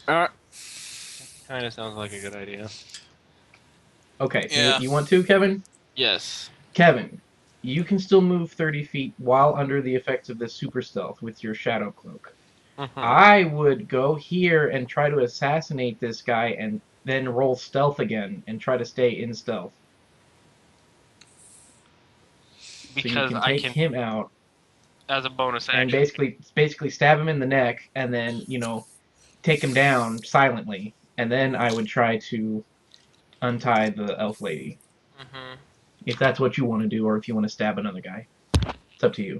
Kind of sounds like a good idea. Okay, Yeah. you want to, Kevin? Yes. Kevin, you can still move 30 feet while under the effects of this super stealth with your shadow cloak. I would go here and try to assassinate this guy and then roll stealth again and try to stay in stealth. Because so you can I take can, him out as a bonus action. and basically stab him in the neck and then, take him down silently. And then I would try to untie the elf lady. If that's what you want to do, or if you want to stab another guy. It's up to you.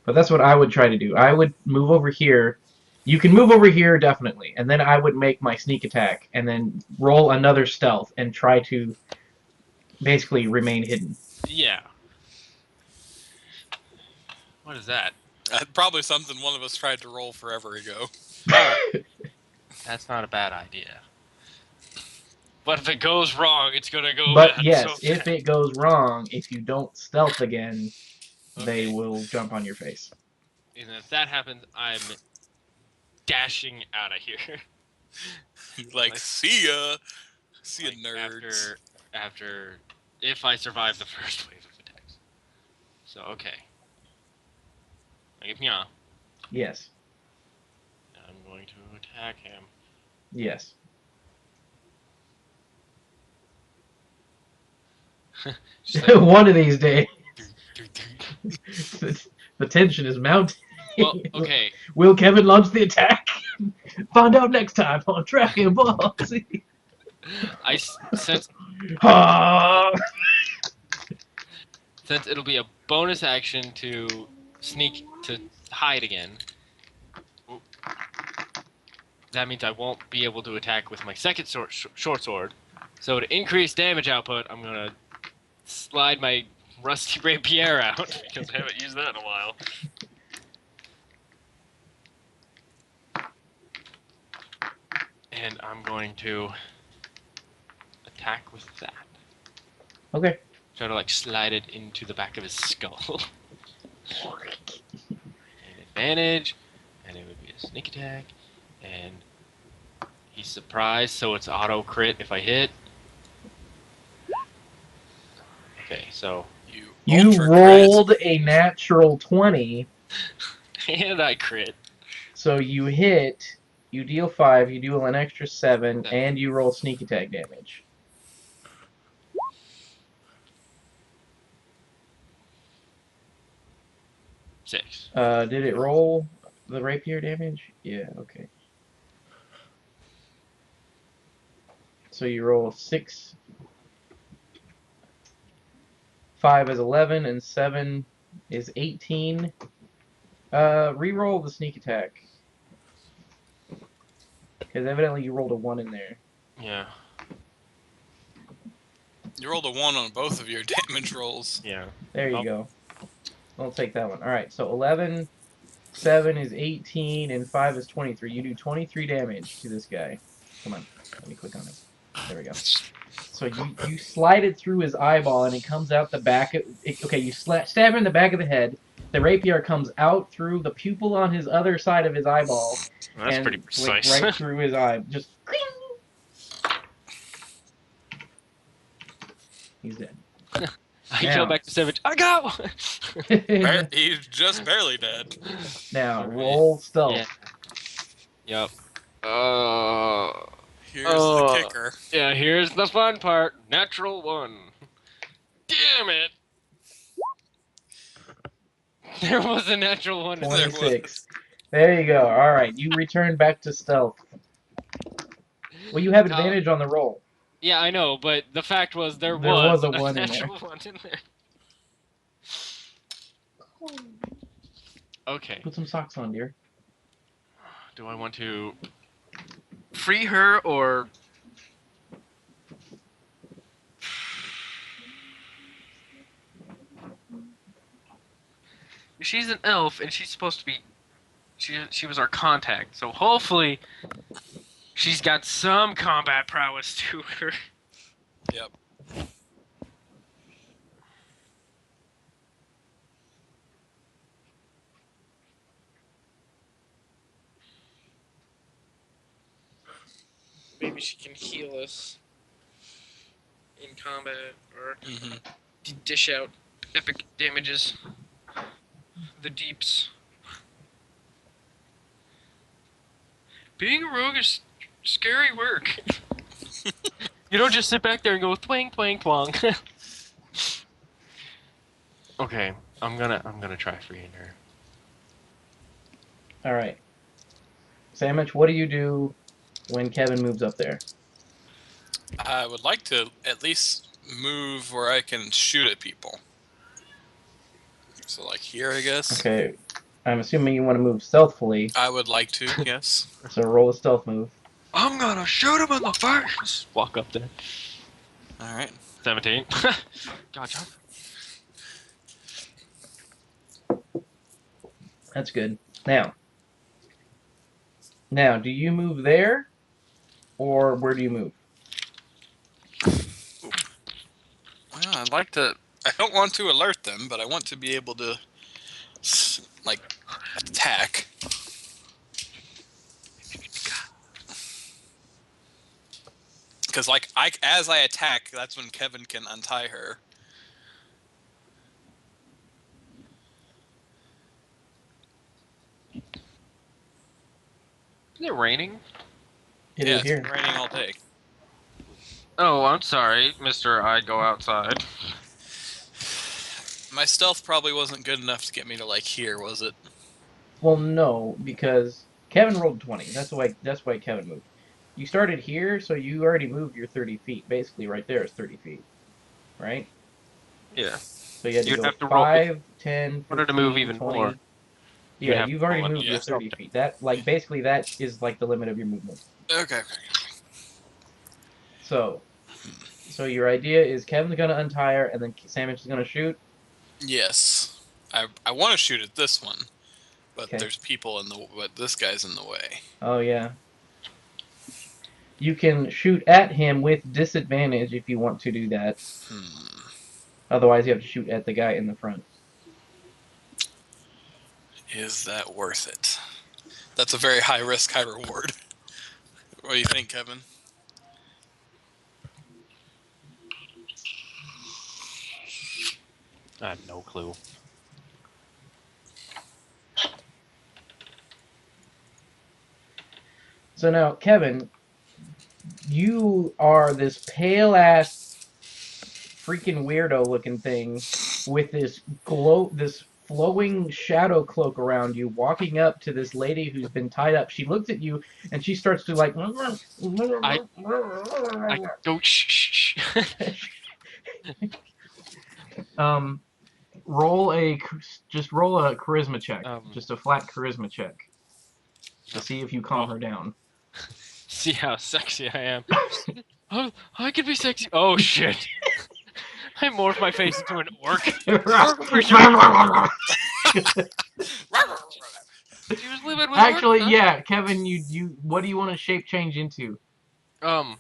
But that's what I would try to do. I would move over here. You can move over here, definitely. And then I would make my sneak attack, and then roll another stealth, and try to basically remain hidden. Yeah. What is that? Probably something one of us tried to roll forever ago. That's not a bad idea. But if it goes wrong, it's gonna go But bad. yes, So if it goes wrong, if you don't stealth again, they Okay. will jump on your face. And if that happens, I'm dashing out of here. Like, see ya! See ya, Like, nerds. if I survive the first wave of attacks. So, okay. Yeah. Yes. I'm going to attack him. Yes. Just like, One of these days. The tension is mounting. well, okay. Will Kevin launch the attack? Find out next time on Dragon Ball Z. Since Ah! it'll be a bonus action to hide again. That means I won't be able to attack with my second short sword. So to increase damage output, I'm gonna slide my rusty rapier out because I haven't used that in a while. And I'm going to attack with that. Okay. Try to like slide it into the back of his skull. An advantage, and it would be a sneak attack, and he's surprised, so it's auto crit if I hit. Okay, so You ultra rolled a natural 20, and I crit. so you hit. You deal 5. You deal an extra 7, Seven. and you roll sneak attack damage. 6. Did it roll the rapier damage? Yeah. Okay. So you roll 6. 5 is 11, and 7 is 18. Reroll the sneak attack. Because evidently you rolled a 1 in there. Yeah. You rolled a 1 on both of your damage rolls. Yeah. There you Oh. go. I'll take that one. Alright, so 11, 7 is 18, and 5 is 23. You do 23 damage to this guy. Come on. Let me click on him. There we go. So you slide it through his eyeball, and it comes out the back. Okay, you stab him in the back of the head. The rapier comes out through the pupil on his other side of his eyeball. That's and pretty like precise. right through his eye. Just he's dead. I Now. go back to Savage. I got one! He's just barely dead. Now roll stealth. Yeah. Yep. Here's the kicker. Yeah, here's the fun part. Natural 1. Damn it! There was a natural 1. 26. There you go. All right, you return back to stealth. Well, you have advantage on the roll. Yeah, I know, but the fact was there was a a 1 in there. natural 1 in there. Okay. Put some socks on, dear. Do I want to free her or... She's an elf, and she's supposed to be... She was our contact, so hopefully she's got some combat prowess to her. Yep. Maybe she can heal us in combat, or dish out epic damages. The deeps. Being a rogue is scary work. You don't just sit back there and go twang twang twang. Okay, I'm gonna try freeing her. All right. Sandwich, what do you do when Kevin moves up there? I would like to at least move where I can shoot at people. So, like here, I guess. Okay. I'm assuming you want to move stealthily. I would like to, yes. So roll a stealth move. I'm gonna shoot him in the face. Walk up there. All right. 17. Gotcha. That's good. Now, do you move there, or where do you move? Well, I'd like to. I don't want to alert them, but I want to be able to, like, attack. Because, like, as I attack, that's when Kevin can untie her. Is it raining? It yeah, is it's here. been raining all day. Oh, I'm sorry, Mr. I go outside. My stealth probably wasn't good enough to get me to, like, here, was it? Well, no, because Kevin rolled 20. That's why Kevin moved. You started here, so you already moved your 30 feet. Basically, right there is 30 feet, right? Yeah. So you had to You'd go have to roll- 5, 10, 15, Wanted to move even 20. more. You'd Yeah, have you've to already roll it. moved your Yeah. 30 feet. That, like, basically that is like the limit of your movement. Okay. So your idea is Kevin's gonna untie her, and then Sandwich is gonna shoot. Yes. I want to shoot at this one, but Okay. there's people in the. But this guy's in the way. Oh yeah. You can shoot at him with disadvantage if you want to do that. Otherwise, you have to shoot at the guy in the front. Is that worth it? That's a very high risk, high reward. What do you think, Kevin? I have no clue. So now, Kevin, you are this pale ass freaking weirdo looking thing with this flowing shadow cloak around you, walking up to this lady who's been tied up. She looks at you and she starts to like. I don't. Shh. um, just roll a charisma check, just a flat charisma check, to see if you calm her down. See how sexy I am. Oh, I could be sexy. Oh shit! I morphed my face into an orc. She was living with Actually, orcs, huh? yeah, Kevin, what do you want to shape change into? The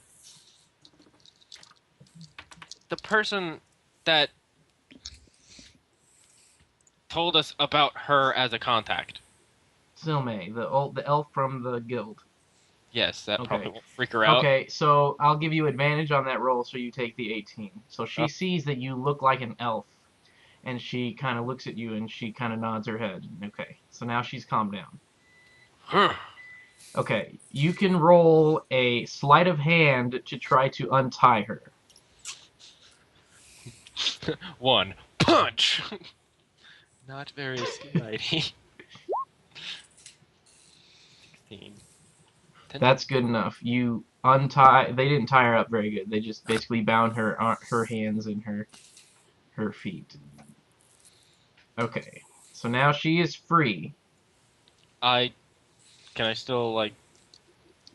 person that told us about her as a contact. Silme, the elf from the guild. Yes, that Okay. probably won't freak her out. Okay, so I'll give you advantage on that roll, so you take the 18. So she sees that you look like an elf, and she kind of looks at you, and she kind of nods her head. Okay, so now she's calmed down. Okay, you can roll a sleight of hand to try to untie her. 1 punch. Not very slighty. 16. That's good enough. You untie. They didn't tie her up very good. They just basically bound her hands and her feet. Okay, so now she is free. Can I still like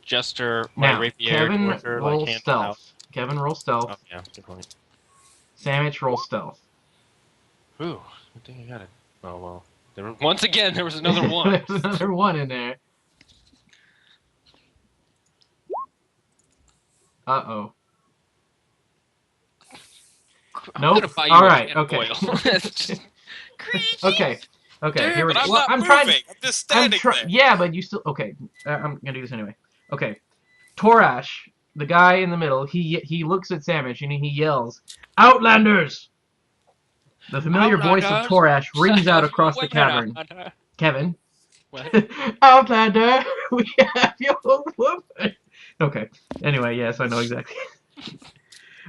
gesture my Now, rapier Kevin towards her, roll like hand stealth. out? Kevin roll stealth. Oh yeah, good point. Sandwich roll stealth. Ooh, I think I got it. Oh well. Once again, there was another one. There's another one in there. Uh-oh. Nope. All right. Okay. Okay. Okay. Dude, Here we but go. I'm Well, not I'm moving. trying. I'm just standing there. Yeah, but you still. Okay. I'm gonna do this anyway. Okay. Torash, the guy in the middle, he looks at Sandwich and he yells, "Outlanders!" The familiar voice of Torash rings out across the cavern. Kevin. What? Outlander, we have your woman. Okay. Anyway, yes, I know exactly.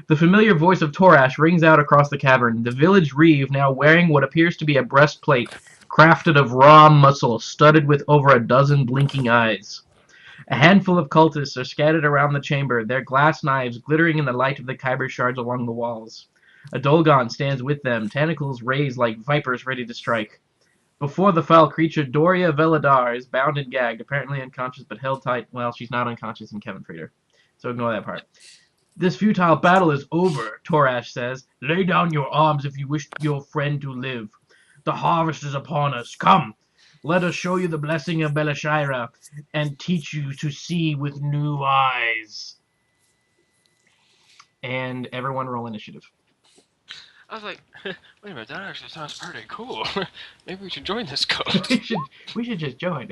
The familiar voice of Torash rings out across the cavern. The village reeve, now wearing what appears to be a breastplate, crafted of raw muscle, studded with over a dozen blinking eyes. A handful of cultists are scattered around the chamber, their glass knives glittering in the light of the kyber shards along the walls. A Dolgon stands with them, tentacles raised like vipers ready to strike. Before the foul creature, Doria Veladar is bound and gagged, apparently unconscious but held tight. Well, she's not unconscious in Kevin Frieder, so ignore that part. This futile battle is over, Torash says. Lay down your arms if you wish your friend to live. The harvest is upon us. Come, let us show you the blessing of Belashira and teach you to see with new eyes. And everyone roll initiative. I was like, wait a minute, that actually sounds pretty cool. Maybe we should join this cult. we should just join.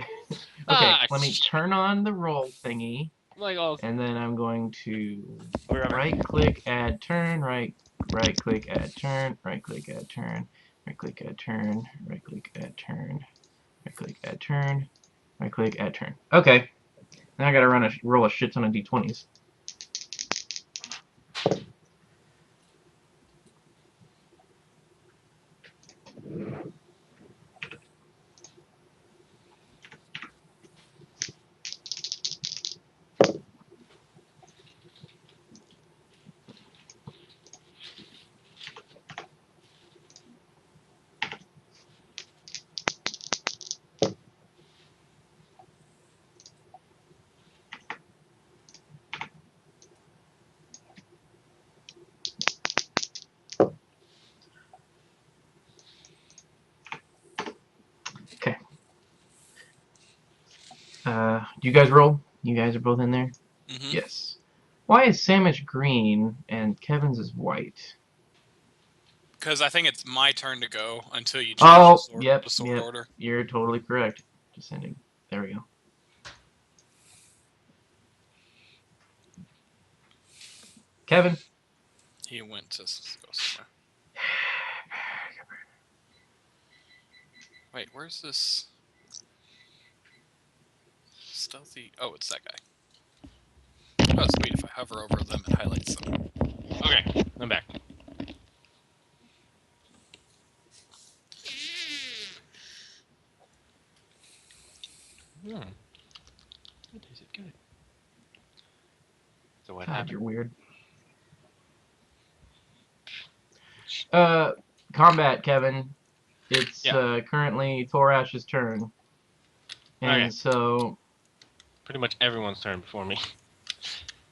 Okay, let me turn on the roll thingy. Like all. And then I'm going to right click, add turn, right click, add turn, right click, add turn, right click, add turn, right click, add turn, right click, add turn, right click, add turn. Okay. Now I gotta roll a shit ton of d20s. Okay. Do you guys roll? You guys are both in there? Mm-hmm. Yes. Why is Sandwich green and Kevin's is white? because I think it's my turn to go until you change Oh, the sword yep. order. You're totally correct. Descending. There we go. Kevin. He went to go somewhere. Wait, where's this stealthy? Oh, it's that guy. Oh, sweet. If I hover over them, it highlights them. Okay, I'm back. That tasted good. So what God, happened? you're weird. Combat, Kevin. It's currently Torash's turn. And Okay. so... Pretty much everyone's turn before me.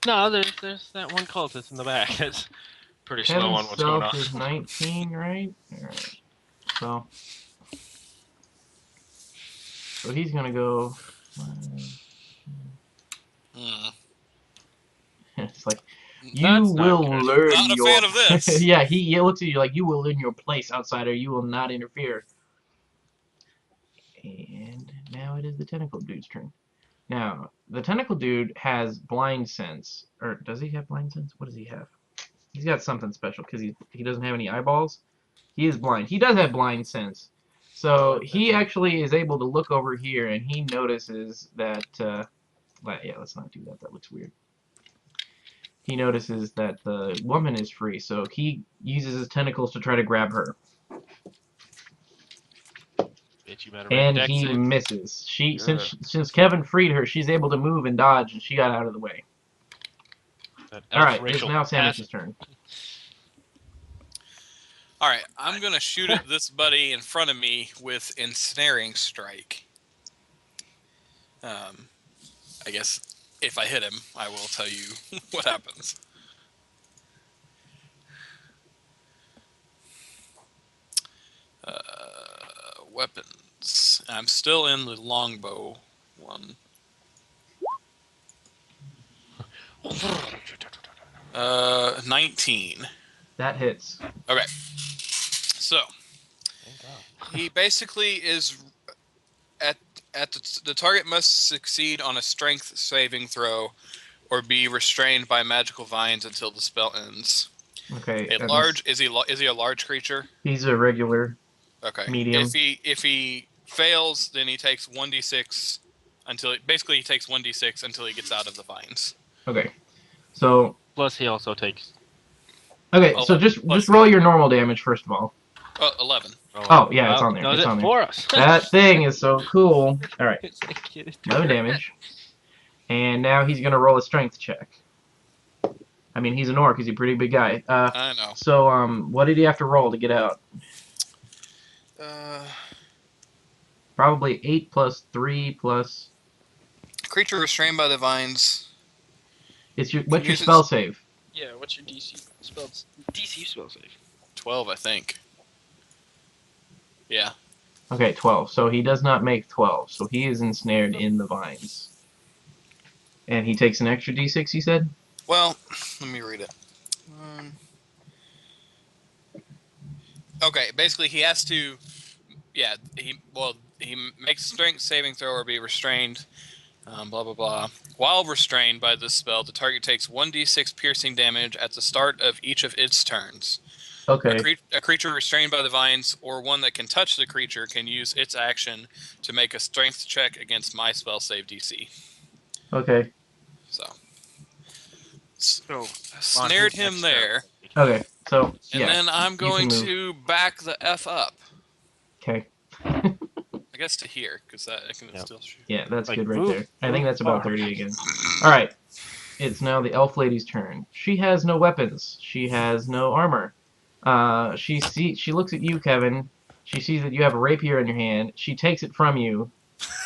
No, there's that one cultist in the back that's pretty slow on Kevin's what's going on. stealth is 19, right? Alright. So he's gonna go... It's like, you That's not will good. learn Not a your... fan of this. Yeah, he looks at you like, you will learn your place, outsider. You will not interfere. And now it is the tentacle dude's turn. Now, the tentacle dude has blind sense. Or does he have blind sense? What does he have? He's got something special because he doesn't have any eyeballs. He is blind. He does have blind sense. So he actually is able to look over here and he notices that... yeah, let's not do that. That looks weird. He notices that the woman is free, so he uses his tentacles to try to grab her. Bitch, you better And make deck he save. misses. Yeah. Since Kevin freed her, she's able to move and dodge, and she got out of the way. That All right, it's racial now capacity. Samus's turn. All right, I'm gonna shoot at this buddy in front of me with ensnaring strike. I guess if I hit him, I will tell you what happens. Weapons. I'm still in the longbow one. 19. That hits. Okay. So he basically is at the target must succeed on a strength saving throw or be restrained by magical vines until the spell ends. Okay. Is he a large creature? He's a regular. Okay. Medium. If he fails, then he takes 1d6 until he takes 1d6 until he gets out of the vines. Okay. So. Plus, he also takes. Okay. So just roll your normal damage first of all. 11. Oh yeah, it's on there. Does it's it on there. for us? That thing is so cool. All right. It's like, get it 11 damage. And now he's gonna roll a strength check. I mean, he's an orc. He's a pretty big guy. I know. So what did he have to roll to get out? Probably 8 plus 3 plus... Creature restrained by the vines. What's your spell save? Yeah, what's your DC spell save? 12, I think. Yeah. Okay, 12. So he does not make 12. So he is ensnared in the vines. And he takes an extra d6, you said? Well, let me read it. Okay, basically he has to... Yeah, he makes a strength saving throw or be restrained. Blah, blah, blah. While restrained by this spell, the target takes 1d6 piercing damage at the start of each of its turns. Okay. A creature restrained by the vines or one that can touch the creature can use its action to make a strength check against my spell save DC. Okay. So snared him there. Okay, so, And then I'm going to back the F up. Okay. I guess to here, because I can still shoot. Yeah, that's Like, good right move, there. I think that's about far. 30 again. Alright. It's now the elf lady's turn. She has no weapons. She has no armor. She looks at you, Kevin. She sees that you have a rapier in your hand. She takes it from you,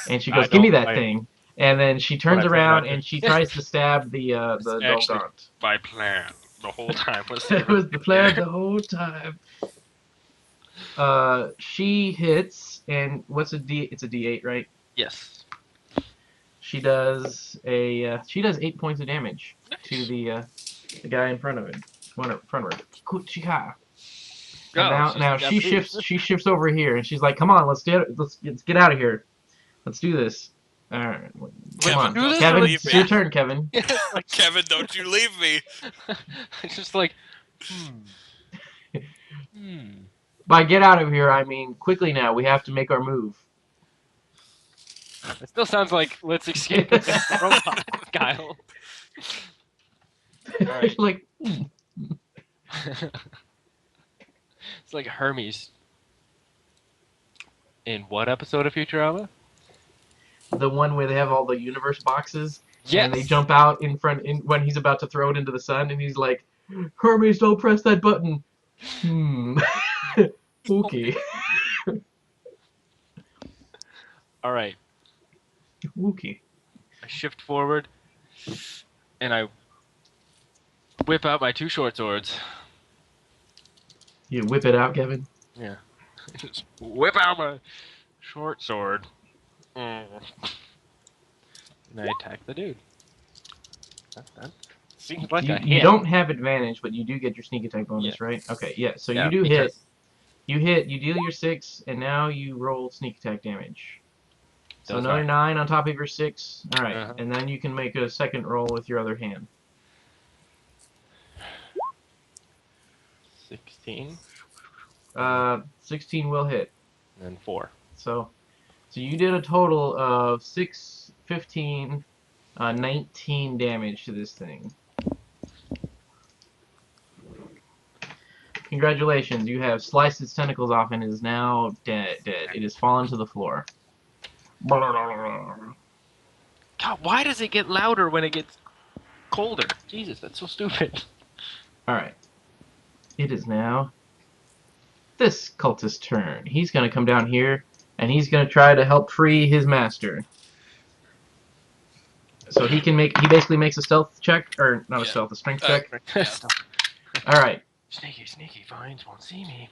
and she goes, "Give me that thing." And then she turns around and she tries to stab the Dolgaunt. My plan the whole time was. It was the plan the whole time. She hits, and what's a D? It's a D8, right? Yes. She does 8 points of damage to the guy in front of it. Front of her. Kuchiha. And Oh, now she's she Japanese. shifts over here, and she's like, "Come on, let's get out of here. Let's do this." All right, come Kevin, on, do this don't Kevin. you leave It's me. your turn, Kevin. Yeah, it's like Kevin, don't you leave me. it's just like, hmm. By get out of here, I mean quickly now. We have to make our move. It still sounds like let's escape against the robot, Kyle. All right. Like, It's like Hermes. In what episode of Futurama? the one where they have all the universe boxes, Yes. and they jump out in front when he's about to throw it into the sun, and he's like, "Hermes, don't press that button." Okay. All right. Okay. I shift forward, and I whip out my two short swords. You whip it out, Kevin. Yeah. Just whip out my short sword. And I attack the dude. That seems like a hit. You don't have advantage, but you do get your sneak attack bonus, Yeah. right? Okay, yeah. So Yeah, you do because- hit. You hit. You deal your 6, and now you roll sneak attack damage. So Those another are- 9 on top of your 6. All right, Uh-huh. and then you can make a second roll with your other hand. 16 16 will hit. and then 4. So you did a total of 6, 15, 19 damage to this thing. Congratulations, you have sliced its tentacles off and is now dead. It has fallen to the floor. God, why does it get louder when it gets colder? Jesus, that's so stupid. Alright. It is now this cultist's turn. He's going to come down here, and he's going to try to help free his master. So he basically makes a stealth check, or not a Yeah. stealth, a strength check. Yeah. Alright. Sneaky vines won't see me.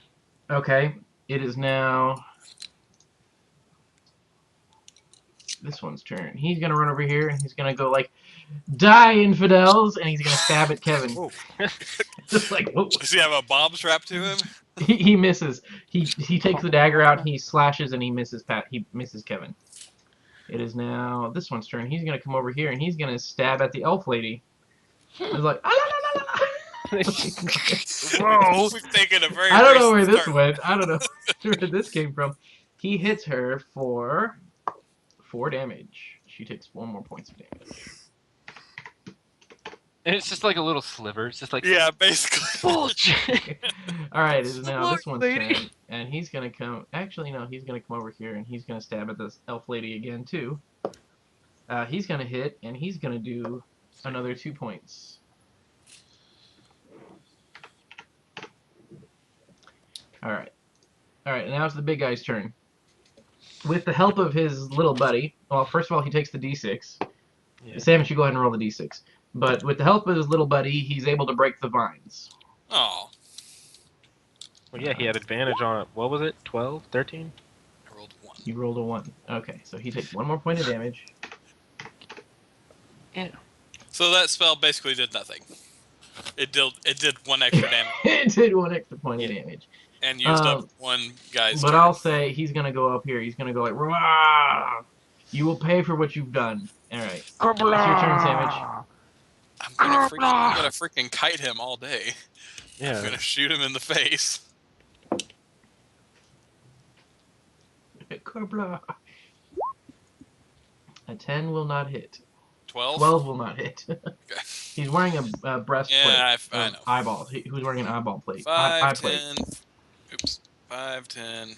Okay. It is now this one's turn. He's going to run over here, and he's going to go like, "Die, infidels!" And he's going to stab at Kevin. Whoa. Just like, whoa. Does he have a bomb strapped to him? He misses. He takes the dagger out, he slashes, and he misses Kevin. It is now this one's turn. He's gonna come over here and he's gonna stab at the elf lady. He's like, "Ah, la, la, la, la." Whoa. We've taken a very I don't know where racist this turn. went. I don't know where this came from. He hits her for 4 damage. She takes 1 more points of damage. And it's just like a little sliver. It's just like Yeah, basically. bullshit. All right, it is now Look, this one's lady. turn, and he's gonna come. Actually, no, he's gonna come over here and he's gonna stab at this elf lady again too. He's gonna hit, and he's gonna do another 2 points. All right, now it's the big guy's turn. With the help of his little buddy, well, first of all, he takes the d6. Yeah. Sam, you should go ahead and roll the d6. But with the help of his little buddy, he's able to break the vines. Oh, Well, yeah, he had advantage on, what was it? 12? 13? I rolled 1. You rolled a 1. Okay, so he takes 1 more point of damage. So that spell basically did nothing. It did 1 extra damage It did 1 extra point of damage. and used up Um, 1 guy's But turn. I'll say he's going to go up here. He's going to go like, "Rah! You will pay for what you've done." All right. It's your turn, Sandwich. I'm gonna freaking kite him all day. I'm Yeah. gonna shoot him in the face. Corbla. A 10 will not hit. 12? 12 will not hit. He's wearing a breastplate. Yeah, I of know. Eyeball. Who's wearing an eyeball plate? 5, eye plate. 10, oops, 5, 10,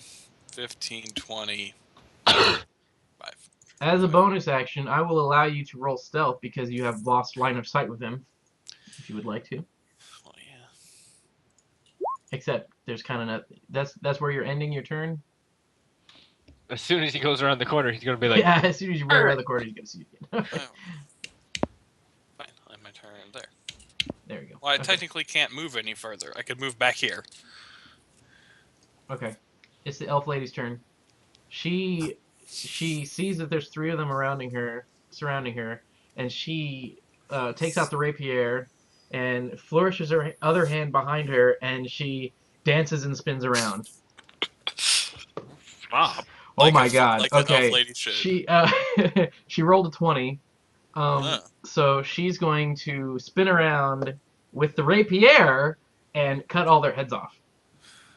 15, 20, 5. As a bonus action, I will allow you to roll stealth because you have lost line of sight with him, if you would like to. Well, yeah. Except there's kind of not. That's where you're ending your turn. As soon as he goes around the corner, he's gonna be like, Yeah, as soon as you run around the corner, you're gonna see it again. Oh. Fine, I'll end my turn there. There you go. Well, I Okay. technically can't move any further. I could move back here. Okay. It's the elf lady's turn. She sees that there's 3 of them surrounding her, and she takes out the rapier and flourishes her other hand behind her, and she dances and spins around. Stop. Oh Like my a- god. like an Okay. elf lady should. She she rolled a 20. Huh. So she's going to spin around with the rapier and cut all their heads off.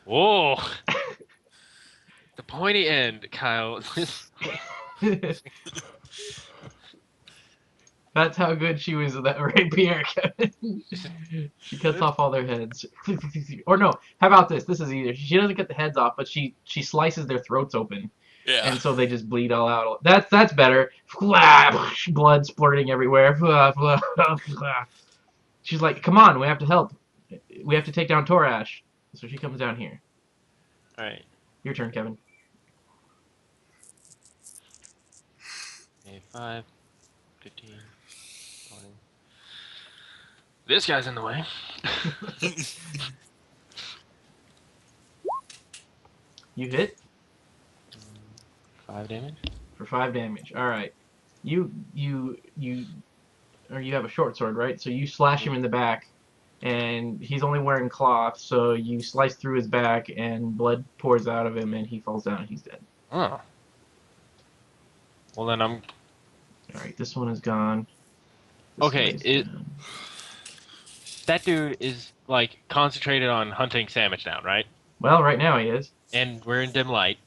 Whoa. The pointy end, Kyle. That's how good she was with that rapier, Kevin. She cuts off all their heads. Or no, how about this? This is easier. She doesn't cut the heads off, but she slices their throats open. Yeah. And so they just bleed all out. That's better. Blood splurting everywhere. She's like, come on, we have to help. We have to take down Torash. So she comes down here. Alright. Your turn, Kevin. 5, 15, 20. This guy's in the way. You hit 5 damage. for 5 damage. All right. You have a short sword, right? So you slash him in the back, and he's only wearing cloth. So you slice through his back, and blood pours out of him, and he falls down. And he's dead. Oh. Well, then I'm. All right. This one is gone. This Okay, guy's gone. That dude is, like, concentrated on hunting Sandwich down, right? Well, right now he is. And we're in dim light.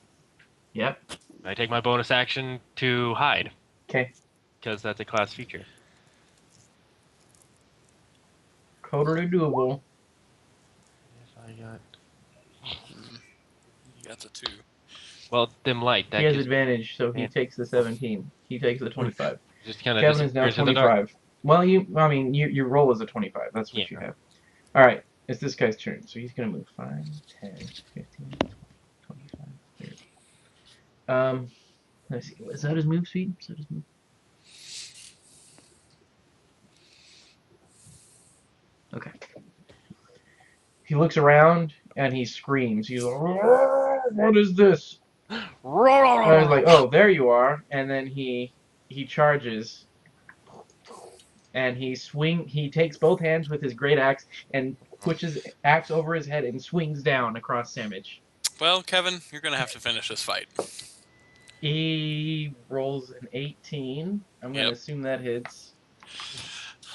Yep. I take my bonus action to hide. Okay. Because that's a class feature. Totally doable. If I got. You got the 2. Well, dim light. That He has gives- advantage, so he Yeah. takes the 17. He takes the 25. just kind of Kevin is now 25. Well, your roll is a 25. That's what Yeah. you have. All right, it's this guy's turn. So he's gonna move 5, 10, 15, 20, 25, 30. Let's see. Is that his move speed? Is that his move? Okay. He looks around and he screams. He's like, "What is this?" I was like, "Oh, there you are!" And then he charges, and he takes both hands with his great axe and pushes axe over his head and swings down across Sandwich. Well, Kevin, you're gonna have to finish this fight. He rolls an 18. I'm gonna Yep. assume that hits.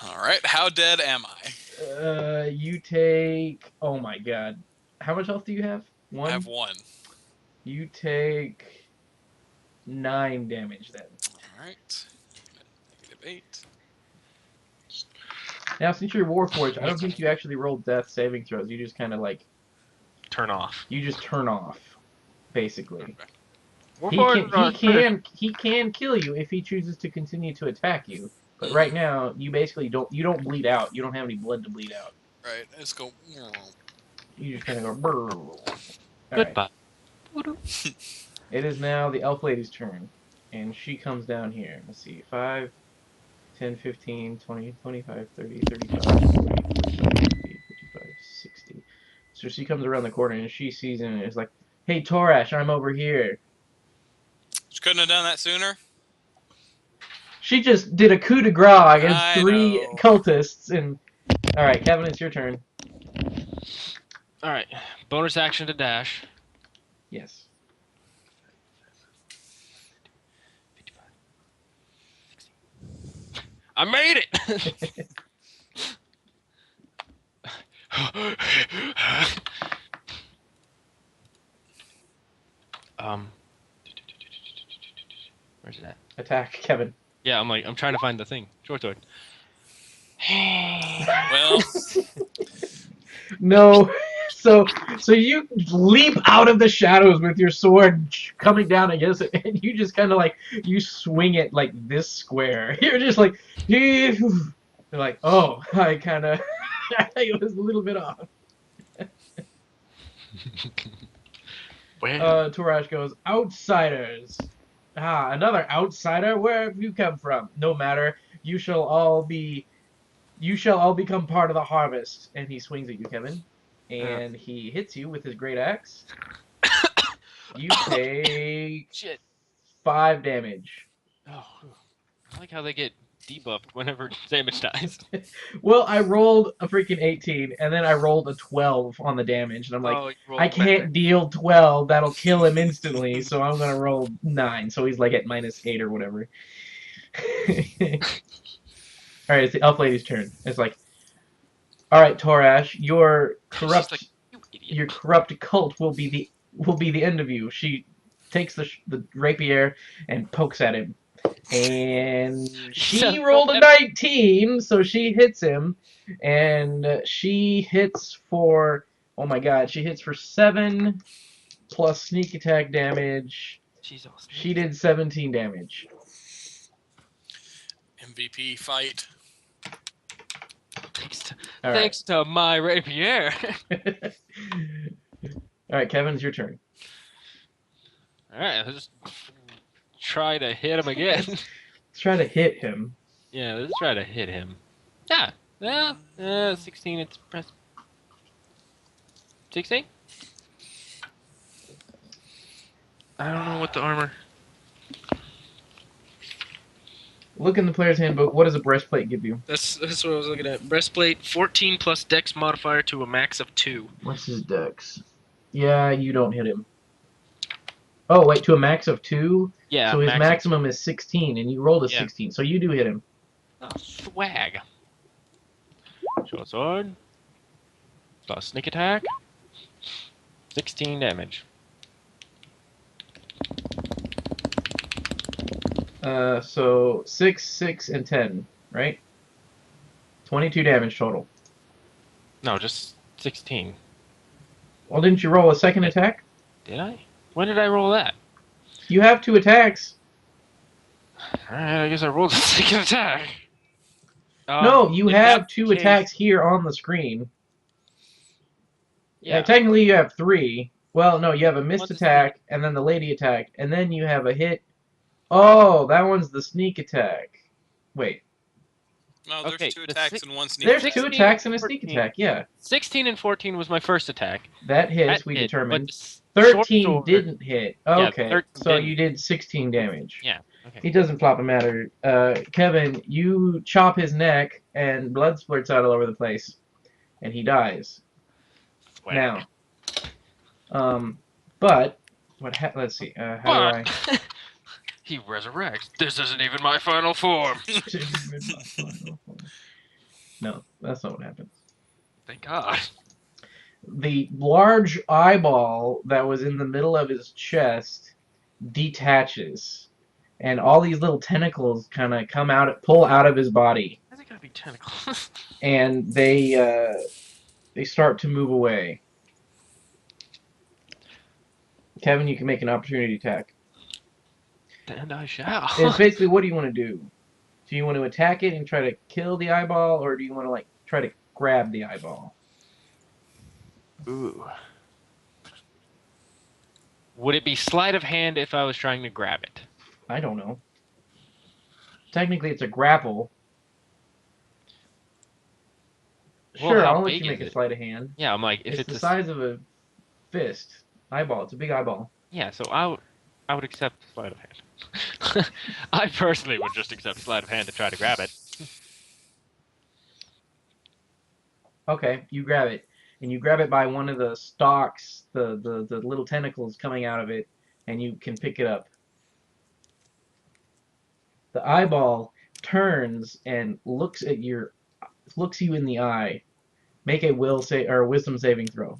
All right. How dead am I? You take. Oh my god, how much health do you have? I have 1. You take 9 damage then. All right. -8. Now, since you're Warforged, I don't think you actually roll death saving throws. You just kind of like Turn off. you just turn off, basically. We're He going can, he can kill you if he chooses to continue to attack you. But right now, you basically don't bleed out. You don't have any blood to bleed out. Right. Let's go. You just kind of go. Brrr. All right. Goodbye. It is now the elf lady's turn, and she comes down here. Let's see, 5, 10, 15, 20, 25, 30, 35, 40, 50, 55, 60. So she comes around the corner, and she sees him, and is like, "Hey, Torash, I'm over here." She couldn't have done that sooner. She just did a coup de grace against I 3 know. cultists, and... Alright, Kevin, it's your turn. Alright. Bonus action to dash. Yes. 55, 60. I made it! Where's it at? Attack, Kevin. Yeah, I'm trying to find the thing. Short sword. Well, No. So you leap out of the shadows with your sword coming down against it, and you just kind of like, you swing it like this square. You're just like, you're like, oh, I kind of, it was a little bit off. Where? Torash goes, outsiders. Ah, another outsider? Where have you come from? No matter. You shall all become part of the harvest. And he swings at you, Kevin. And he hits you with his great axe. You take Shit. 5 damage. Oh, I like how they get debuffed whenever damage dies. Well, I rolled a freaking 18, and then I rolled a 12 on the damage, and I'm like, Oh, you rolled I can't better. deal 12. That'll kill him instantly, so I'm gonna roll 9. So he's like at -8 or whatever. All right, it's the elf lady's turn. It's like, all right, Torash, She's like, you idiot. your corrupt cult will be the end of you. She takes the rapier and pokes at him, and she rolled a 19, so she hits him, and she hits for, oh my god, she hits for 7 plus sneak attack damage. She's awesome. She did 17 damage. MVP fight. All right. Thanks to my rapier. All right, Kevin, it's your turn. All right, let's try to hit him again. Let's try to hit him. Yeah, let's try to hit him. Yeah, 16. It's press. 16. I don't know what the armor. Look in the player's handbook. What does a breastplate give you? That's what I was looking at. Breastplate 14 plus Dex modifier to a max of 2. What's his dex? Yeah, you don't hit him. Oh, wait, to a max of 2? Yeah. So his maximum is 16, and you rolled a 16, so you do hit him. Oh, swag. Short sword. Plus sneak attack. 16 damage. So 6, 6, and 10, right? 22 damage total. No, just 16. Well, didn't you roll a second attack? Did I? When did I roll that? You have 2 attacks. Alright, I guess I rolled a second attack. No, you in have that 2 case- attacks here on the screen. Yeah. Technically, you have 3. Well, no, you have a missed What's the attack, and then the lady attack, and then you have a hit. Oh, that one's the sneak attack. Wait, No, there's Okay, 2 the attacks six- and 1 sneak there's attack. 2 16 attacks and a sneak 14. attack, yeah. 16 and 14 was my first attack. That hits, That we hit, determined. but the short 13 sword- didn't hit. Yeah, Okay, 13 so didn't. you did 16 damage. Yeah. Okay. It doesn't flop a matter. Kevin, you chop his neck, and blood splurts out all over the place, and he dies. Swag. Now, but let's see. How do I? He resurrects. This isn't even my final form. No, that's not what happens. Thank God. The large eyeball that was in the middle of his chest detaches, and all these little tentacles kind of pull out of his body, Why's it gotta be tentacles? and they start to move away. Kevin, you can make an opportunity attack. And I shall. It's basically, what do you want to do? Do you want to attack it and try to kill the eyeball, or do you want to try to grab the eyeball? Ooh. Would it be sleight of hand if I was trying to grab it? I don't know. Technically, it's a grapple. Well, Sure, how I'll let big you make is a it? sleight of hand. Yeah, I'm like, if It's it's the a, size of a fist. Eyeball. It's a big eyeball. yeah, so I would accept sleight of hand. I personally would just accept sleight of hand to try to grab it. Okay, you grab it. And you grab it by one of the stalks, the little tentacles coming out of it, and you can pick it up. The eyeball turns and looks you in the eye. Make a wisdom saving throw.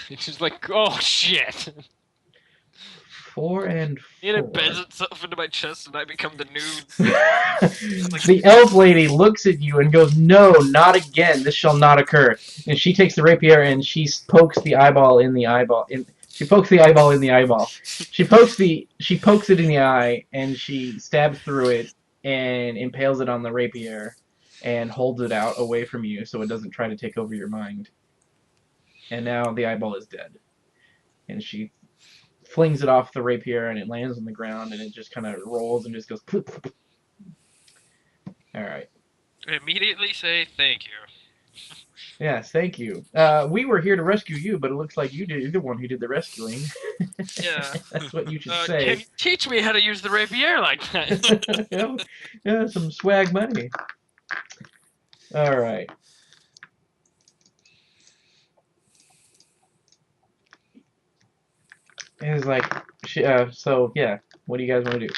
It's just like, oh shit! 4 and 4. It embeds itself into my chest and I become the nude. The elf lady looks at you and goes, "No, not again. This shall not occur." And she takes the rapier and she pokes the eyeball in the eyeball. She pokes the eyeball in the eyeball. She pokes it in the eye, and she stabs through it and impales it on the rapier and holds it out away from you so it doesn't try to take over your mind. And now the eyeball is dead. And she flings it off the rapier, and it lands on the ground, and it just kind of rolls and just goes. All right. I immediately say thank you. Yes, thank you. We were here to rescue you, but it looks like you're the one who did the rescuing. Yeah. That's what you should Can say. you teach me how to use the rapier like that? Yeah, yeah, some swag money. All right. It's like, so yeah. What do you guys want to do?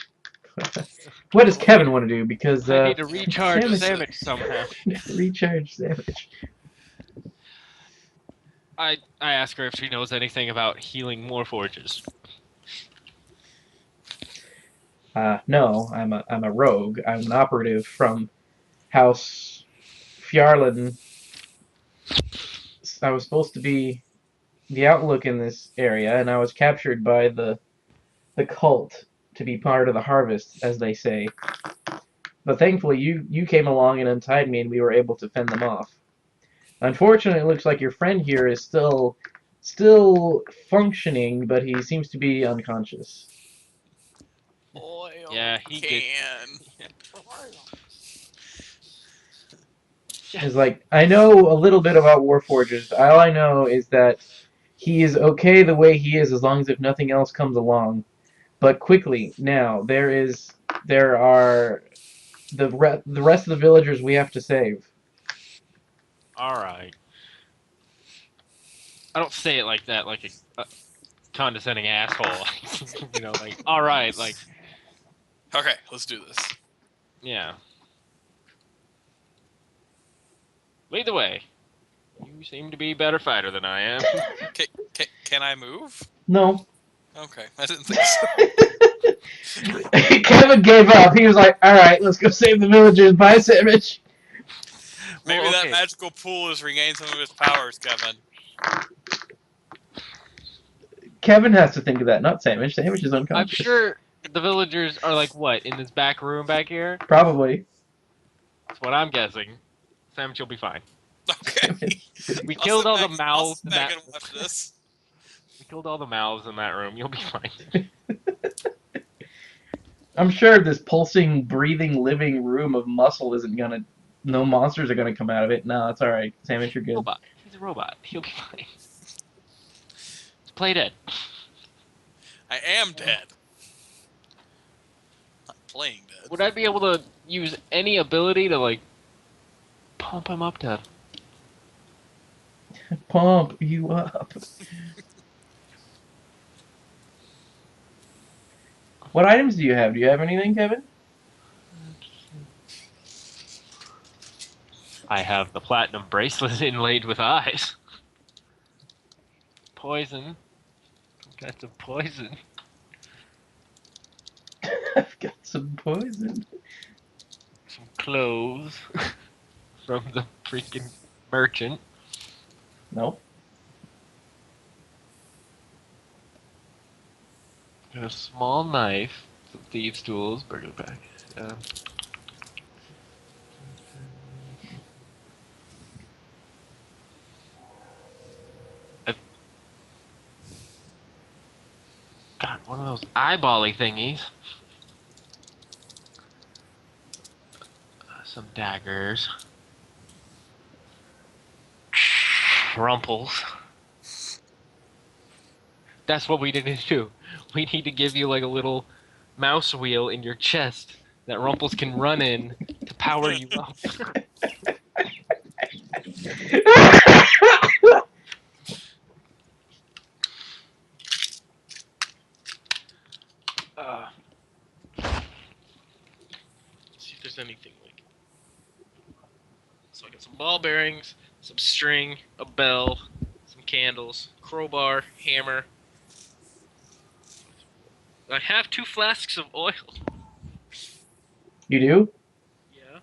What does Kevin want to do? Because I need to recharge Sandwich Sandwich somehow. needs to recharge Sandwich. I ask her if she knows anything about healing more forges. No, I'm a rogue. I'm an operative from House Fjarlin. I was supposed to be the outlook in this area, and I was captured by the cult to be part of the harvest, as they say. But thankfully, you came along and untied me, and we were able to fend them off. Unfortunately, it looks like your friend here is still functioning, but he seems to be unconscious. Oil Yeah, he gets. can. It's like, I know a little bit about Warforged. All I know is that he is okay the way he is as long as if nothing else comes along. But quickly, now, there are the rest of the villagers we have to save. All right. I don't say it like that, like a condescending asshole. You know, like all right, like Okay, let's do this. yeah. Lead the way. You seem to be a better fighter than I am. Can I move? No. Okay, I didn't think so. Kevin gave up. He was like, alright, let's go save the villagers. Bye, Sandwich. Maybe Well, that okay. magical pool has regained some of its powers, Kevin. Kevin has to think of that, not Sandwich. Sandwich is I'm unconscious. sure the villagers are like what in this back room back here. Probably. That's what I'm guessing. Sam, you'll be fine. Okay. We I'll killed sit all back- the I'll mouths sit in back that. and watch this. We killed all the mouths in that room. You'll be fine. I'm sure this pulsing, breathing, living room of muscle isn't gonna. No monsters are gonna come out of it. No, it's alright. Sandwich, you're good. Robot. He's a robot. He'll be fine. Just play dead. I am dead. I'm playing dead. Would I be able to use any ability to like pump him up to? Pump you up. What items do you have? Do you have anything, Kevin? I have the platinum bracelet inlaid with eyes. Poison. Got some poison. I've got some poison. Some clothes from the freaking merchant. Nope. Got a small knife, some thieves' tools, burger pack. God, one of those eyebally thingies. Some daggers. Rumples. That's what we need to do. We need to give you like a little mouse wheel in your chest that Rumples can run in to power you up. See if there's anything like. So I got some ball bearings, some string, a bell, some candles, crowbar, hammer. I have 2 flasks of oil. You do? Yeah.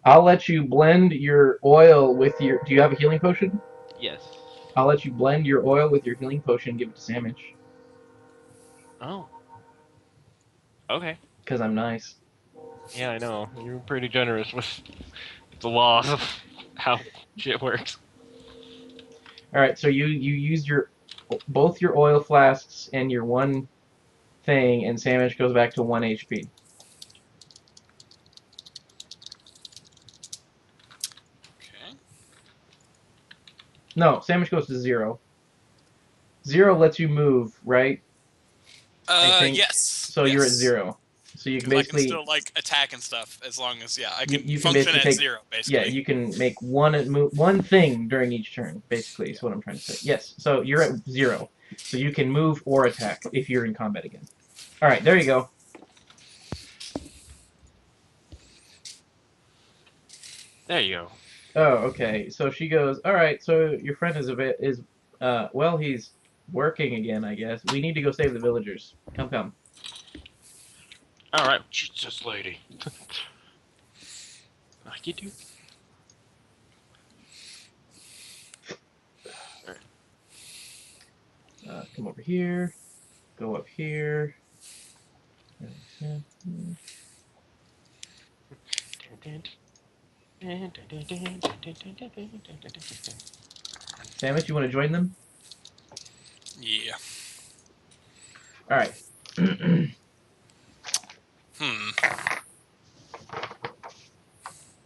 I'll let you blend your oil with your. Do you have a healing potion? Yes. I'll let you blend your oil with your healing potion and give it to Sandwich. Oh. Okay. Because I'm nice. Yeah, I know. You're pretty generous with the laws of how shit works. Alright, so you use both your oil flasks and your one thing, and Sandwich goes back to 1 HP. Okay. No, sandwich goes to 0. 0 lets you move, right? I think. Yes. So you're at Yes. 0. So you can Because I can basically still like attack and stuff as long as I can you can function basically at take 0 yeah, basically. you can make one thing during each turn, basically, is what I'm trying to say. Yes, so you're at 0. So you can move or attack if you're in combat again. Alright, there you go. There you go. Oh, okay. So she goes, alright, so your friend is a bit well, he's working again, I guess. We need to go save the villagers. Come, come. All right, Jesus, lady. Like you do. Come over here. Go up here. Samus, you want to join them? Yeah. Alright.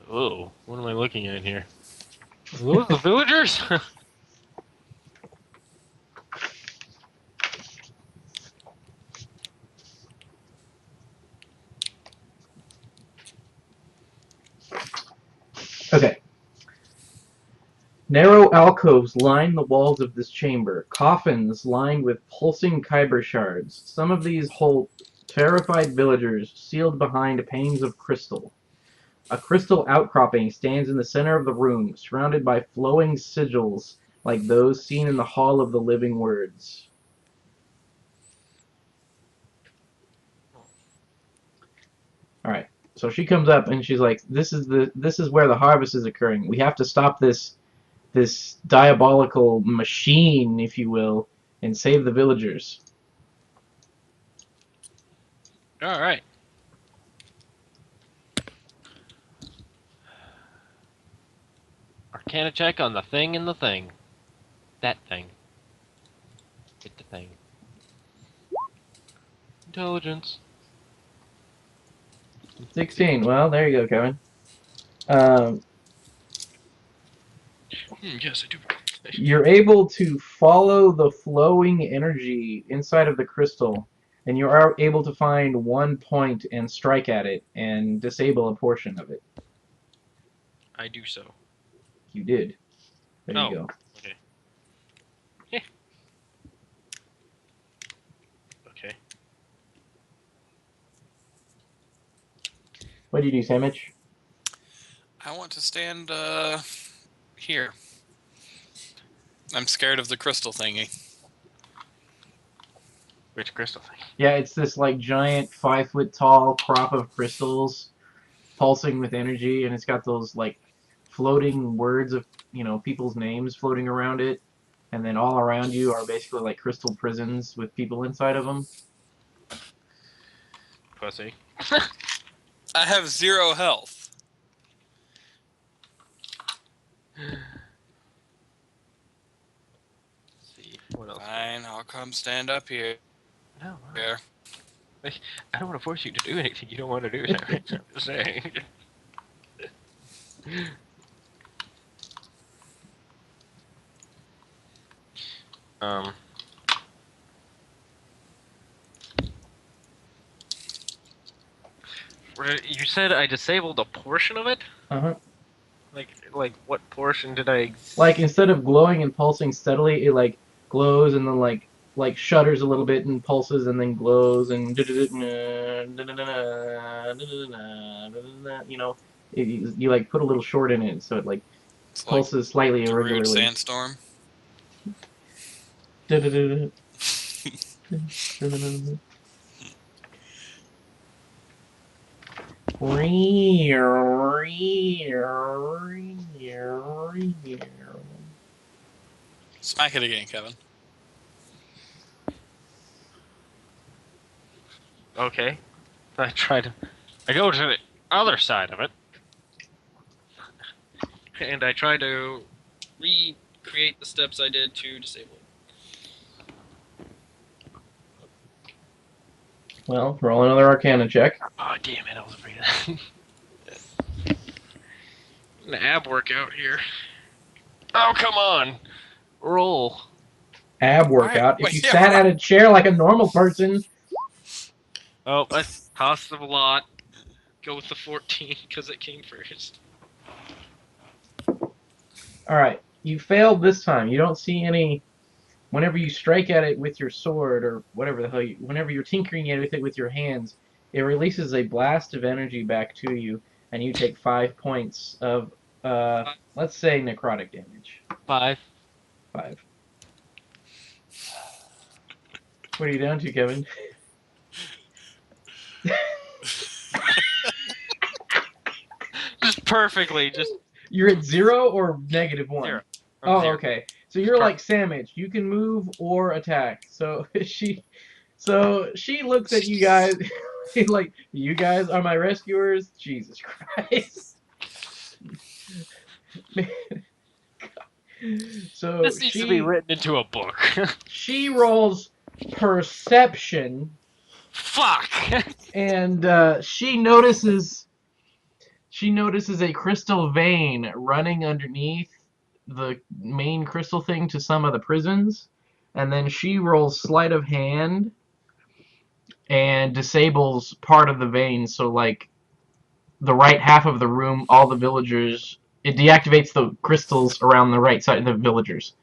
Oh, what am I looking at here? Are those the villagers? Okay. Narrow alcoves line the walls of this chamber, coffins lined with pulsing kyber shards. Some of these hold terrified villagers sealed behind panes of crystal. A crystal outcropping stands in the center of the room, surrounded by flowing sigils like those seen in the Hall of the Living Words. Alright, so she comes up and she's like, this is where the harvest is occurring. We have to stop this diabolical machine, if you will, and save the villagers. All right. Arcana check on the thing and the thing. That thing. Get the thing. Intelligence. 16. Well, there you go, Kevin. Yes, I do. You're able to follow the flowing energy inside of the crystal, and you are able to find one point and strike at it and disable a portion of it. I do so. You did. There you Oh. go. Okay. Okay. What do you do, Sandwich? I want to stand here. I'm scared of the crystal thingy. Which crystal thing? Yeah, it's this like giant 5 foot tall crop of crystals pulsing with energy, and it's got those like floating words of people's names floating around it, and then all around you are basically like crystal prisons with people inside of them. Pussy. I have 0 health. Let's see. What else? Fine, I'll come stand up here. No, Here. I don't want to force you to do anything you don't want to do. I'm just saying. Um. You said I disabled a portion of it? Uh-huh. Like what portion did I? Like instead of glowing and pulsing steadily, it like glows and then like shudders a little bit and pulses and then glows and you like put a little short in it so it like It's like pulses slightly Darude irregularly. Sandstorm. Smack it again, Kevin. Okay. I go to the other side of it. And I try to recreate the steps I did to disable it. Well, roll another Arcana check. Oh damn it! I was afraid of that. An ab workout here. Oh, come on. Roll. Ab workout. If wait, you yeah, sat right. at a chair like a normal person, Oh, Cost of a lot. Go with the 14 because it came first. all right, you failed this time. You don't see any. Whenever you strike at it with your sword or whatever the hell, whenever you're tinkering at it with your hands, it releases a blast of energy back to you, and you take 5 points of, let's say, necrotic damage. 5. 5. What are you down to, Kevin? Just perfectly. Just You're at 0 or -1? 0. I'm Oh, 0. okay. So you're like Samich. You can move or attack. So she looks at you guys like, you guys are my rescuers. Jesus Christ. So This needs to be written into a book. she rolls perception, Fuck! and she notices a crystal vein running underneath the main crystal thing to some of the prisons, and then she rolls sleight of hand and disables part of the vein, so like the right half of the room, all the villagers, it deactivates the crystals around the right side of the villagers.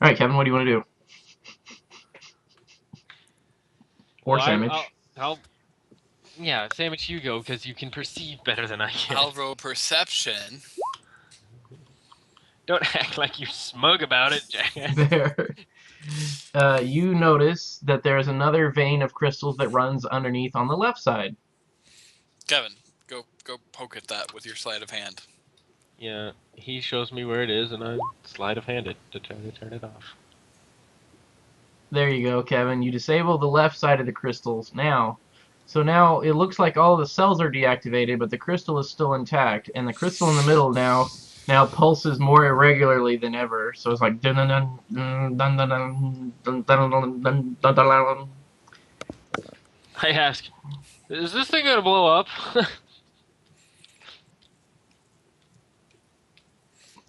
All right, Kevin, what do you want to do? Or Well, Samich? yeah, Sandwich, you go, because you can perceive better than I can. I'll roll perception. Don't act like you're smug about it, Jack. There. You notice that there's another vein of crystals that runs underneath on the left side. Kevin, go poke at that with your sleight of hand. Yeah, he shows me where it is, and I sleight of hand it to try to turn it off. There you go, Kevin. You disable the left side of the crystals now. So now it looks like all the cells are deactivated, but the crystal is still intact, and the crystal in the middle now pulses more irregularly than ever. So it's like dun dun dun dun dun dun dun dun dun dun dun dun. I ask, is this thing gonna blow up?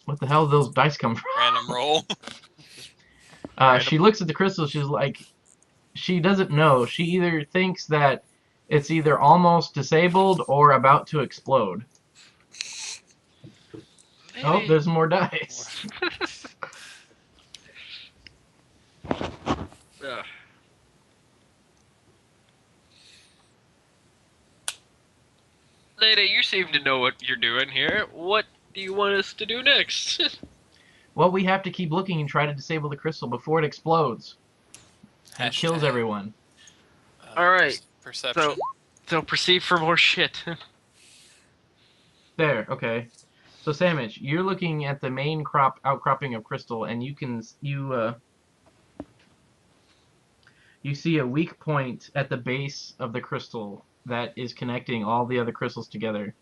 What the hell did those dice come from? Random roll. She looks at the crystal. She's like, she doesn't know. She either thinks that it's either almost disabled or about to explode. Maybe. Oh, there's more dice. Ugh. Lady, you seem to know what you're doing here. What do you want us to do next? Well, we have to keep looking and try to disable the crystal before it explodes and kills Hashtag, everyone. All right. Perception. So proceed for more shit. There, okay. So Samich, you're looking at the main outcropping of crystal, and you see a weak point at the base of the crystal that is connecting all the other crystals together.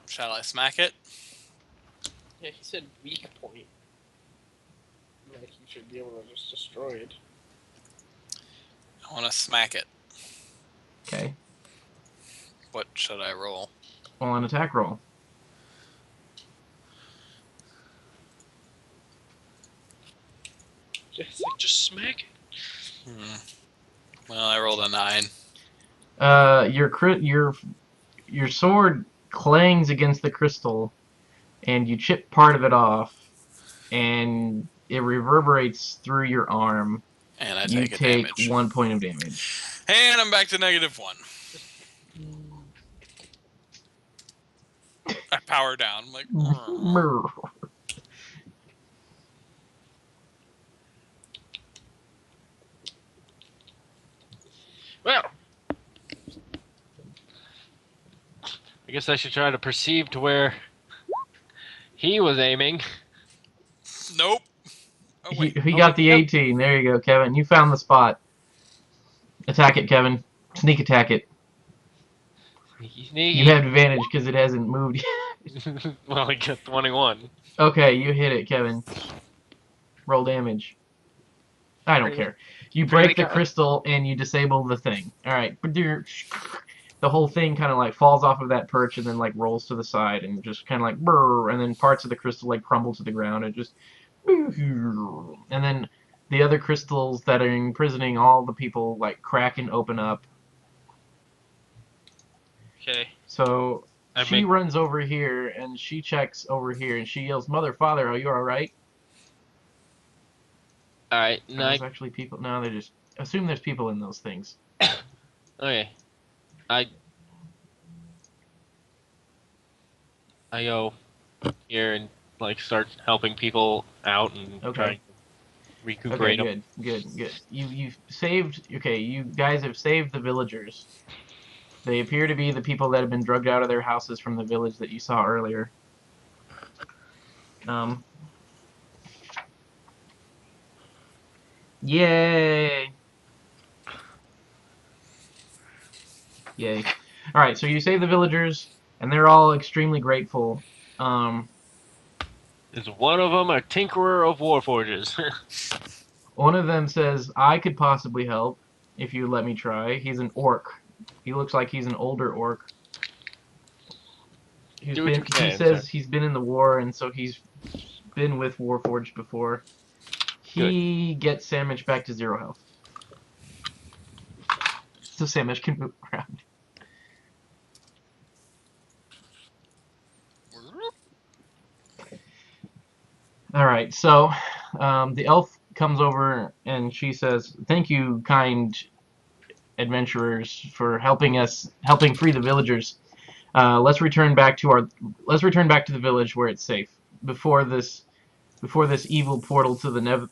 Shall I smack it? Yeah, he said weak point. Like you should be able to just destroy it. I want to smack it. Okay. What should I roll? Well, an attack roll. Just smack it. Well, I rolled a 9. Your sword clangs against the crystal, and you chip part of it off, and it reverberates through your arm. And I You take a take damage. 1 point of damage. And I'm back to -1. I power down. I'm like, Well, I guess I should try to perceive to where he was aiming. nope. Oh, wait. He got the 18. There you go, Kevin. You found the spot. Attack it, Kevin. Sneak attack it. Sneaky, sneaky. You have advantage because it hasn't moved yet. Well, he got 21. Okay, you hit it, Kevin. Roll damage. I don't care. You break the crystal and you disable the thing. Alright. The the whole thing kind of like falls off of that perch and then like rolls to the side and just kind of like brrr, and then parts of the crystal like crumble to the ground and just and then the other crystals that are imprisoning all the people like crack and open up. Okay. So I she make- runs over here and she checks over here and she yells, "Mother, Father, are you all right?" All right. Are No. those actually people? No, they're just assume there's people in those things. Okay. I go here and like start helping people out and Okay. trying to recuperate them. Good. You've saved. Okay, you guys have saved the villagers. They appear to be the people that have been drugged out of their houses from the village that you saw earlier. Yay! Yay! All right, so you save the villagers, and they're all extremely grateful. Is one of them a tinkerer of warforges? One of them says, "I could possibly help if you let me try." He's an orc. He looks like he's an older orc. He says he's been in the war, and so he's been with Warforged before. He gets Sandwich back to 0 health. So Sandwich can move around. Alright, so the elf comes over and she says, "Thank you, kind adventurers, for helping free the villagers. Let's return back to the village where it's safe before this evil portal to the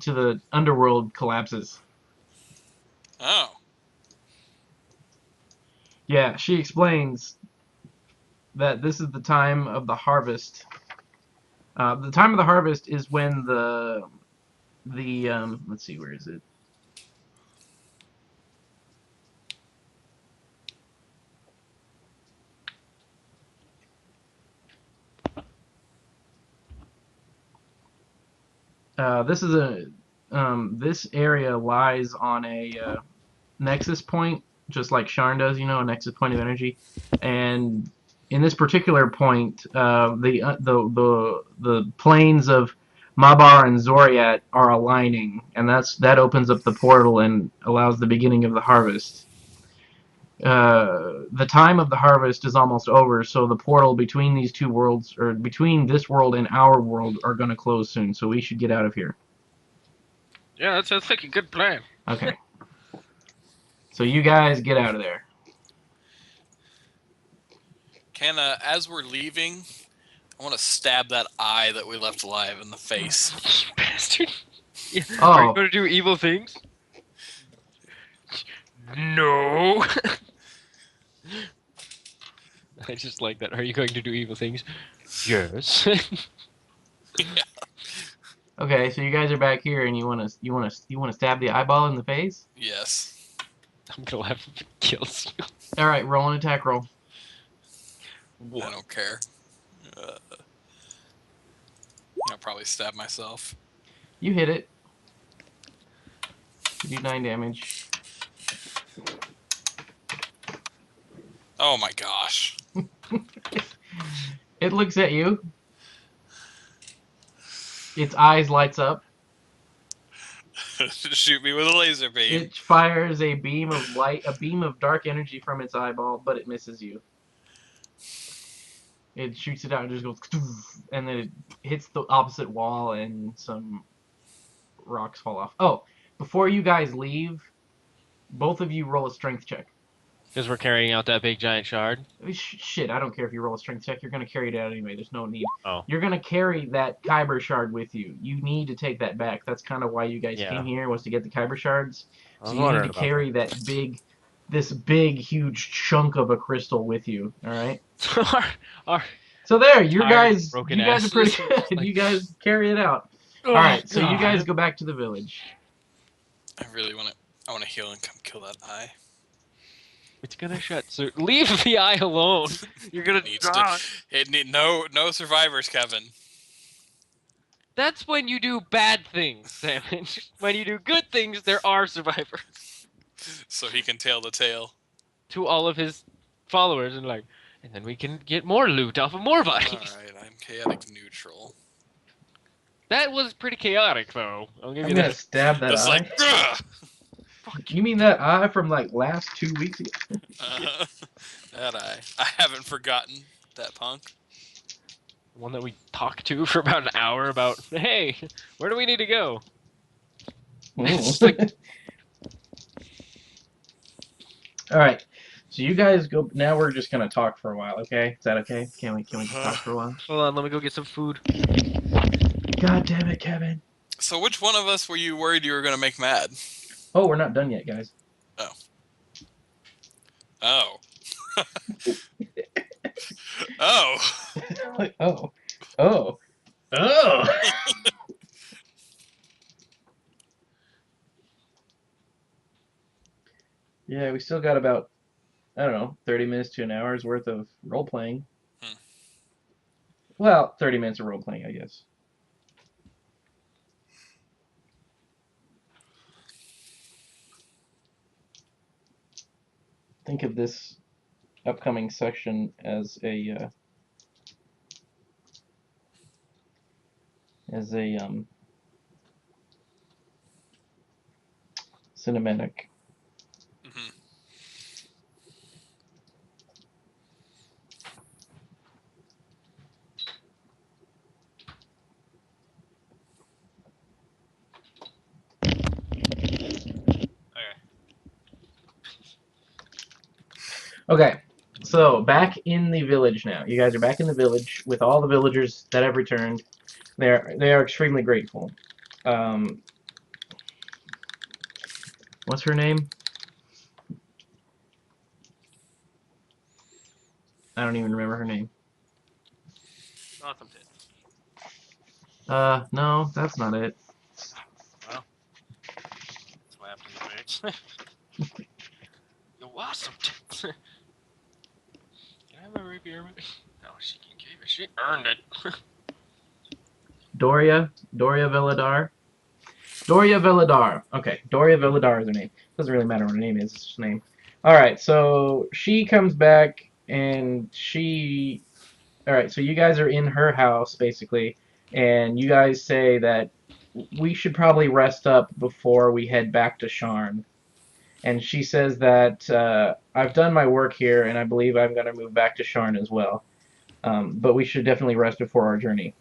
to the underworld collapses." Oh. Yeah, she explains that this is the time of the harvest. The time of the harvest is when the let's see, where is it? This area lies on a nexus point, just like Sharn does, a nexus point of energy. And in this particular point, the planes of Mabar and Zoriat are aligning, and that opens up the portal and allows the beginning of the harvest. The time of the harvest is almost over, so the portal between these two worlds, or between this world and our world, are going to close soon. So we should get out of here. Yeah, that sounds like a good plan. Okay. So you guys get out of there. As we're leaving, I want to stab that eye that we left alive in the face. Bastard. Yeah. Oh. Are you going to do evil things? No. I just like that. Are you going to do evil things? Yes. Yeah. Okay, so you guys are back here, and you want to stab the eyeball in the face? Yes. I'm gonna laugh if it kills you. All right, roll an attack roll. I don't care. I'll probably stab myself. You hit it. You do 9 damage. Oh my gosh. It looks at you. Its eyes lights up. Shoot me with a laser beam. It fires a beam of light, a beam of dark energy from its eyeball, but it misses you. It shoots it out and just goes, and then it hits the opposite wall, and some rocks fall off. Oh, before you guys leave, both of you roll a strength check. Because we're carrying out that big giant shard. Shit, I don't care if you roll a strength check. You're going to carry it out anyway. There's no need. Oh. You're going to carry that Kyber shard with you. You need to take that back. That's kind of why you guys came here, was to get the Kyber shards. So you need to carry this big, huge chunk of a crystal with you. All right. So there, you guys are pretty good. You guys carry it out. All right. So you guys go back to the village. I really want to heal and come kill that eye. It's gonna shut. So leave the eye alone. You're gonna die. No survivors, Kevin. That's when you do bad things, Salmon. When you do good things, there are survivors. So he can tell the tale. To all of his followers and then we can get more loot off of more bodies. Alright, I'm chaotic neutral. That was pretty chaotic, though. I'll give I'm you gonna that. stab that Just eye. like, "Grr!" You mean that eye from like last 2 weeks ago? That I haven't forgotten that punk. One that we talked to for about an hour about, hey, where do we need to go? It's just like, All right. So you guys go. Now we're just gonna talk for a while. Okay? Is that okay? Can we just talk for a while? hold on, let me go get some food. God damn it, Kevin. So which one of us were you worried you were going to make mad? Oh, we're not done yet, guys. Oh. Oh. Like, oh. Yeah, we still got about, I don't know, 30 minutes to an hour's worth of role playing. Well, 30 minutes of role playing, I guess. Think of this upcoming section as a cinematic. Mhm. Okay, so back in the village now. You guys are back in the village with all the villagers that have returned. They are extremely grateful. What's her name? I don't even remember her name. Awesome tits. No, that's not it. That's what happened to bitch. You're awesome tits. Can I have a rapier? No, she can give it. She earned it. Doria Villadar. Doria Villadar. Okay, Doria Villadar is her name. Doesn't really matter what her name is, it's just her name. Alright, so she comes back and she... Alright, so you guys are in her house, basically, and you guys say that we should probably rest up before we head back to Sharn. And she says that I've done my work here, and I believe I'm going to move back to Sharn as well. But we should definitely rest before our journey.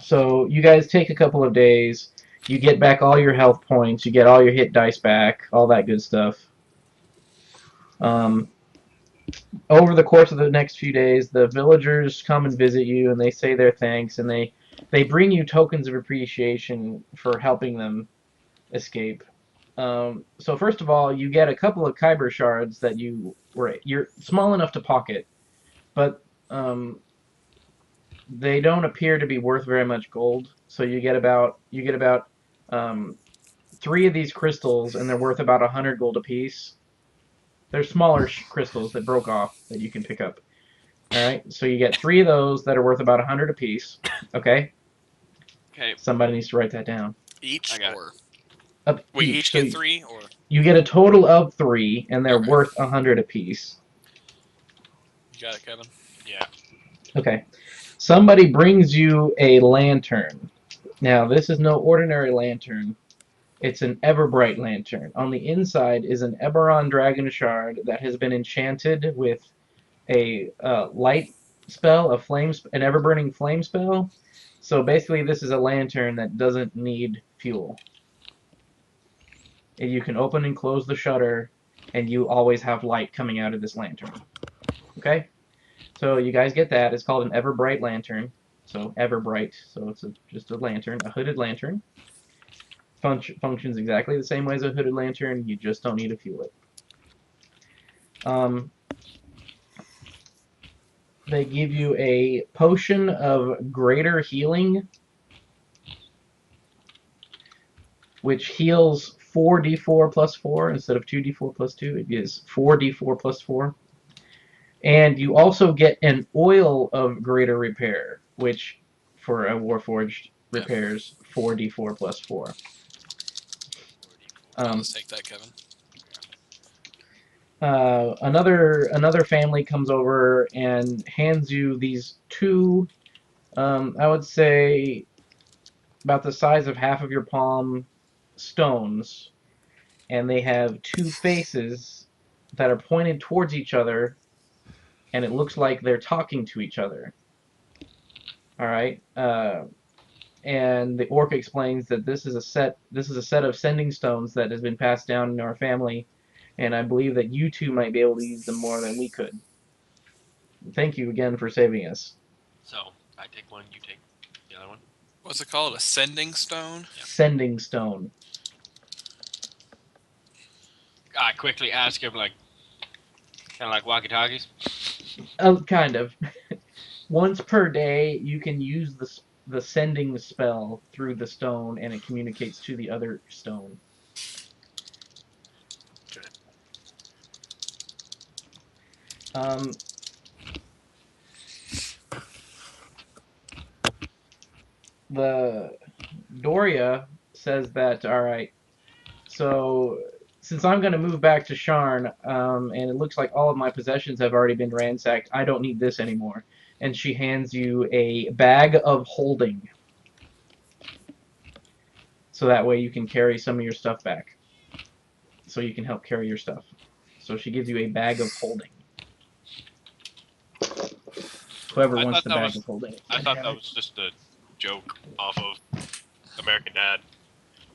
So you guys take a couple of days. You get back all your health points. You get all your hit dice back. All that good stuff. Over the course of the next few days, the villagers come and visit you, and they say their thanks, and they bring you tokens of appreciation for helping them escape. So first of all, you get a couple of Kyber shards that you're small enough to pocket, but they don't appear to be worth very much gold. So you get about 3 of these crystals, and they're worth about 100 gold apiece. They're smaller crystals that broke off that you can pick up. All right, so you get 3 of those that are worth about 100 apiece. Okay. Okay. Somebody needs to write that down. Each I got it. or We each get 3 or You get a total of 3, and they're Okay. worth 100 apiece. you got it, Kevin? Yeah. Okay. Somebody brings you a lantern. Now, this is no ordinary lantern. It's an Everbright lantern. On the inside is an Eberron dragon shard that has been enchanted with a light spell, an ever-burning flame spell. So basically, this is a lantern that doesn't need fuel. And you can open and close the shutter, and you always have light coming out of this lantern. Okay? So you guys get that. It's called an Everbright lantern. So Everbright. So it's just a lantern, a hooded lantern. Functions exactly the same way as a hooded lantern. You just don't need to fuel it. They give you a potion of greater healing, which heals 4d4 plus 4 instead of 2d4 plus 2. It is 4d4 plus 4. And you also get an oil of greater repair, which for a Warforged repairs 4d4 plus 4. I'll just take that, Kevin. Another family comes over and hands you these two, I would say about the size of half of your palm stones, and they have two faces that are pointed towards each other, and it looks like they're talking to each other. All right. And the orc explains that this is a set of sending stones that has been passed down in our family, and I believe that you two might be able to use them more than we could. Thank you again for saving us. So I take one, you take the other one. What's it called? A sending stone? Sending stone. I quickly ask him, like, kind of like walkie-talkies. Kind of. Once per day, you can use the sending spell through the stone, and it communicates to the other stone. Okay. Um, the Doria says that, all right, so since I'm going to move back to Sharn, and it looks like all of my possessions have already been ransacked, I don't need this anymore. And she hands you a bag of holding. So that way you can carry some of your stuff back. So you can help carry your stuff. So she gives you a bag of holding. Whoever wants the bag of holding. I thought that was just a joke off of American Dad.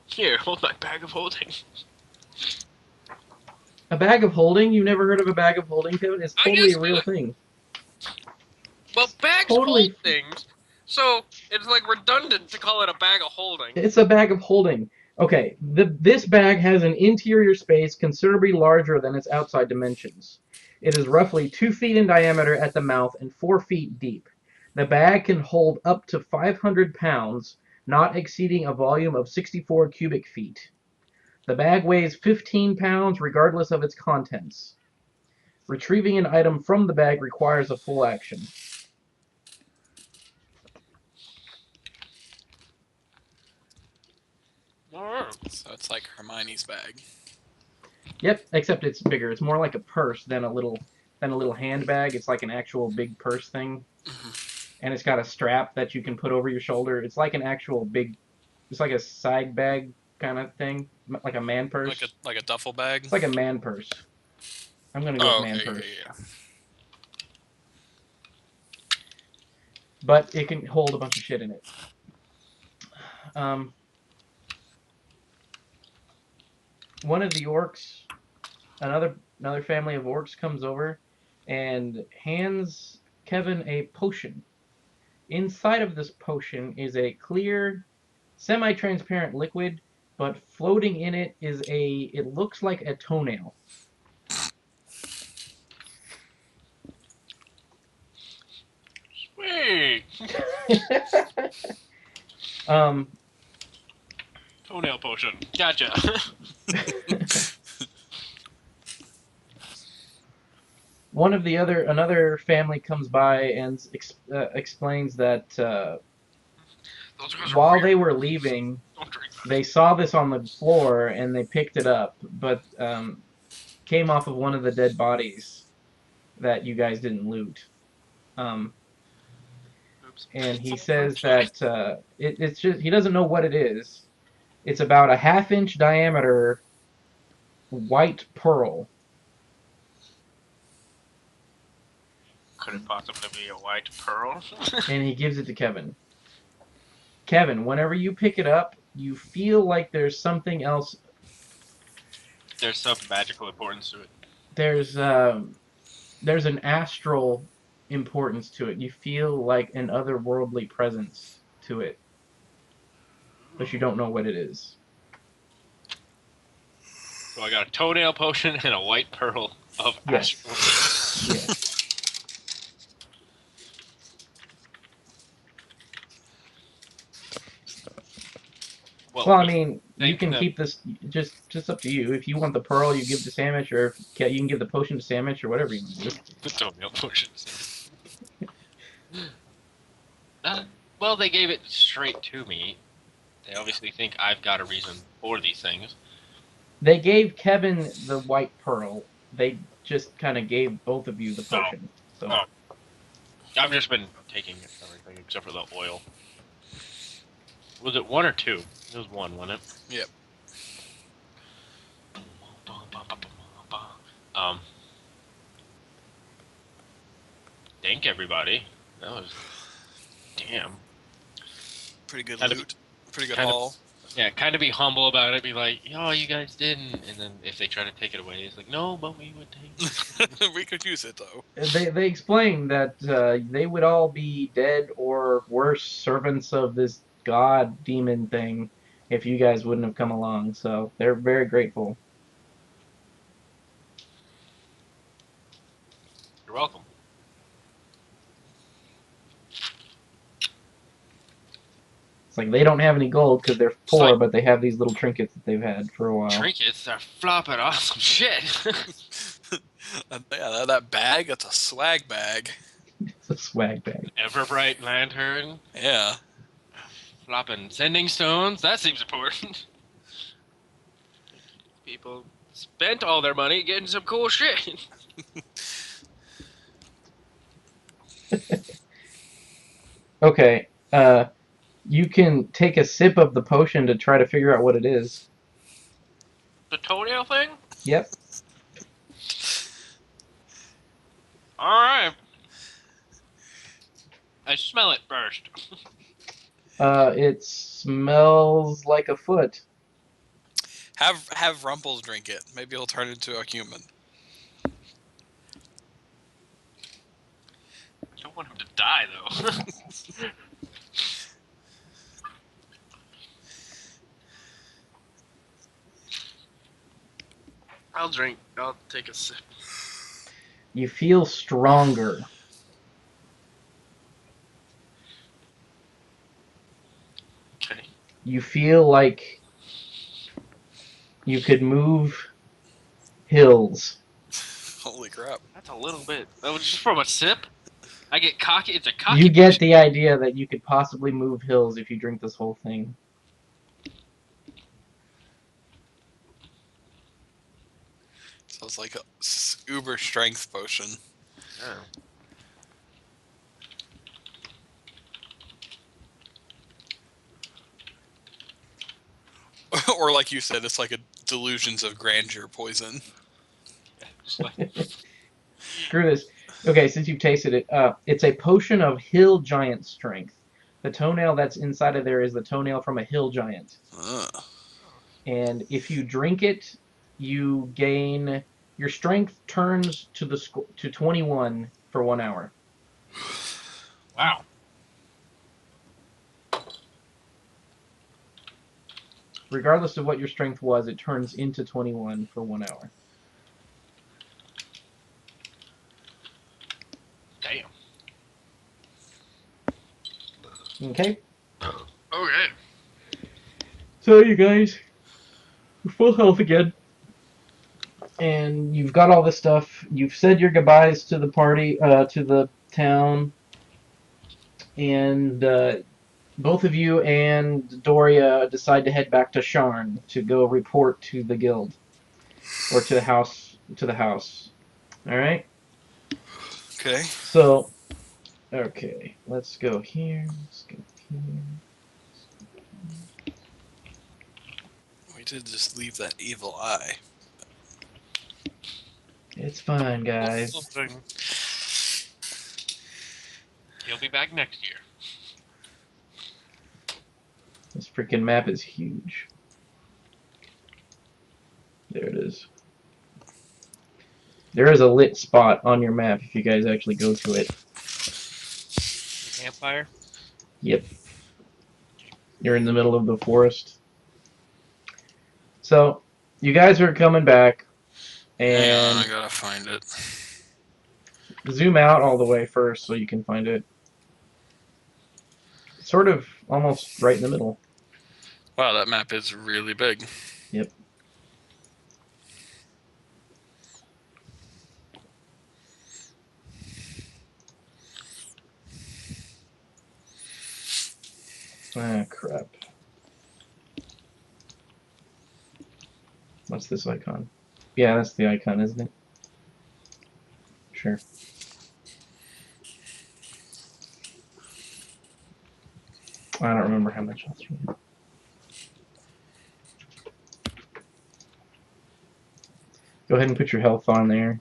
Here, hold my bag of holding. A bag of holding? You never heard of a bag of holding, Kevin? It's totally guess a real not. thing. Well, bags Totally. hold things, so it's like redundant to call it a bag of holding. It's a bag of holding. Okay, this bag has an interior space considerably larger than its outside dimensions. It is roughly 2 feet in diameter at the mouth and 4 feet deep. The bag can hold up to 500 pounds, not exceeding a volume of 64 cubic feet. The bag weighs 15 pounds regardless of its contents. Retrieving an item from the bag requires a full action. So it's like Hermione's bag. Yep, except it's bigger. It's more like a purse than a little handbag. It's like an actual big purse thing. And it's got a strap that you can put over your shoulder. It's like an actual big, it's like a side bag kind of thing, like a man purse. Like a duffel bag? It's like a man purse. I'm going to go with man purse. Yeah. But it can hold a bunch of shit in it. One of the orcs, another family of orcs comes over and hands Kevin a potion. Inside of this potion is a clear, semi-transparent liquid, but floating in it is it looks like a toenail. Sweet! Toenail potion. Gotcha. Another family comes by and explains that while they were leaving, they saw this on the floor and they picked it up, but came off of one of the dead bodies that you guys didn't loot. And he says that it's just, he doesn't know what it is. It's about a half-inch diameter white pearl. Could it possibly be a white pearl? And he gives it to Kevin. Kevin, whenever you pick it up, you feel like there's something else. There's some magical importance to it. There's an astral importance to it. You feel like an otherworldly presence to it, but you don't know what it is. So I got a toenail potion and a white pearl of astral. Yes. Well, I mean, you can keep this just up to you. If you want the pearl, you give to Sandwich, or you can give the potion to Sandwich, or whatever you want to do. The toenail potion. Well, they gave it straight to me. They obviously think I've got a reason for these things. They gave Kevin the white pearl. They just kind of gave both of you the potion. So Oh. I've just been taking everything except for the oil. Was it 1 or 2? It was 1, wasn't it? Yep. Um. Thank everybody. That was damn. Pretty good Kinda loot. Pretty good kind of- haul. Yeah, kind of be humble about it. Be like, "Oh, you guys didn't," and then if they try to take it away, it's like, "No, but we would take it." We could use it though. they explained that they would all be dead or worse servants of this god demon thing if you guys wouldn't have come along. So they're very grateful. You're welcome. It's like they don't have any gold because they're poor, like- but they have these little trinkets that they've had for a while. Trinkets are flopping awesome shit. Yeah, that bag, that's a swag bag. It's a swag bag. Everbright lantern, Yeah. flopping sending stones. That seems important. People spent all their money getting some cool shit. Okay, you can take a sip of the potion to try to figure out what it is. The toenail thing? Yep. Alright. I smell it first. It smells like a foot. Have Rumples drink it. Maybe he'll turn into a human. I don't want him to die, though. I'll take a sip. You feel stronger. Okay. You feel like you could move hills. Holy crap. That's a little bit. That was just from a sip? I get cocky. It's a cocky. You get potion. the idea that you could possibly move hills if you drink this whole thing. So it's like a uber strength potion. Yeah. Or like you said, it's like a delusions of grandeur poison. Just like, Screw this. Okay, since you've tasted it, it's a potion of hill giant strength. The toenail that's inside of there is the toenail from a hill giant. Ugh. And if you drink it, you gain your strength turns to to 21 for 1 hour. wow. Regardless of what your strength was, it turns into 21 for 1 hour. Damn. Okay? Okay. So you guys, you're full health again. And you've got all this stuff. You've said your goodbyes to the party, to the town. And both of you and Doria decide to head back to Sharn to go report to the guild. Or to the house. Alright? Okay. So, okay. Let's go here. Let's go here. We did just leave that evil eye. It's fine, guys. He'll be back next year. This freaking map is huge. There it is. There is a lit spot on your map if you guys actually go to it. Campfire? Yep. You're in the middle of the forest. So, you guys are coming back, Hang on, I and gotta find it. zoom out all the way first so you can find it. It's sort of almost right in the middle. Wow, that map is really big. Yep. Ah, crap. What's this icon? Yeah, that's the icon, isn't it? Sure. I don't remember how much else you had. Go ahead and put your health on there.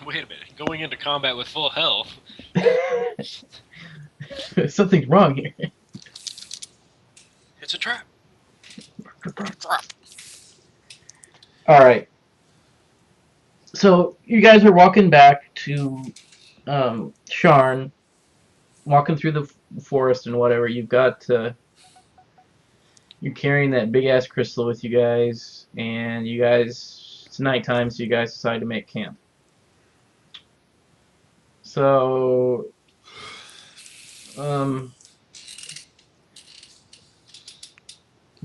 Wait a minute. Going into combat with full health. Something's wrong here. It's a trap. Alright. So, you guys are walking back to Sharn, walking through the forest and whatever. You've got, you're carrying that big-ass crystal with you guys, and you guys, it's nighttime, so you guys decide to make camp. So,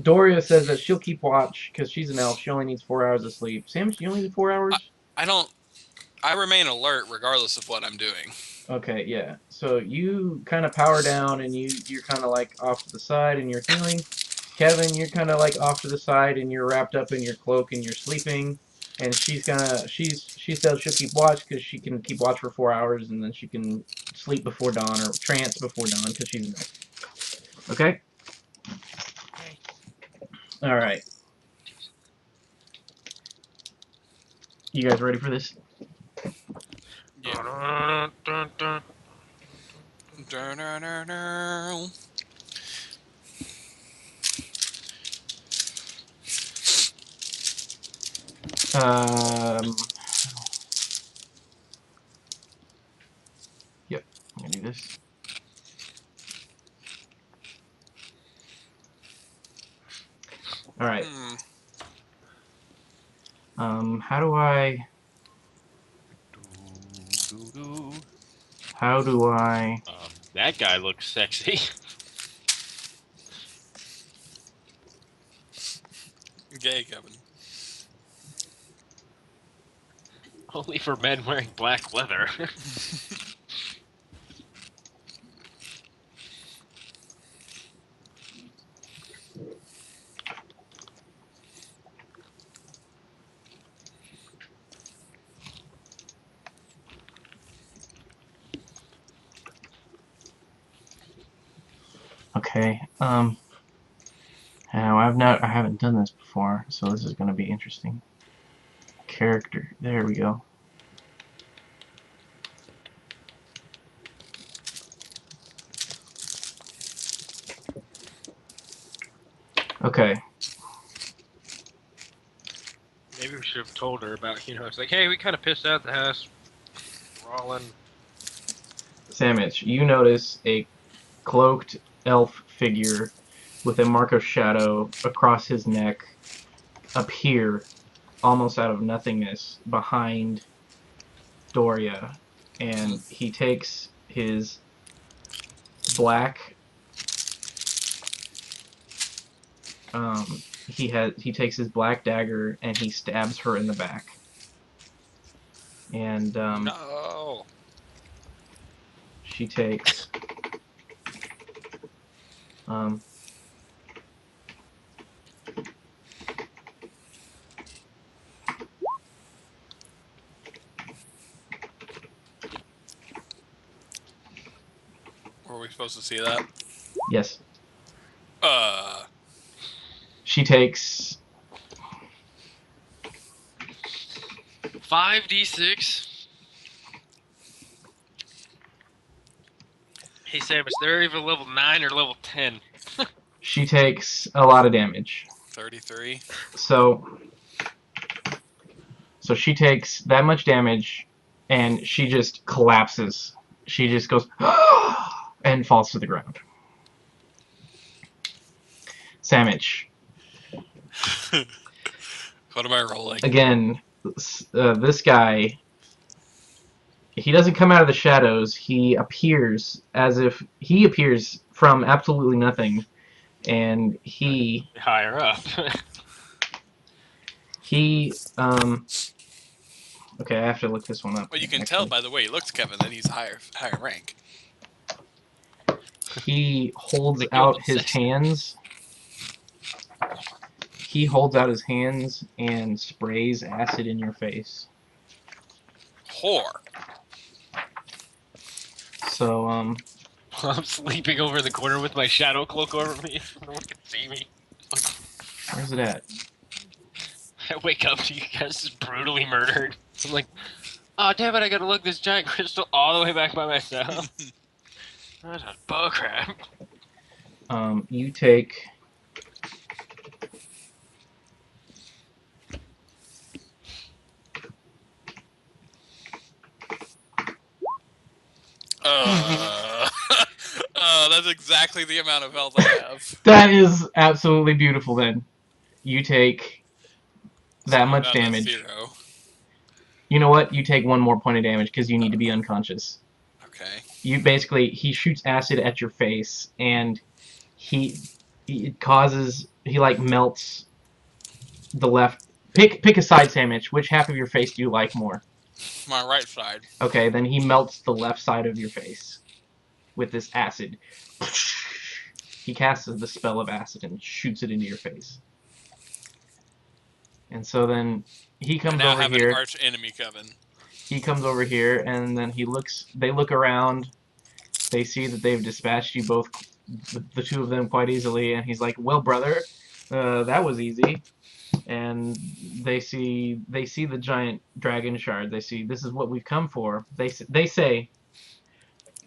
Doria says that she'll keep watch because she's an elf. She only needs 4 hours of sleep. Sam, you only need 4 hours? I remain alert regardless of what I'm doing. Okay, yeah. So you kind of power down and you're kind of like off to the side and you're healing. Kevin, you're kind of like off to the side and you're wrapped up in your cloak and you're sleeping. And she said she'll keep watch because she can keep watch for 4 hours and then she can sleep before dawn or trance before dawn because she's an elf. Okay? Alright. You guys ready for this? Yeah. Yep, I'm gonna do this. Alright. How do I... That guy looks sexy. Gay, Kevin. Only for men wearing black leather. Okay, now I haven't done this before, so this is gonna be interesting. Character, there we go. Okay. Maybe we should have told her about, it's like, hey, we kind of pissed out the house. Rolling. Samus, you notice a cloaked elf figure with a mark of shadow across his neck appear almost out of nothingness behind Doria, and he takes his black he takes his black dagger and he stabs her in the back. And No. she takes Were we supposed to see that? yes. She takes 5d6. Hey, Sam, is there even level 9 or level 10? she takes a lot of damage. 33. So she takes that much damage and she just collapses. She just goes and falls to the ground. Samich. What am I rolling? Again, this guy, he doesn't come out of the shadows. He appears from absolutely nothing, and Higher up. he Okay, I have to look this one up. Well, you can tell by the way he looks, Kevin, that he's higher rank. He holds Like, out yo, his sexy. hands. He holds out his hands and sprays acid in your face. Whore. So, I'm sleeping over in the corner with my shadow cloak over me. No one can see me. where's it at? I wake up to you guys just brutally murdered. I'm like, oh damn it! I gotta lug this giant crystal all the way back by myself. That's a bullcrap. You take. That's exactly the amount of health I have. That is absolutely beautiful. Then you take So that I'm much down to damage. 0. You know what? You take 1 more point of damage because you need to be unconscious. Okay. You basically he shoots acid at your face and it causes he like melts the left. Pick a side sandwich. Which half of your face do you like more? My right side. Okay, then he melts the left side of your face with this acid. He casts the spell of acid and shoots it into your face. And so then he I comes now over have here. an arch enemy, Kevin. He comes over here and then they look around. They see that they've dispatched you both, the two of them, quite easily. And he's like, "Well, brother, that was easy." And they see the giant dragon shard. They see this is what we've come for. They say,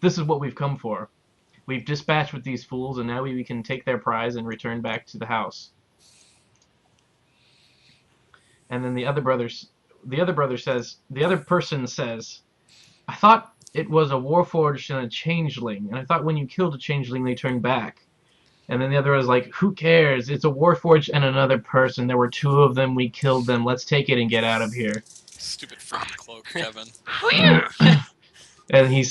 "This is what we've come for. We've dispatched with these fools, and now we can take their prize and return back to the house." And then the other person says, "I thought it was a warforged and a changeling, and I thought when you killed a changeling they turned back." And then the other was like, "Who cares? It's a warforged and another person. There were 2 of them. We killed them. Let's take it and get out of here." Stupid freaking cloak, Kevin. And he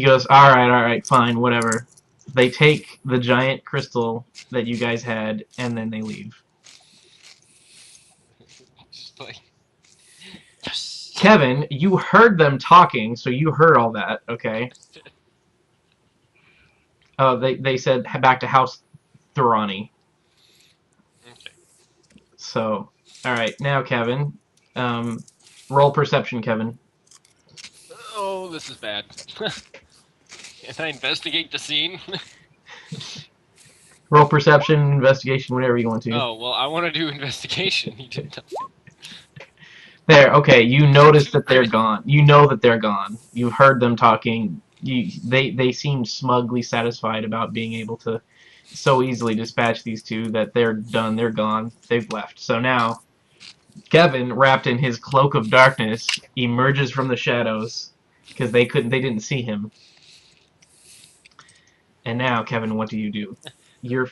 goes, "All right, fine, whatever." They take the giant crystal that you guys had, and then they leave. Just like, yes. Kevin, you heard them talking, so you heard all that, okay? They said back to House Thorani. Okay. So, all right, now Kevin, roll perception, Kevin. Oh, this is bad. Can I investigate the scene? Roll perception, investigation, whatever you want to. Oh, well, I want to do investigation. You didn't tell me. There, okay, you notice that they're gone. You know that they're gone. You heard them talking. They seemed smugly satisfied about being able to so easily dispatch these 2 that they're done, they're gone, they've left. So now, Kevin, wrapped in his cloak of darkness, emerges from the shadows because they didn't see him. And now, Kevin, what do you do? Your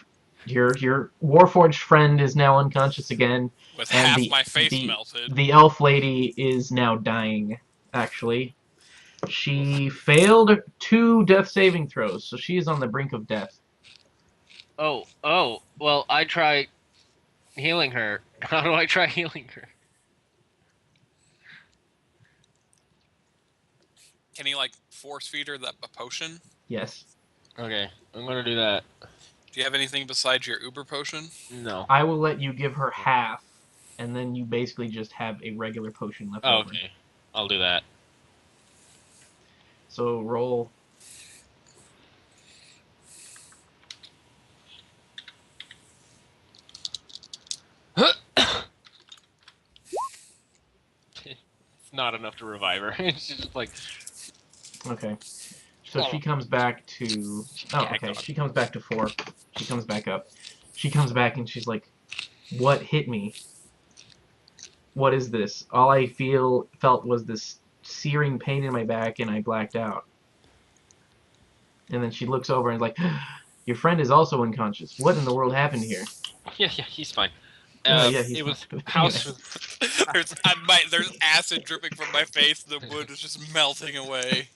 warforged friend is now unconscious again. With And half my face melted. The elf lady is now dying, actually. She failed 2 death saving throws, so she is on the brink of death. Oh, well, I try healing her. How do I try healing her? Can he, like, force feed her a potion? Yes. Okay, I'm gonna do that. Do you have anything besides your Uber potion? No. I will let you give her half, and then you basically just have a regular potion left over. Okay, I'll do that. So roll. It's not enough to revive her. It's just like, Okay. So she comes back to... Oh, Yeah, okay. go on. She comes back to 4. She comes back up. She comes back and she's like, "What hit me? What is this? All I felt was this searing pain in my back and I blacked out." And then she looks over and is like, "Your friend is also unconscious. What in the world happened here?" yeah, he's fine. Yeah, he's It was fine. house. There's acid dripping from my face. The wood is just melting away.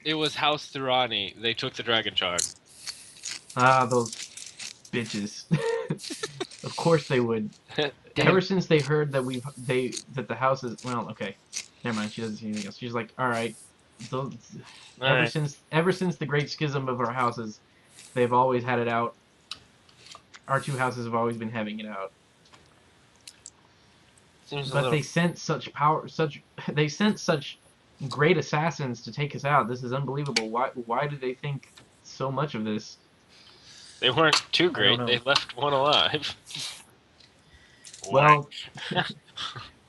It was House Thurani. They took the dragon shard. Ah, those bitches. Of course they would. ever since they heard that that the house is, well, okay, never mind. She doesn't see anything else. She's like, all right, Alright. ever since the Great Schism of our houses, they've always had it out. Our two houses have always been having it out. Seems a But little. they sent they sent such great assassins to take us out. This is unbelievable. Why did they think so much of this? They weren't too I don't great. know. They left one alive. Well,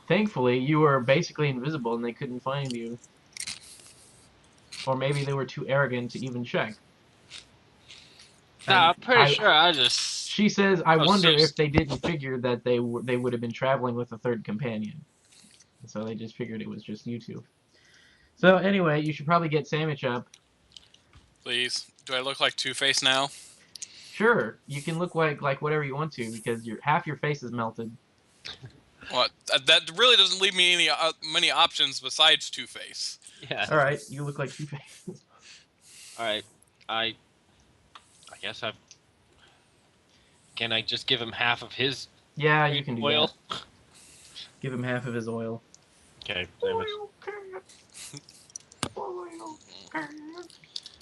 thankfully you were basically invisible and they couldn't find you. Or maybe they were too arrogant to even check. Nah, And I'm pretty sure I just. she says, I Oh, wonder so- if they didn't figure that they would have been traveling with a third companion. So they just figured it was just you two. So anyway, you should probably get Sandwich up. Please. Do I look like Two-Face now? Sure, you can look like whatever you want to because half your face is melted. What? That really doesn't leave me any many options besides Two-Face. Yeah. All right, you look like Two-Face. Alright. I guess I. Can I just give him half of his Yeah, you can do oil? that. Give him half of his oil. Okay, Sandwich.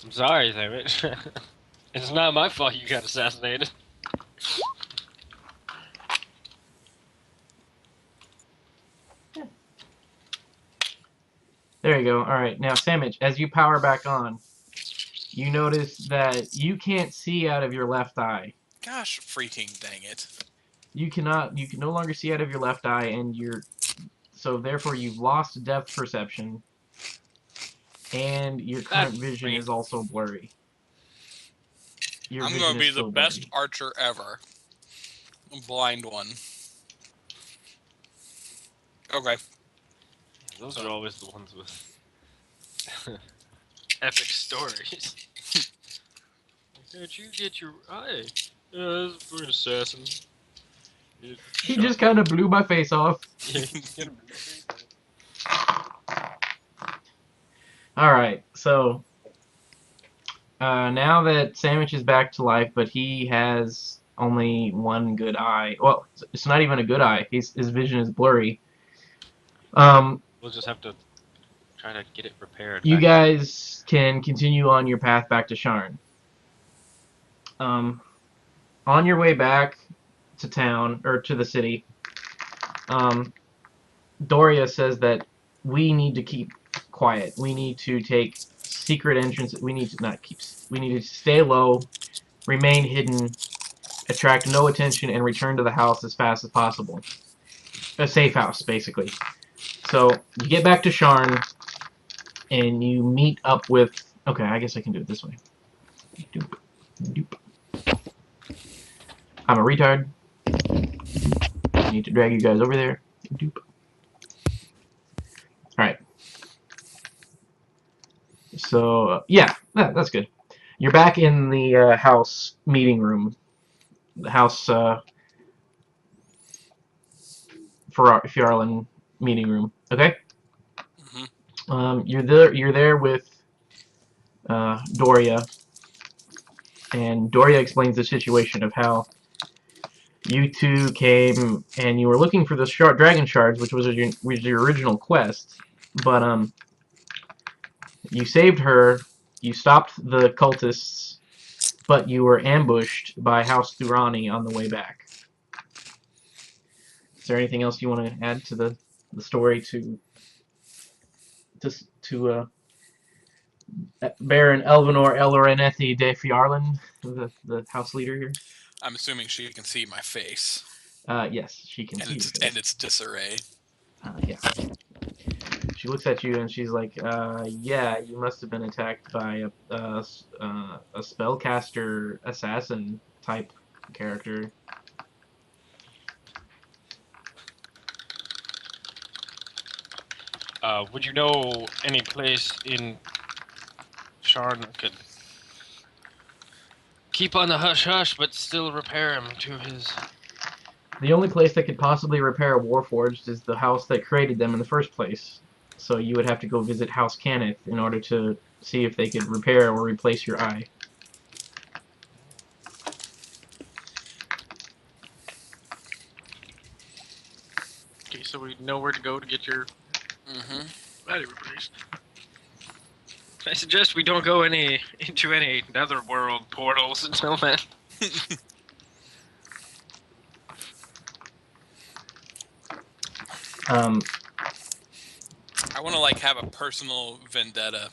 I'm sorry, Sandwich. It's not my fault you got assassinated. There you go. All right, now Sandwich, as you power back on, you notice that you can't see out of your left eye. Gosh, freaking dang it. You can no longer see out of your left eye, and so therefore you've lost depth perception, and your current vision is also blurry. Your I'm vision going to is be the still best blurry. archer ever. A blind one. Okay. Those are always the ones with epic stories. How'd you get your eye? For an assassin. He just kind of blew my face off. All right, so now that Sandwich is back to life, but he has only one good eye. Well, it's not even a good eye. His vision is blurry. We'll just have to try to get it repaired. You guys can continue on your path back to Sharn. On your way back to town, or to the city, Doria says that we need to keep quiet. We need to take secret entrances. We need to stay low, remain hidden, attract no attention, and return to the house as fast as possible. A safe house, basically. So you get back to Sharn, and you meet up with. Okay, I guess I can do it this way. Doop, doop. I'm a retard. I need to drag you guys over there. Doop. Alright. So, yeah, that's good. You're back in the house meeting room. The house Fjarlin meeting room. Okay? You're there with Doria. And Doria explains the situation of how you two came and you were looking for the dragon shards, which was your original quest, but you saved her, you stopped the cultists, but you were ambushed by House Thurani on the way back. Is there anything else you want to add to the story to Baron Elvenor Elrenethi de Fjarlin, the house leader here? I'm assuming she can see my face. Yes, she can see your face. And it's disarray. Yeah. She looks at you and she's like, yeah, you must have been attacked by a spellcaster assassin type character. Would you know any place in Sharn that could keep on the hush-hush, but still repair him to his... The only place that could possibly repair a Warforged is the house that created them in the first place. So you would have to go visit House Cannith in order to see if they could repair or replace your eye. so we know where to go to get your Mm-hmm. battery replaced. I suggest we don't go into any netherworld portals until then. I want to like have a personal vendetta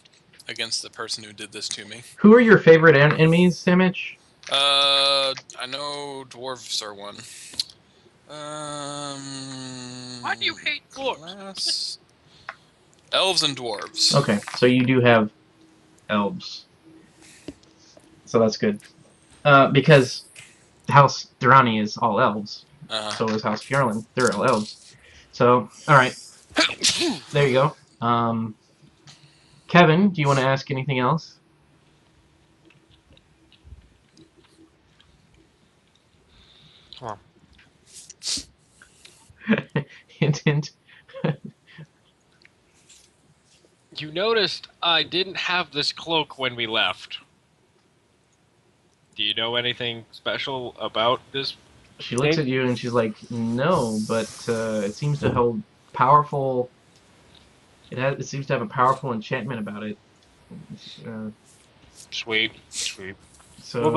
against the person who did this to me. Who are your favorite enemies, Samich? I know dwarves are one. Why do you hate dwarves? Class... Elves and dwarves. Okay, so you do have elves. So that's good. Because House Durrani is all elves. So is House Fjorlin. They're all elves. So, alright. There you go. Kevin, do you want to ask anything else? Come on. Hint, hint. You noticed I didn't have this cloak when we left. Do you know anything special about this? She looks at you and she's like, no, but it seems to hold powerful... It seems to have a powerful enchantment about it. Sweet, sweet. So, What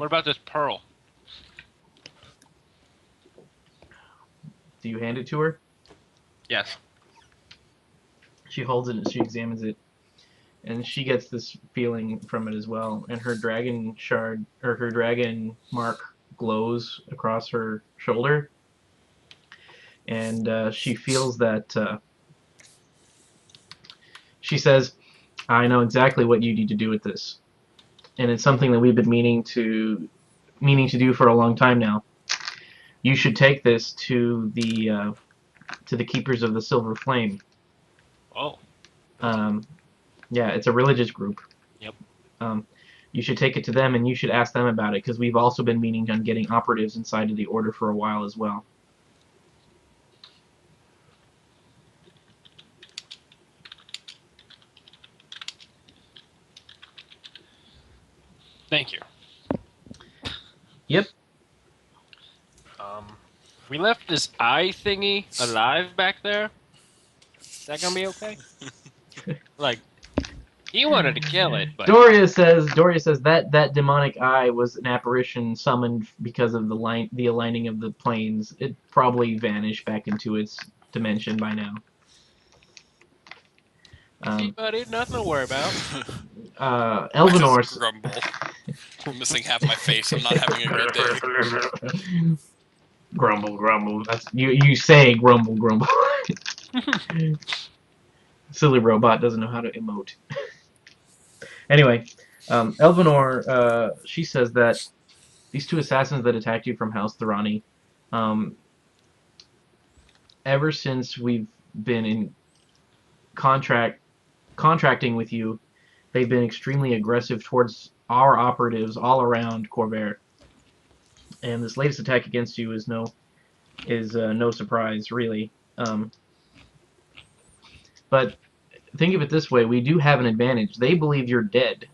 about this pearl? do you hand it to her? Yes. She holds it and she examines it. And she gets this feeling from it as well. And her dragon shard, or her dragon mark, glows across her shoulder. And she feels that... she says, I know exactly what you need to do with this. And it's something that we've been meaning to do for a long time now. You should take this to the Keepers of the Silver Flame. Oh. Yeah, it's a religious group. Yep. You should take it to them and you should ask them about it, because we've also been meaning on getting operatives inside of the Order for a while as well. Thank you. Yep. We left this eye thingy alive back there. Is that gonna be okay? Like, he wanted to kill it, but Doria says that demonic eye was an apparition summoned because of the aligning of the planes. It probably vanished back into its dimension by now. see, buddy, nothing to worry about. Elvenor. I just grumble. I'm missing half my face. I'm not having a good day. Grumble, grumble. That's you say grumble, grumble. Silly robot doesn't know how to emote. Anyway, Elvenor, she says that these two assassins that attacked you from House Durrani, ever since we've been in contracting with you, they've been extremely aggressive towards our operatives all around Corvair. And this latest attack against you is no surprise, really. But think of it this way: we do have an advantage. They believe you're dead,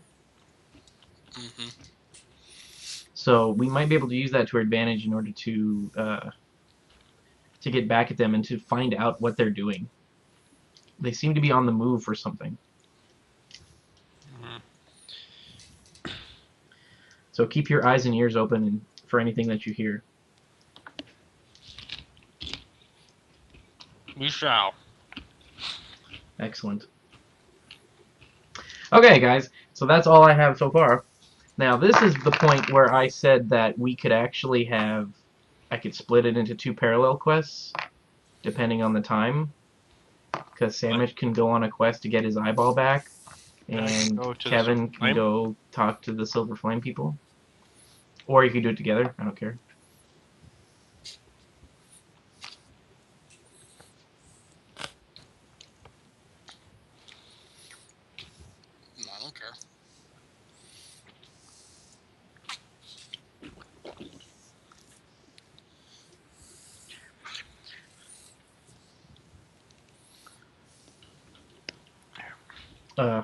so we might be able to use that to our advantage in order to get back at them and to find out what they're doing. They seem to be on the move for something. So keep your eyes and ears open for anything that you hear. We shall. Excellent. Okay, guys, so that's all I have so far. Now, this is the point where I said that we could actually I could split it into 2 parallel quests, depending on the time. Because Sandwich can go on a quest to get his eyeball back, and Kevin can go talk to the Silver Flame people. Or you could do it together, I don't care. I don't care.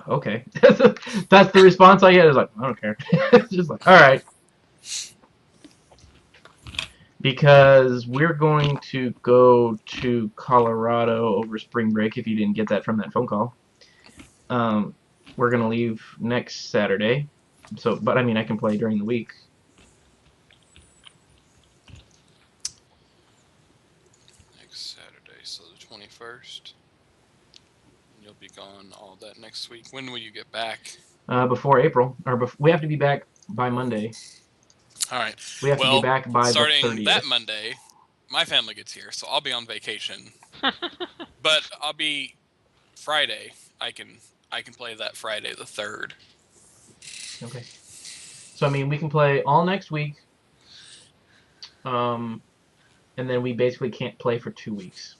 Okay. That's the response I get, is like, I don't care. It's just like, alright. because we're going to go to Colorado over spring break. If you didn't get that from that phone call, we're gonna leave next Saturday. So, but I mean, I can play during the week. Next Saturday, so the 21st. You'll be gone all that next week. When will you get back? Before April, or we have to be back by Monday. All right. We have to be back by the starting 30th. that Monday, my family gets here, so I'll be on vacation. But I'll be Friday. I can play that Friday the 3rd. Okay. So I mean, we can play all next week. And then we basically can't play for 2 weeks.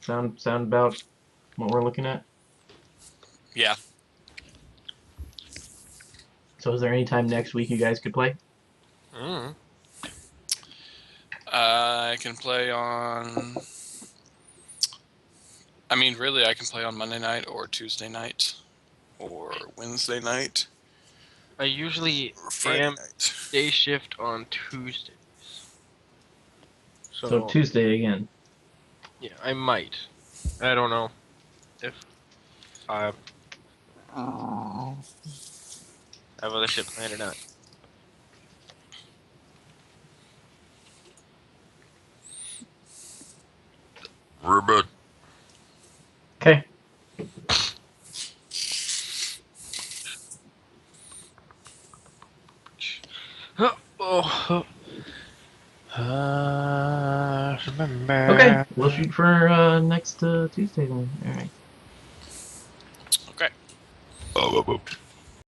Sound about what we're looking at? Yeah. So is there any time next week you guys could play? I can play on. I mean, really, I can play on Monday night or Tuesday night or Wednesday night. I usually Or Friday am night. day shift on Tuesdays. So Tuesday again. Yeah, I might. I don't know if I have other shit planned or not. Ribbit. Okay. Okay, we'll shoot for next Tuesday then. All right. Okay.